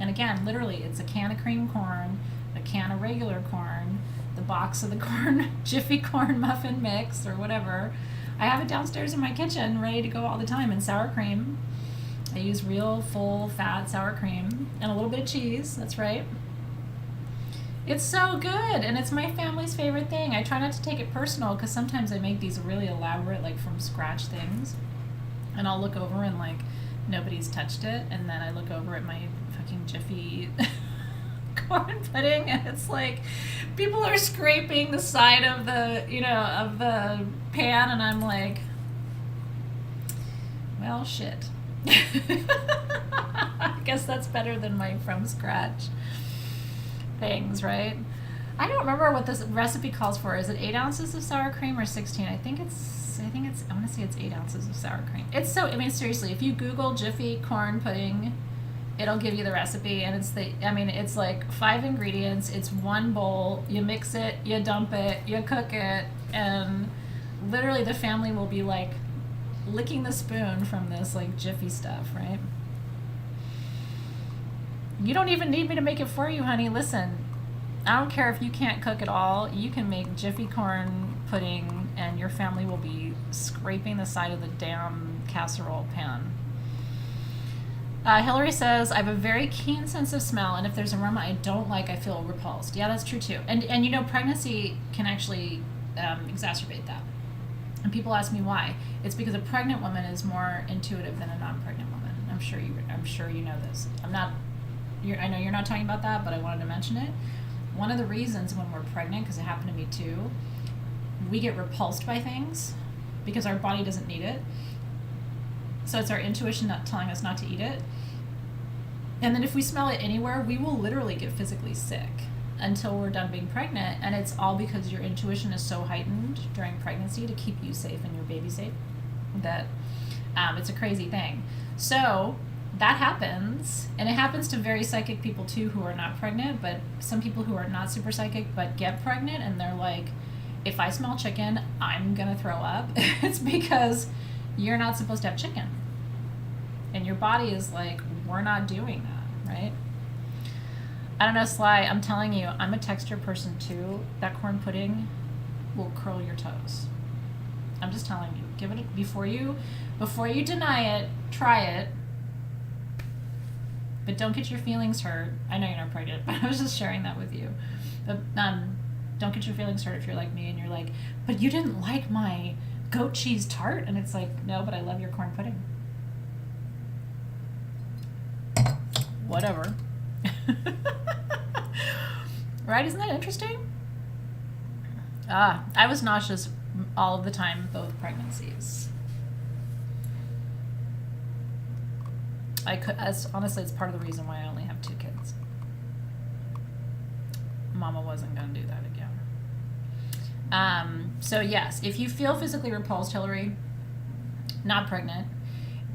And again, literally, it's a can of cream corn, a can of regular corn, the box of the corn, Jiffy corn muffin mix or whatever. I have it downstairs in my kitchen ready to go all the time, and sour cream. I use real full fat sour cream and a little bit of cheese, that's right. It's so good, and it's my family's favorite thing. I try not to take it personal, because sometimes I make these really elaborate, like from scratch things, and I'll look over and like nobody's touched it, and then I look over at my fucking Jiffy corn pudding, and it's like people are scraping the side of the, you know, of the pan, and I'm like, well, shit. I guess that's better than my from scratch things, right? I don't remember what this recipe calls for. Is it 8 ounces of sour cream or 16? I think it's, I want to say it's 8 ounces of sour cream. It's so, I mean, seriously, if you Google Jiffy corn pudding, it'll give you the recipe, and it's like 5 ingredients, it's 1 bowl, you mix it, you dump it, you cook it, and literally the family will be like licking the spoon from this like Jiffy stuff, right? You don't even need me to make it for you, honey. Listen, I don't care if you can't cook at all. You can make Jiffy corn pudding and your family will be scraping the side of the damn casserole pan. Hillary says, I have a very keen sense of smell, and if there's aroma I don't like, I feel repulsed. Yeah, that's true too. And you know, pregnancy can actually exacerbate that. And people ask me why. It's because a pregnant woman is more intuitive than a non-pregnant woman. I'm sure you know this. I know you're not talking about that, but I wanted to mention it. One of the reasons when we're pregnant, because it happened to me too, we get repulsed by things because our body doesn't need it. So it's our intuition not telling us not to eat it. And then if we smell it anywhere, we will literally get physically sick until we're done being pregnant. And it's all because your intuition is so heightened during pregnancy to keep you safe and your baby safe that it's a crazy thing. So that happens, and it happens to very psychic people too who are not pregnant, but some people who are not super psychic but get pregnant and they're like, if I smell chicken, I'm gonna throw up. It's because you're not supposed to have chicken. And your body is like, we're not doing that, right? I don't know, Sly, I'm telling you, I'm a texture person too. That corn pudding will curl your toes. I'm just telling you, give it before you deny it, try it. But don't get your feelings hurt. I know you're not pregnant, but I was just sharing that with you. But don't get your feelings hurt if you're like me and you're like, but you didn't like my goat cheese tart. And it's like, no, but I love your corn pudding. Whatever. Right? Isn't that interesting? I was nauseous all of the time, both pregnancies. Honestly, it's part of the reason why I only have 2 kids. Mama wasn't going to do that again. So yes, if you feel physically repulsed, Hillary, not pregnant,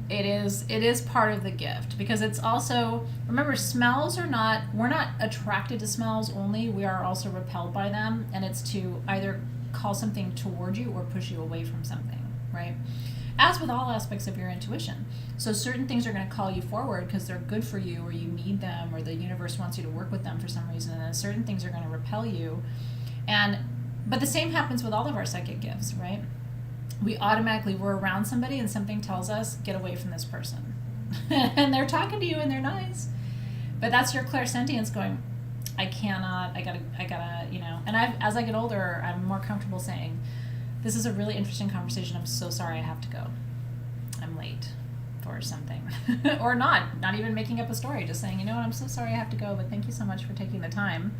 it is part of the gift, because it's also, remember, smells are not, we're not attracted to smells only, we are also repelled by them, and it's to either call something toward you or push you away from something, right? As with all aspects of your intuition. So certain things are going to call you forward because they're good for you, or you need them, or the universe wants you to work with them for some reason, and then certain things are going to repel you. But the same happens with all of our psychic gifts, right? We're around somebody and something tells us, get away from this person. And they're talking to you and they're nice. But that's your clairsentience going, I gotta, you know. And as I get older, I'm more comfortable saying, this is a really interesting conversation. I'm so sorry I have to go. I'm late for something. Or not even making up a story, just saying, you know what, I'm so sorry I have to go, but thank you so much for taking the time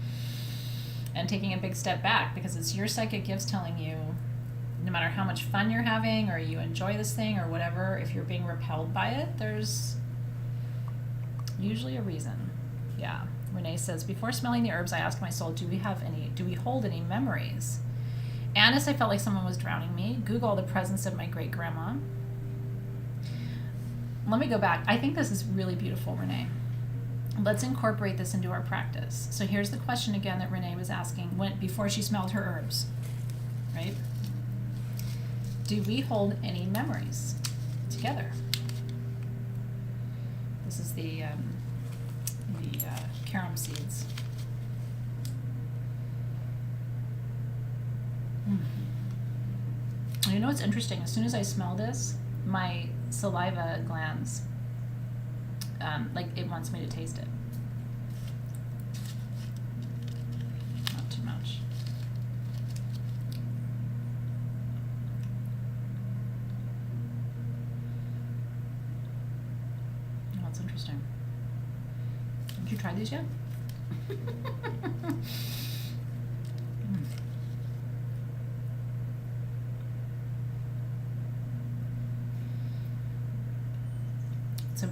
and taking a big step back, because it's your psychic gifts telling you, no matter how much fun you're having or you enjoy this thing or whatever, if you're being repelled by it, there's usually a reason. Yeah. Renee says, before smelling the herbs, I asked my soul, do we hold any memories? Annis, I felt like someone was drowning me. Google the presence of my great grandma. Let me go back. I think this is really beautiful, Renee. Let's incorporate this into our practice. So here's the question again that Renee was asking before she smelled her herbs, right? Do we hold any memories together? This is the carom seeds. You know what's interesting? As soon as I smell this, my saliva glands, it wants me to taste it. Not too much. Oh, that's interesting. Have you tried these yet?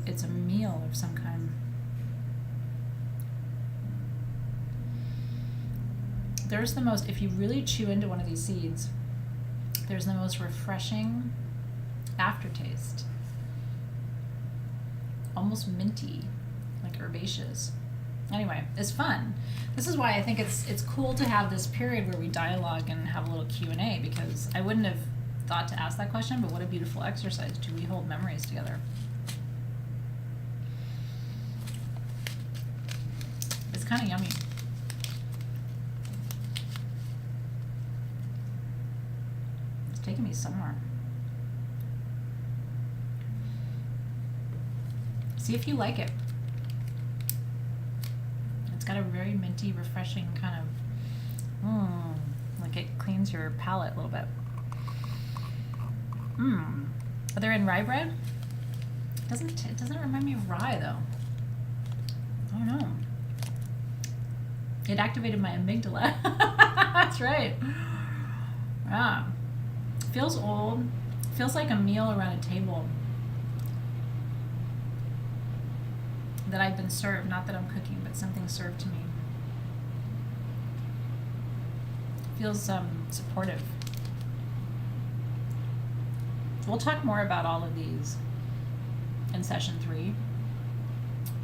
It's a meal of some kind. If you really chew into one of these seeds, there's the most refreshing aftertaste. Almost minty, like herbaceous. Anyway, it's fun. This is why I think it's cool to have this period where we dialogue and have a little Q&A, because I wouldn't have thought to ask that question, but what a beautiful exercise. Do we hold memories together? It's kind of yummy. It's taking me somewhere. See if you like it. It's got a very minty, refreshing kind of, like it cleans your palate a little bit. Are they in rye bread? It doesn't remind me of rye though. I don't know. It activated my amygdala. That's right. Yeah. Feels old. Feels like a meal around a table that I've been served. Not that I'm cooking, but something served to me. Feels supportive. We'll talk more about all of these in session 3.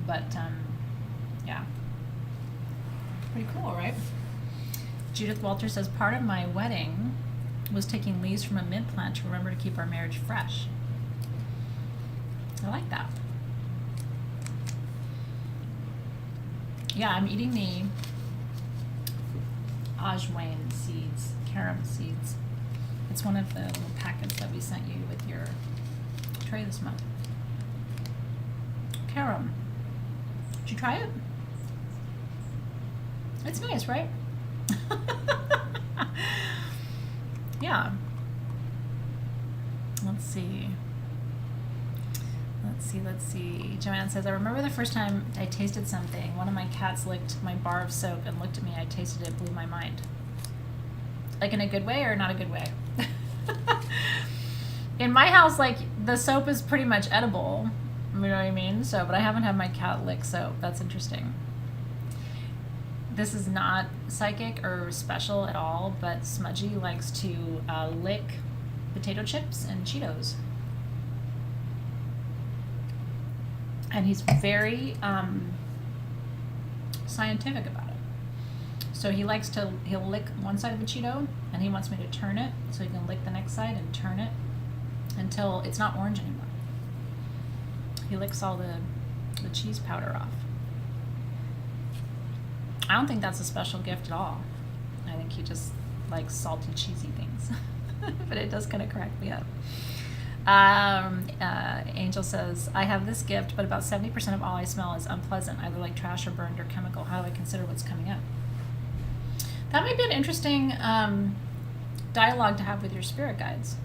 But yeah. Pretty cool, right? Judith Walter says, part of my wedding was taking leaves from a mint plant to remember to keep our marriage fresh. I like that. Yeah, I'm eating the ajwain seeds, carom seeds. It's one of the little packets that we sent you with your tray this month. Carom. Did you try it? It's nice, right? Yeah. Let's see. Joanne says, I remember the first time I tasted something. One of my cats licked my bar of soap and looked at me. I tasted it, blew my mind. Like in a good way or not a good way? In my house, like, the soap is pretty much edible. You know what I mean? So, but I haven't had my cat lick soap. That's interesting. This is not psychic or special at all, but Smudgy likes to lick potato chips and Cheetos. And he's very scientific about it. So he'll lick one side of a Cheeto, and he wants me to turn it, so he can lick the next side and turn it until it's not orange anymore. He licks all the cheese powder off. I don't think that's a special gift at all. I think he just likes salty, cheesy things. But it does kind of crack me up. Angel says, I have this gift, but about 70% of all I smell is unpleasant, either like trash or burned or chemical. How do I consider what's coming up? That might be an interesting dialogue to have with your spirit guides.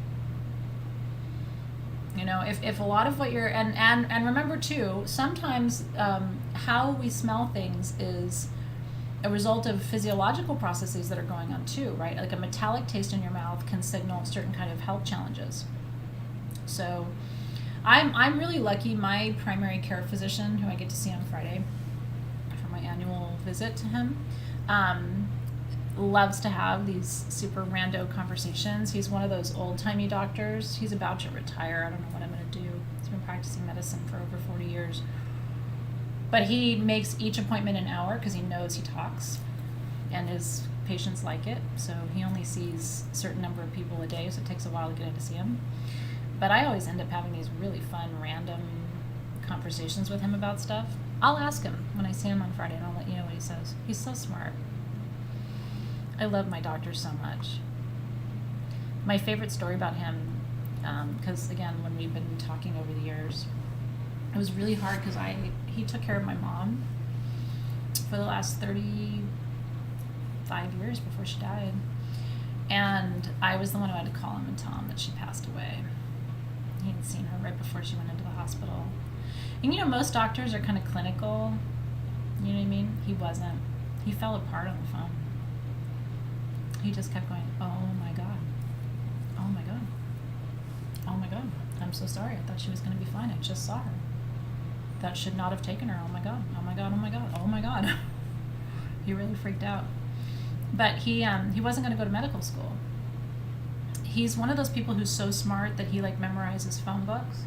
You know, if a lot of what you're, and remember too, sometimes how we smell things is a result of physiological processes that are going on too, right? Like a metallic taste in your mouth can signal certain kind of health challenges. So I'm really lucky. My primary care physician, who I get to see on Friday for my annual visit to him, loves to have these super rando conversations. He's one of those old-timey doctors. He's about to retire. I don't know what I'm going to do. He's been practicing medicine for over 40 years. But he makes each appointment an hour because he knows he talks, and his patients like it. So he only sees a certain number of people a day, so it takes a while to get in to see him. But I always end up having these really fun, random conversations with him about stuff. I'll ask him when I see him on Friday, and I'll let you know what he says. He's so smart. I love my doctor so much. My favorite story about him, because again, when we've been talking over the years, it was really hard because he took care of my mom for the last 35 years before she died. And I was the one who had to call him and tell him that she passed away. He had seen her right before she went into the hospital. And you know, most doctors are kind of clinical. You know what I mean? He wasn't. He fell apart on the phone. He just kept going, oh my God. Oh my God. Oh my God. I'm so sorry. I thought she was going to be fine. I just saw her. That should not have taken her. Oh my God. Oh my God. Oh my God. Oh my God. He really freaked out. But he wasn't going to go to medical school. He's one of those people who's so smart that he like memorizes phone books.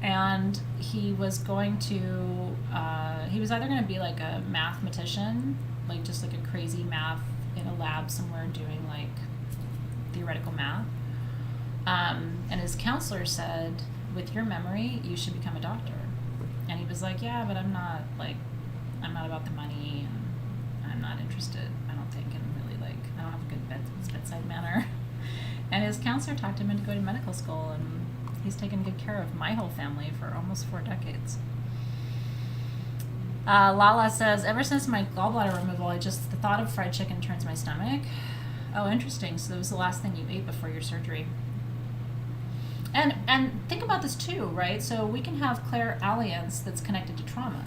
And he was going to, he was either going to be like a mathematician, like just like a crazy math in a lab somewhere doing like theoretical math. And his counselor said, with your memory, you should become a doctor. And he was like, yeah, but I'm not about the money, and I'm not interested, I don't think, and really like, I don't have a good bedside manner. And his counselor talked him into going to medical school, and he's taken good care of my whole family for almost 4 decades. Lala says, ever since my gallbladder removal, the thought of fried chicken turns my stomach. Oh, interesting. So that was the last thing you ate before your surgery. And think about this too, right? So we can have clairalience that's connected to trauma,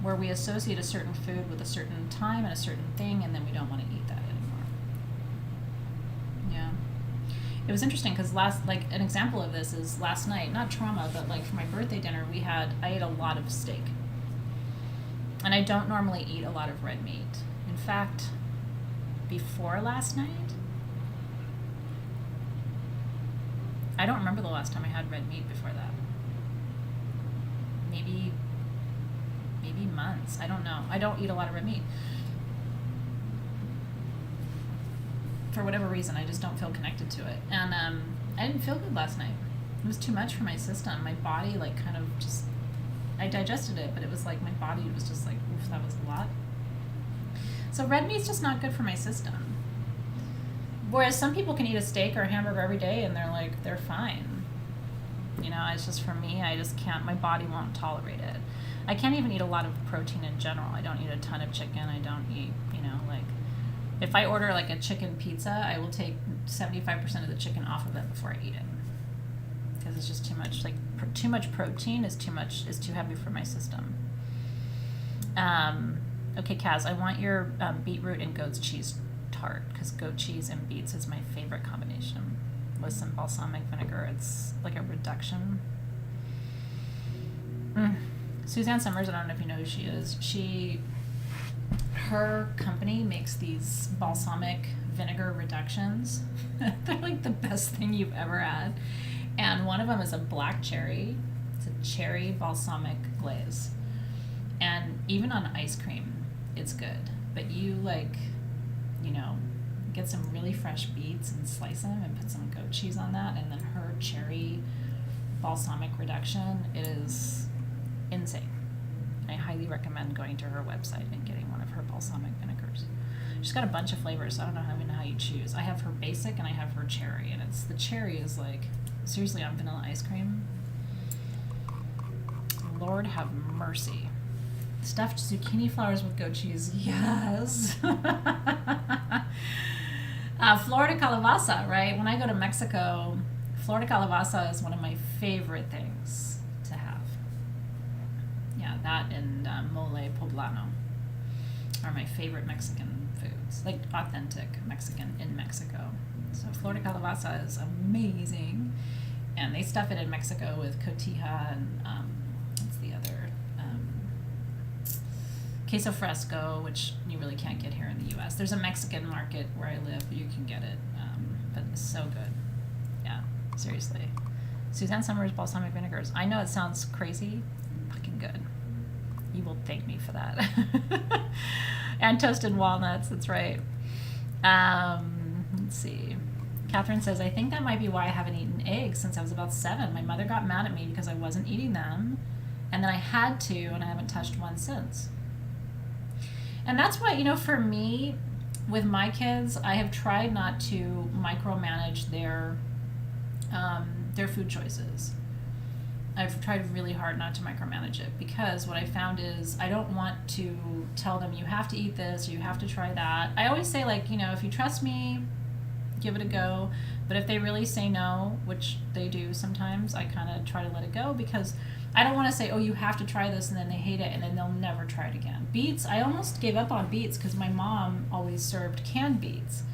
where we associate a certain food with a certain time and a certain thing, and then we don't want to eat that anymore. Yeah. It was interesting because an example of this is last night, not trauma, but like for my birthday dinner, I ate a lot of steak. And I don't normally eat a lot of red meat. In fact, before last night, I don't remember the last time I had red meat before that. Maybe months. I don't know. I don't eat a lot of red meat. For whatever reason, I just don't feel connected to it. And I didn't feel good last night. It was too much for my system. My body, I digested it, but it was like my body was just like, oof, that was a lot. So red meat's just not good for my system. Whereas some people can eat a steak or a hamburger every day and they're fine. It's just for me, I just can't, my body won't tolerate it. I can't even eat a lot of protein in general. I don't eat a ton of chicken. I don't eat, if I order like a chicken pizza, I will take 75% of the chicken off of it before I eat it. Because it's just too much, too much protein is too heavy for my system. Okay, Kaz, I want your beetroot and goat's cheese tart, because goat cheese and beets is my favorite combination. With some balsamic vinegar, it's like a reduction. Suzanne Summers, I don't know if you know who she is. Her company makes these balsamic vinegar reductions. They're like the best thing you've ever had. And one of them is a black cherry. It's a cherry balsamic glaze. And even on ice cream, it's good. But you get some really fresh beets and slice them and put some goat cheese on that, and then her cherry balsamic reduction is insane. I highly recommend going to her website and getting one of her balsamic vinegars. She's got a bunch of flavors, so I don't know how you choose. I have her basic and I have her cherry, and the cherry is seriously on vanilla ice cream. Lord have mercy. Stuffed zucchini flowers with goat cheese, yes. Florida calabaza, right? When I go to Mexico, Florida calabaza is one of my favorite things to have. Yeah, that and mole poblano are my favorite Mexican foods, like authentic Mexican in Mexico. So Florida calabaza is amazing, and they stuff it in Mexico with cotija and what's the other? Queso fresco, which you really can't get here in the U.S. There's a Mexican market where I live, you can get it, but it's so good. Yeah, seriously. Suzanne Summers balsamic vinegars. I know it sounds crazy, fucking good. You will thank me for that. And toasted walnuts, that's right. Let's see. Catherine says, I think that might be why I haven't eaten eggs since I was about 7. My mother got mad at me because I wasn't eating them, and then I had to, and I haven't touched one since. And that's why, for me, with my kids, I have tried not to micromanage their food choices. I've tried really hard not to micromanage it, because what I found is I don't want to tell them you have to eat this or you have to try that. I always say, if you trust me, give it a go. But if they really say no, which they do sometimes, I kind of try to let it go, because I don't want to say, oh, you have to try this, and then they hate it, and then they'll never try it again. Beets, I almost gave up on beets because my mom always served canned beets.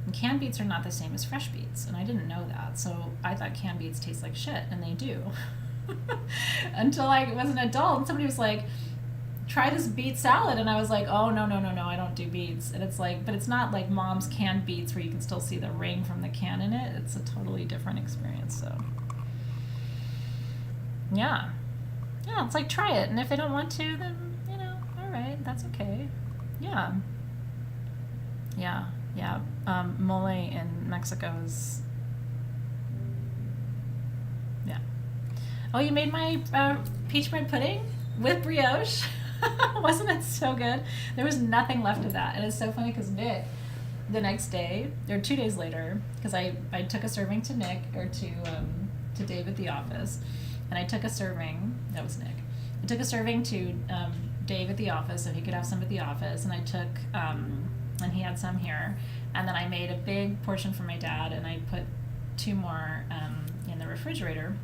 And canned beets are not the same as fresh beets, and I didn't know that. So I thought canned beets taste like shit, and they do. Until I was an adult, and somebody was like, try this beet salad, and I was like, oh, no, I don't do beets. And it's but it's not like mom's canned beets where you can still see the ring from the can in it. It's a totally different experience, so. Yeah, it's try it, and if they don't want to, then, all right, that's okay. Yeah. Mole in Mexico is, yeah. Oh, you made my peach bread pudding with brioche? Wasn't it so good? There was nothing left of that, and it's so funny because Nick, the next day, or 2 days later, because I took a serving to Nick, or to Dave at the office, and I took a serving, that was Nick, I took a serving to Dave at the office so he could have some at the office, and I took and he had some here, and then I made a big portion for my dad, and I put 2 more in the refrigerator,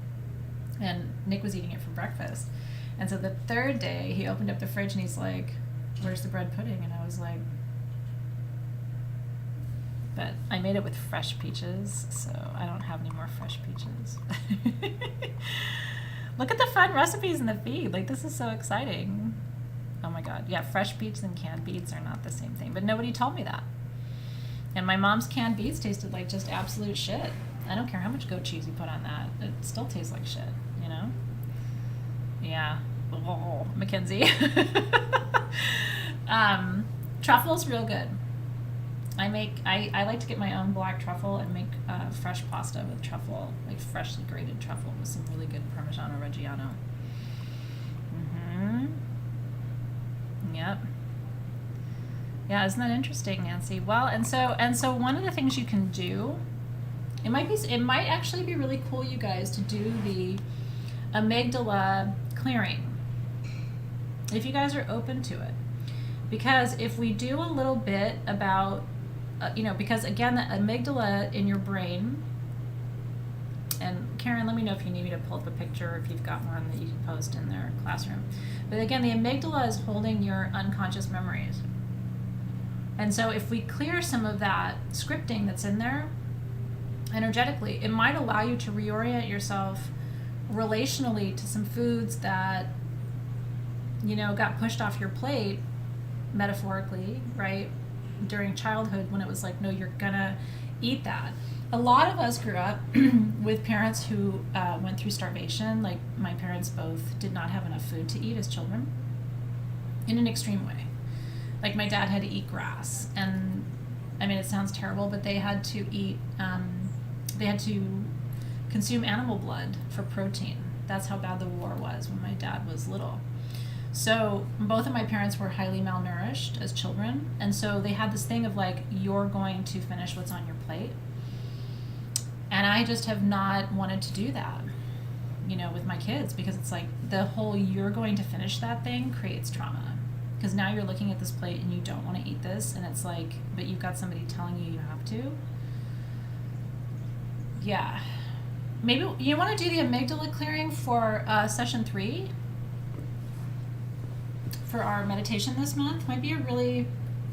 and Nick was eating it for breakfast. And so the 3rd day he opened up the fridge and he's like, "Where's the bread pudding?" And I was like, but I made it with fresh peaches, so I don't have any more fresh peaches. Look at the fun recipes in the feed. Like, this is so exciting. Oh my God. Yeah, fresh beets and canned beets are not the same thing, but nobody told me that. And my mom's canned beets tasted like just absolute shit. I don't care how much goat cheese you put on that. It still tastes like shit, you know? Yeah. Oh, Mackenzie. Truffle's real good. I like to get my own black truffle and make fresh pasta with truffle, like freshly grated truffle with some really good Parmigiano Reggiano. Yep. Yeah, isn't that interesting, Nancy? Well, and so one of the things you can do, it might actually be really cool, you guys, to do the amygdala clearing, if you guys are open to it. Because if we do a little bit about, because again, the amygdala in your brain, and Karen, let me know if you need me to pull up a picture or if you've got one that you can post in their classroom. But again, the amygdala is holding your unconscious memories. And so if we clear some of that scripting that's in there energetically, it might allow you to reorient yourself relationally to some foods that, got pushed off your plate, metaphorically, right, during childhood, when it was like, no, you're gonna eat that. A lot of us grew up with parents who went through starvation. Like, my parents both did not have enough food to eat as children, in an extreme way. Like, my dad had to eat grass, and I mean, it sounds terrible, but they had to eat, they had to consume animal blood for protein. That's how bad the war was when my dad was little. So both of my parents were highly malnourished as children, and so they had this thing of like, you're going to finish what's on your plate. And I just have not wanted to do that, with my kids, because it's like the whole you're going to finish that thing creates trauma. Because now you're looking at this plate and you don't want to eat this, and it's like, but you've got somebody telling you have to. Yeah. Maybe you want to do the amygdala clearing for session 3 for our meditation this month. Might be a really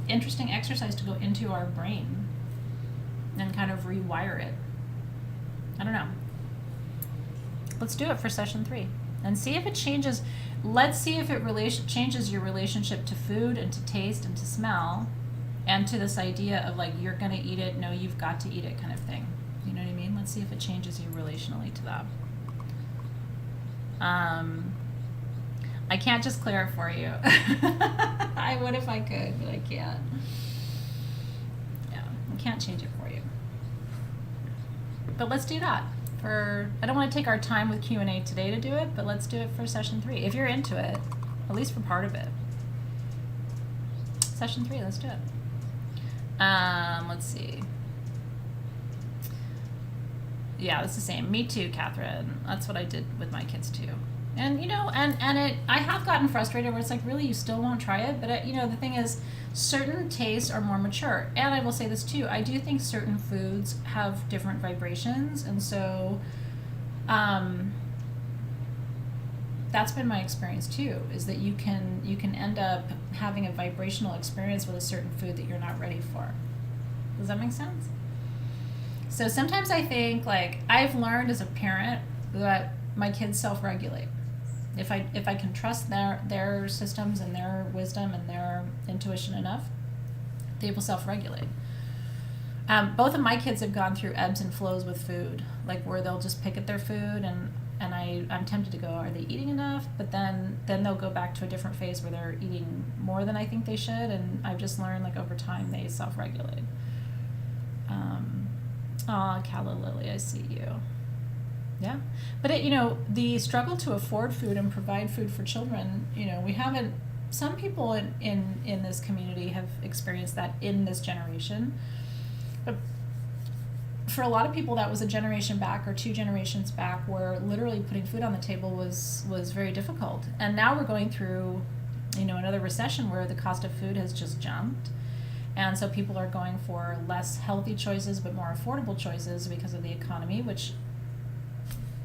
interesting exercise to go into our brain and kind of rewire it. I don't know. Let's do it for session 3 and see if it changes. Let's see if it changes your relationship to food and to taste and to smell, and to this idea of like, you're going to eat it, no, you've got to eat it kind of thing. You know what I mean? Let's see if it changes you relationally to that. I can't just clear it for you. I would if I could, but I can't. Yeah, I can't change it for you. But let's do that. I don't want to take our time with Q&A today to do it, but let's do it for session 3. If you're into it, at least for part of it. Session 3, let's do it. Let's see. Yeah, it's the same. Me too, Catherine. That's what I did with my kids too. And I have gotten frustrated where it's like, really, you still won't try it? But the thing is, certain tastes are more mature. And I will say this too, I do think certain foods have different vibrations, and so that's been my experience too, is that you can end up having a vibrational experience with a certain food that you're not ready for. Does that make sense? So sometimes I think, like, I've learned as a parent that my kids self-regulate. If I can trust their systems and their wisdom and their intuition enough, they will self-regulate. Both of my kids have gone through ebbs and flows with food, like where they'll just pick at their food, and I'm tempted to go, are they eating enough? But then they'll go back to a different phase where they're eating more than I think they should, and I've just learned, like, over time they self-regulate. Calla Lily, I see you. Yeah, but the struggle to afford food and provide food for children, we haven't. Some people in this community have experienced that in this generation, but for a lot of people, that was a generation back or 2 generations back where literally putting food on the table was very difficult. And now we're going through, another recession where the cost of food has just jumped. And so people are going for less healthy choices but more affordable choices because of the economy, which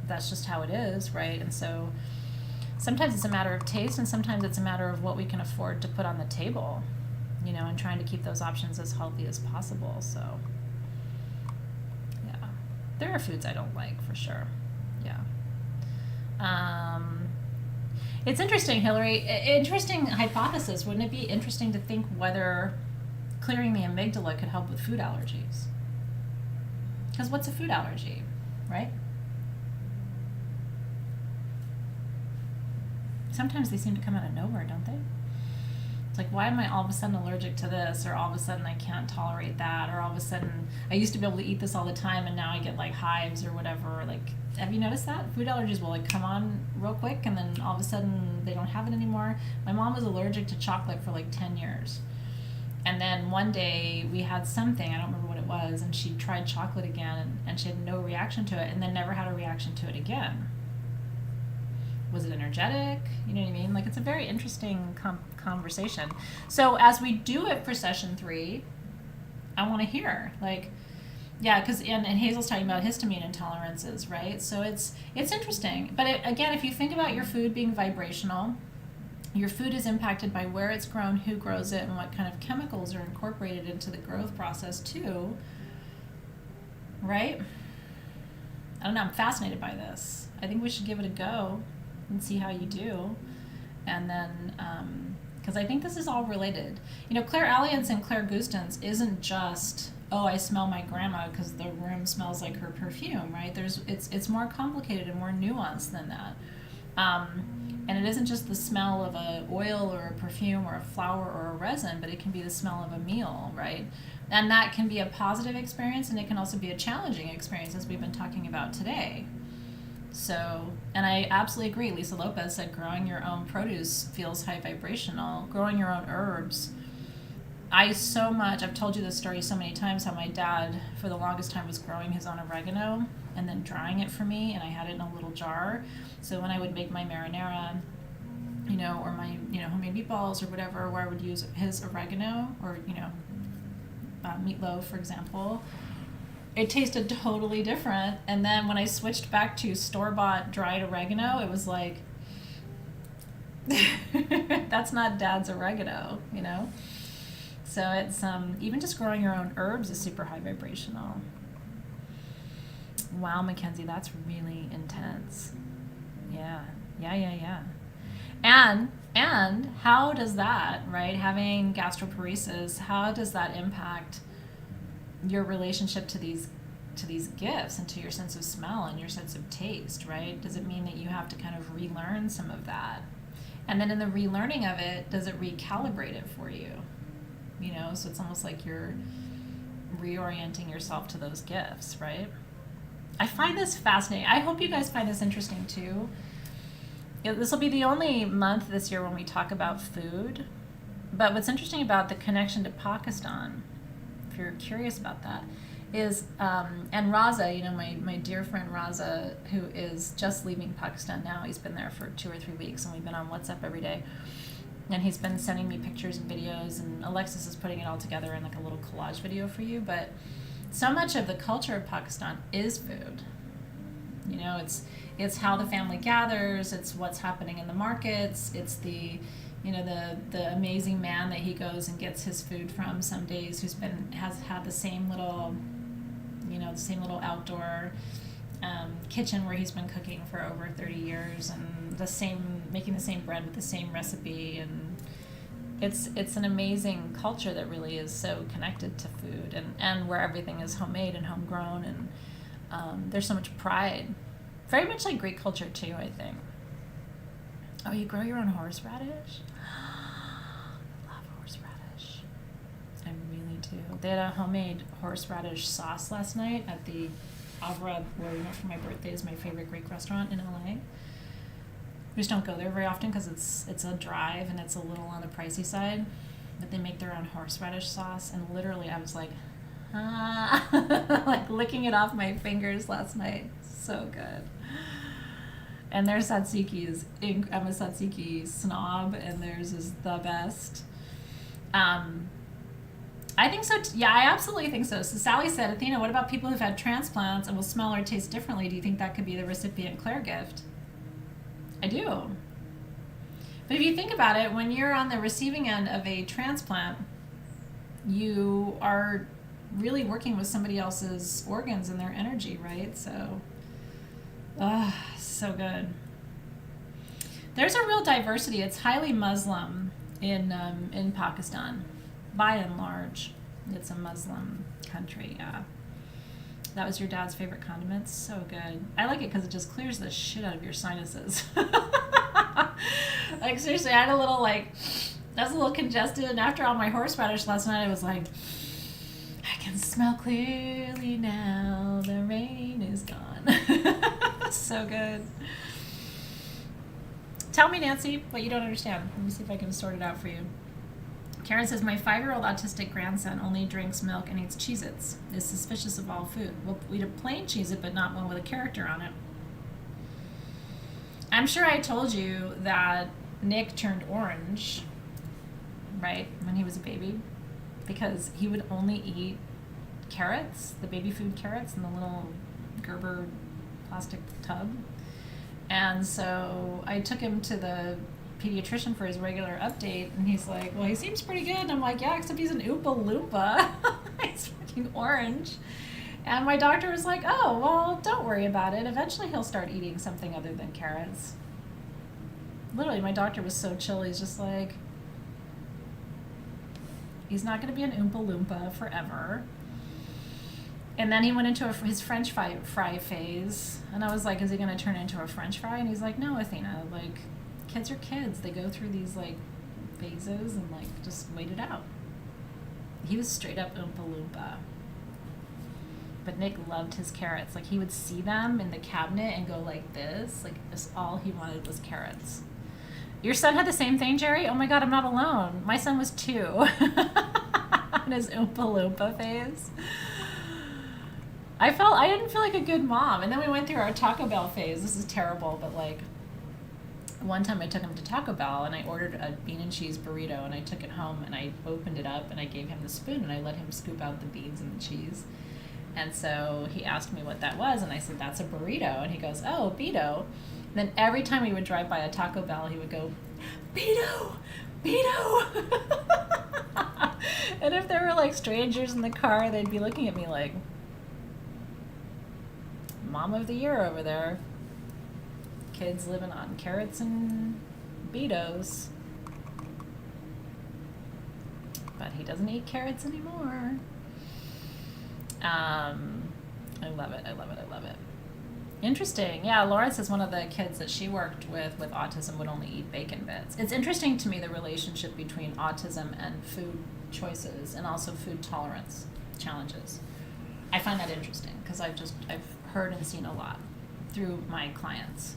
that's just how it is, right? And so sometimes it's a matter of taste, and sometimes it's a matter of what we can afford to put on the table, and trying to keep those options as healthy as possible. So yeah, there are foods I don't like for sure. Yeah. It's interesting, Hillary. Interesting hypothesis. Wouldn't it be interesting to think whether clearing the amygdala could help with food allergies? Because what's a food allergy, right? Sometimes they seem to come out of nowhere, don't they? It's like, why am I all of a sudden allergic to this, or all of a sudden I can't tolerate that, or all of a sudden I used to be able to eat this all the time and now I get like hives or whatever. Like, have you noticed that? Food allergies will like come on real quick and then all of a sudden they don't have it anymore. My mom was allergic to chocolate for like 10 years. And then one day we had something, I don't remember what it was, and she tried chocolate again and she had no reaction to it, and then never had a reaction to it again. Was it energetic? You know what I mean? Like, it's a very interesting conversation. So as we do it for session 3, I want to hear, like, yeah, because and Hazel's talking about histamine intolerances, right? So it's interesting. But again, if you think about your food being vibrational, your food is impacted by where it's grown, who grows it, and what kind of chemicals are incorporated into the growth process too, right? I don't know, I'm fascinated by this. I think we should give it a go and see how you do. And then, because I think this is all related. Clairalience and clairgustance isn't just, oh, I smell my grandma because the room smells like her perfume, right? It's more complicated and more nuanced than that. And it isn't just the smell of an oil or a perfume or a flower or a resin, but it can be the smell of a meal, right? And that can be a positive experience, and it can also be a challenging experience, as we've been talking about today. So, and I absolutely agree. Lisa Lopez said growing your own produce feels high vibrational. Growing your own herbs. I've told you this story so many times, how my dad, for the longest time, was growing his own oregano and then drying it for me, and I had it in a little jar. So when I would make my marinara, or my, homemade meatballs or whatever, where I would use his oregano or, meatloaf, for example, it tasted totally different. And then when I switched back to store-bought dried oregano, it was like, that's not Dad's oregano, So it's, even just growing your own herbs is super high vibrational. Wow, Mackenzie, that's really intense. Yeah. And how does that, right, having gastroparesis, how does that impact your relationship to these gifts and to your sense of smell and your sense of taste, right? Does it mean that you have to kind of relearn some of that? And then in the relearning of it, does it recalibrate it for you? So it's almost like you're reorienting yourself to those gifts, right? I find this fascinating. I hope you guys find this interesting too. This will be the only month this year when we talk about food. But what's interesting about the connection to Pakistan, if you're curious about that, is, and Raza, my dear friend Raza, who is just leaving Pakistan now, he's been there for 2 or 3 weeks, and we've been on WhatsApp every day. And he's been sending me pictures and videos, and Alexis is putting it all together in like a little collage video for you. But so much of the culture of Pakistan is food. It's how the family gathers, it's what's happening in the markets, it's the amazing man that he goes and gets his food from some days, has had the same little outdoor kitchen where he's been cooking for over 30 years, and making the same bread with the same recipe, and it's an amazing culture that really is so connected to food, and where everything is homemade and homegrown, and there's so much pride. Very much like Greek culture too, I think. Oh, you grow your own horseradish? I love horseradish. I really do. They had a homemade horseradish sauce last night at the Avra, where we went for my birthday. Is my favorite Greek restaurant in LA. We just don't go there very often because it's a drive and it's a little on the pricey side. But they make their own horseradish sauce, and literally I was like, Like licking it off my fingers last night. So good. And their tzatziki I'm a tzatziki snob, and theirs is the best. I think so. Yeah, I absolutely think so. So Sally said, Athena, what about people who've had transplants and will smell or taste differently? Do you think that could be the recipient Claire gift? I do. But if you think about it, when you're on the receiving end of a transplant, you are really working with somebody else's organs and their energy, right? So, so good. There's a real diversity. It's highly Muslim in Pakistan, by and large. It's a Muslim country, yeah. That was your dad's favorite condiment? So good. I like it because it just clears the shit out of your sinuses. Like, seriously, I had a little, I was a little congested, and after all my horseradish last night, I was like, I can smell clearly now, the rain is gone. So good. Tell me, Nancy, what you don't understand. Let me see if I can sort it out for you. Karen says, my 5-year-old autistic grandson only drinks milk and eats Cheez-Its. Is suspicious of all food. We'll eat a plain Cheez-It, but not one with a character on it. I'm sure I told you that Nick turned orange, right, when he was a baby, because he would only eat carrots, the baby food carrots in the little Gerber plastic tub. And so I took him to the pediatrician for his regular update, and he's like, well, he seems pretty good. And I'm like, yeah, except he's an Oompa Loompa. He's fucking orange. And my doctor was like, oh, well, don't worry about it. Eventually he'll start eating something other than carrots. Literally, my doctor was so chill. He's just like, he's not going to be an Oompa Loompa forever. And then he went into his French fry phase. And I was like, is he going to turn into a French fry? And he's like, no, Athena, kids are kids. They go through these, phases and, just wait it out. He was straight up Oompa Loompa. But Nick loved his carrots. He would see them in the cabinet and go like this. Just all he wanted was carrots. Your son had the same thing, Jerry? Oh my God, I'm not alone. My son was 2 in his Oompa Loompa phase. I didn't feel like a good mom. And then we went through our Taco Bell phase. This is terrible, but one time I took him to Taco Bell and I ordered a bean and cheese burrito, and I took it home and I opened it up and I gave him the spoon and I let him scoop out the beans and the cheese. And so he asked me what that was, and I said, that's a burrito. And he goes, oh, Beto. And then every time we would drive by a Taco Bell, he would go, Beto, Beto. And if there were strangers in the car, they'd be looking at me like, Mom of the Year over there. Kids living on carrots and Betos. But he doesn't eat carrots anymore. I love it. I love it. I love it. Interesting. Yeah, Laura says one of the kids that she worked with autism would only eat bacon bits. It's interesting to me, the relationship between autism and food choices and also food tolerance challenges. I find that interesting because I've heard and seen a lot through my clients,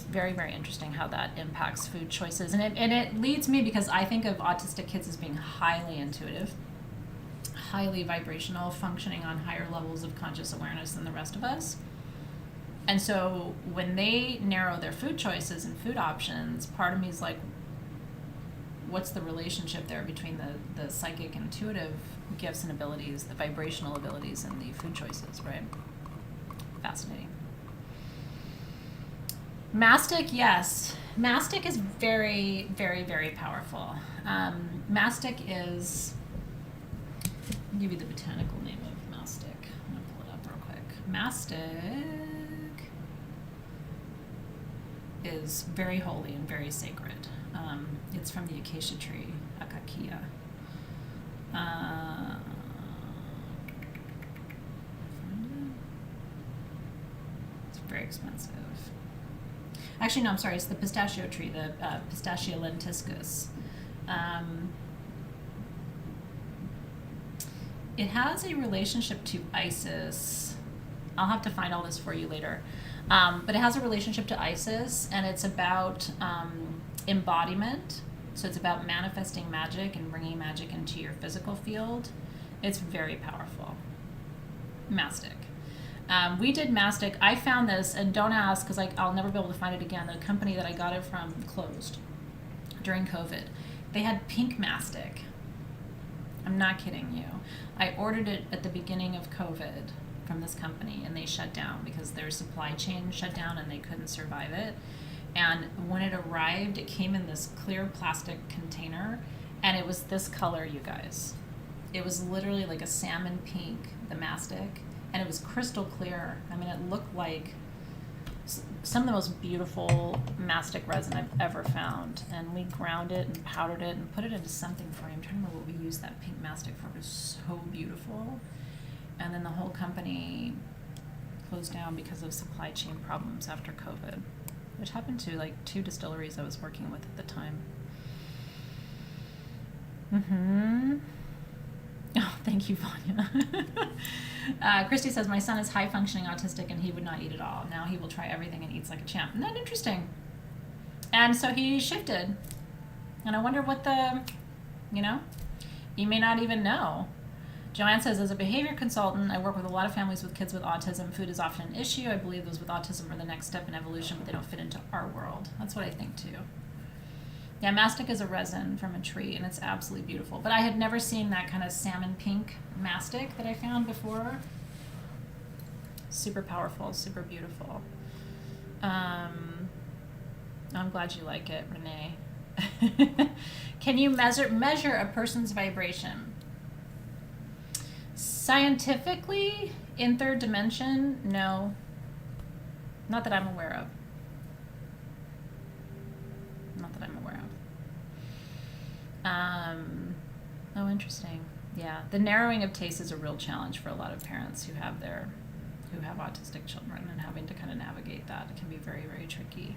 Very, very interesting how that impacts food choices. And it leads me, because I think of autistic kids as being highly intuitive, highly vibrational, functioning on higher levels of conscious awareness than the rest of us. And so when they narrow their food choices and food options, part of me is like, what's the relationship there between the psychic intuitive gifts and abilities, the vibrational abilities, and the food choices, right? Fascinating. Mastic, yes. Mastic is very, very, very powerful. Mastic is... I'll give you the botanical name of mastic. I'm going to pull it up real quick. Mastic is very holy and very sacred. It's from the acacia tree, Acacia. It's very expensive. Actually, no, I'm sorry. It's the pistachio tree, the Pistachia lentiscus. It has a relationship to Isis. I'll have to find all this for you later. But it has a relationship to Isis, and it's about embodiment. So it's about manifesting magic and bringing magic into your physical field. It's very powerful. Mastic. We did mastic. I found this, and don't ask because I'll never be able to find it again. The company that I got it from closed during COVID. They had pink mastic. I'm not kidding you. I ordered it at the beginning of COVID from this company, and they shut down because their supply chain shut down and they couldn't survive it. And when it arrived, it came in this clear plastic container, and it was this color, you guys. It was literally like a salmon pink, the mastic, and it was crystal clear. I mean, it looked like some of the most beautiful mastic resin I've ever found. And we ground it and powdered it and put it into something for you. I'm trying to remember what we used that pink mastic for. It was so beautiful. And then the whole company closed down because of supply chain problems after COVID, which happened to like 2 distilleries I was working with at the time. Oh, thank you, Vanya. Christy says, my son is high-functioning autistic and he would not eat at all. Now he will try everything and eats like a champ. Isn't that interesting? And so he shifted. And I wonder what you may not even know. Joanne says, as a behavior consultant, I work with a lot of families with kids with autism. Food is often an issue. I believe those with autism are the next step in evolution, but they don't fit into our world. That's what I think, too. Yeah, mastic is a resin from a tree, and it's absolutely beautiful. But I had never seen that kind of salmon pink mastic that I found before. Super powerful, super beautiful. I'm glad you like it, Renee. Can you measure a person's vibration? Scientifically, in third dimension, no. Not that I'm aware of. Oh, interesting. Yeah, the narrowing of taste is a real challenge for a lot of parents who have autistic children, and having to kind of navigate that. It can be very, very tricky.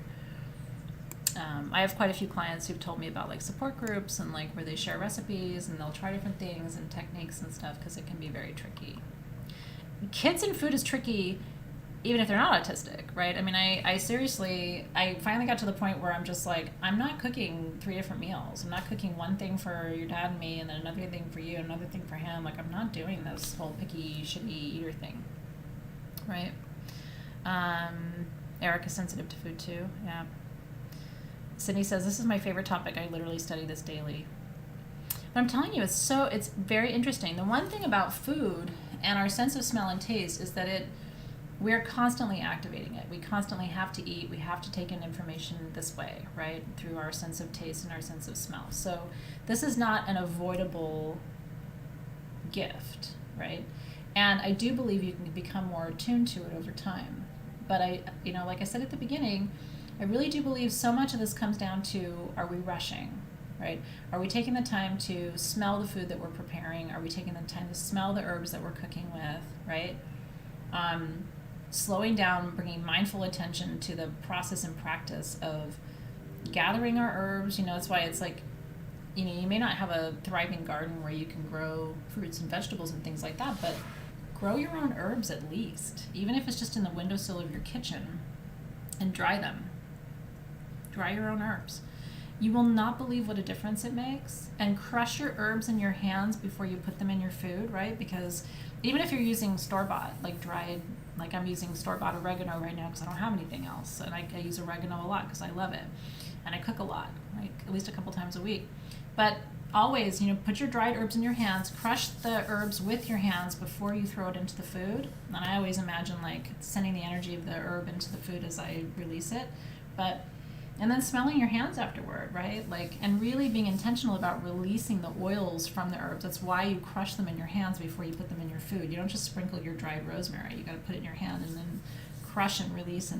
I have quite a few clients who've told me about like support groups and like where they share recipes and they'll try different things and techniques and stuff because it can be very tricky. Kids and food is tricky even if they're not autistic, right? I mean, I seriously, I finally got to the point where I'm just like, I'm not cooking 3 different meals. I'm not cooking one thing for your dad and me and then another thing for you, another thing for him. Like, I'm not doing this whole picky, shitty eater thing, right? Eric is sensitive to food too, yeah. Sydney says, this is my favorite topic. I literally study this daily. But I'm telling you, it's very interesting. The one thing about food and our sense of smell and taste is that we're constantly activating it. We constantly have to eat. We have to take in information this way, right? Through our sense of taste and our sense of smell. So this is not an avoidable gift, right? And I do believe you can become more attuned to it over time. But like I said at the beginning, I really do believe so much of this comes down to, are we rushing, right? Are we taking the time to smell the food that we're preparing? Are we taking the time to smell the herbs that we're cooking with, right? Slowing down, bringing mindful attention to the process and practice of gathering our herbs. That's why it's like, you may not have a thriving garden where you can grow fruits and vegetables and things like that, but grow your own herbs at least, even if it's just in the windowsill of your kitchen, and dry them. Dry your own herbs. You will not believe what a difference it makes. And crush your herbs in your hands before you put them in your food, right? Because even if you're using store-bought, like dried, like I'm using store-bought oregano right now because I don't have anything else. And I use oregano a lot because I love it. And I cook a lot, like at least a couple times a week. But always, put your dried herbs in your hands, crush the herbs with your hands before you throw it into the food. And I always imagine like sending the energy of the herb into the food as I release it. And then smelling your hands afterward, right? And really being intentional about releasing the oils from the herbs. That's why you crush them in your hands before you put them in your food. You don't just sprinkle your dried rosemary. You got to put it in your hand and then crush and release and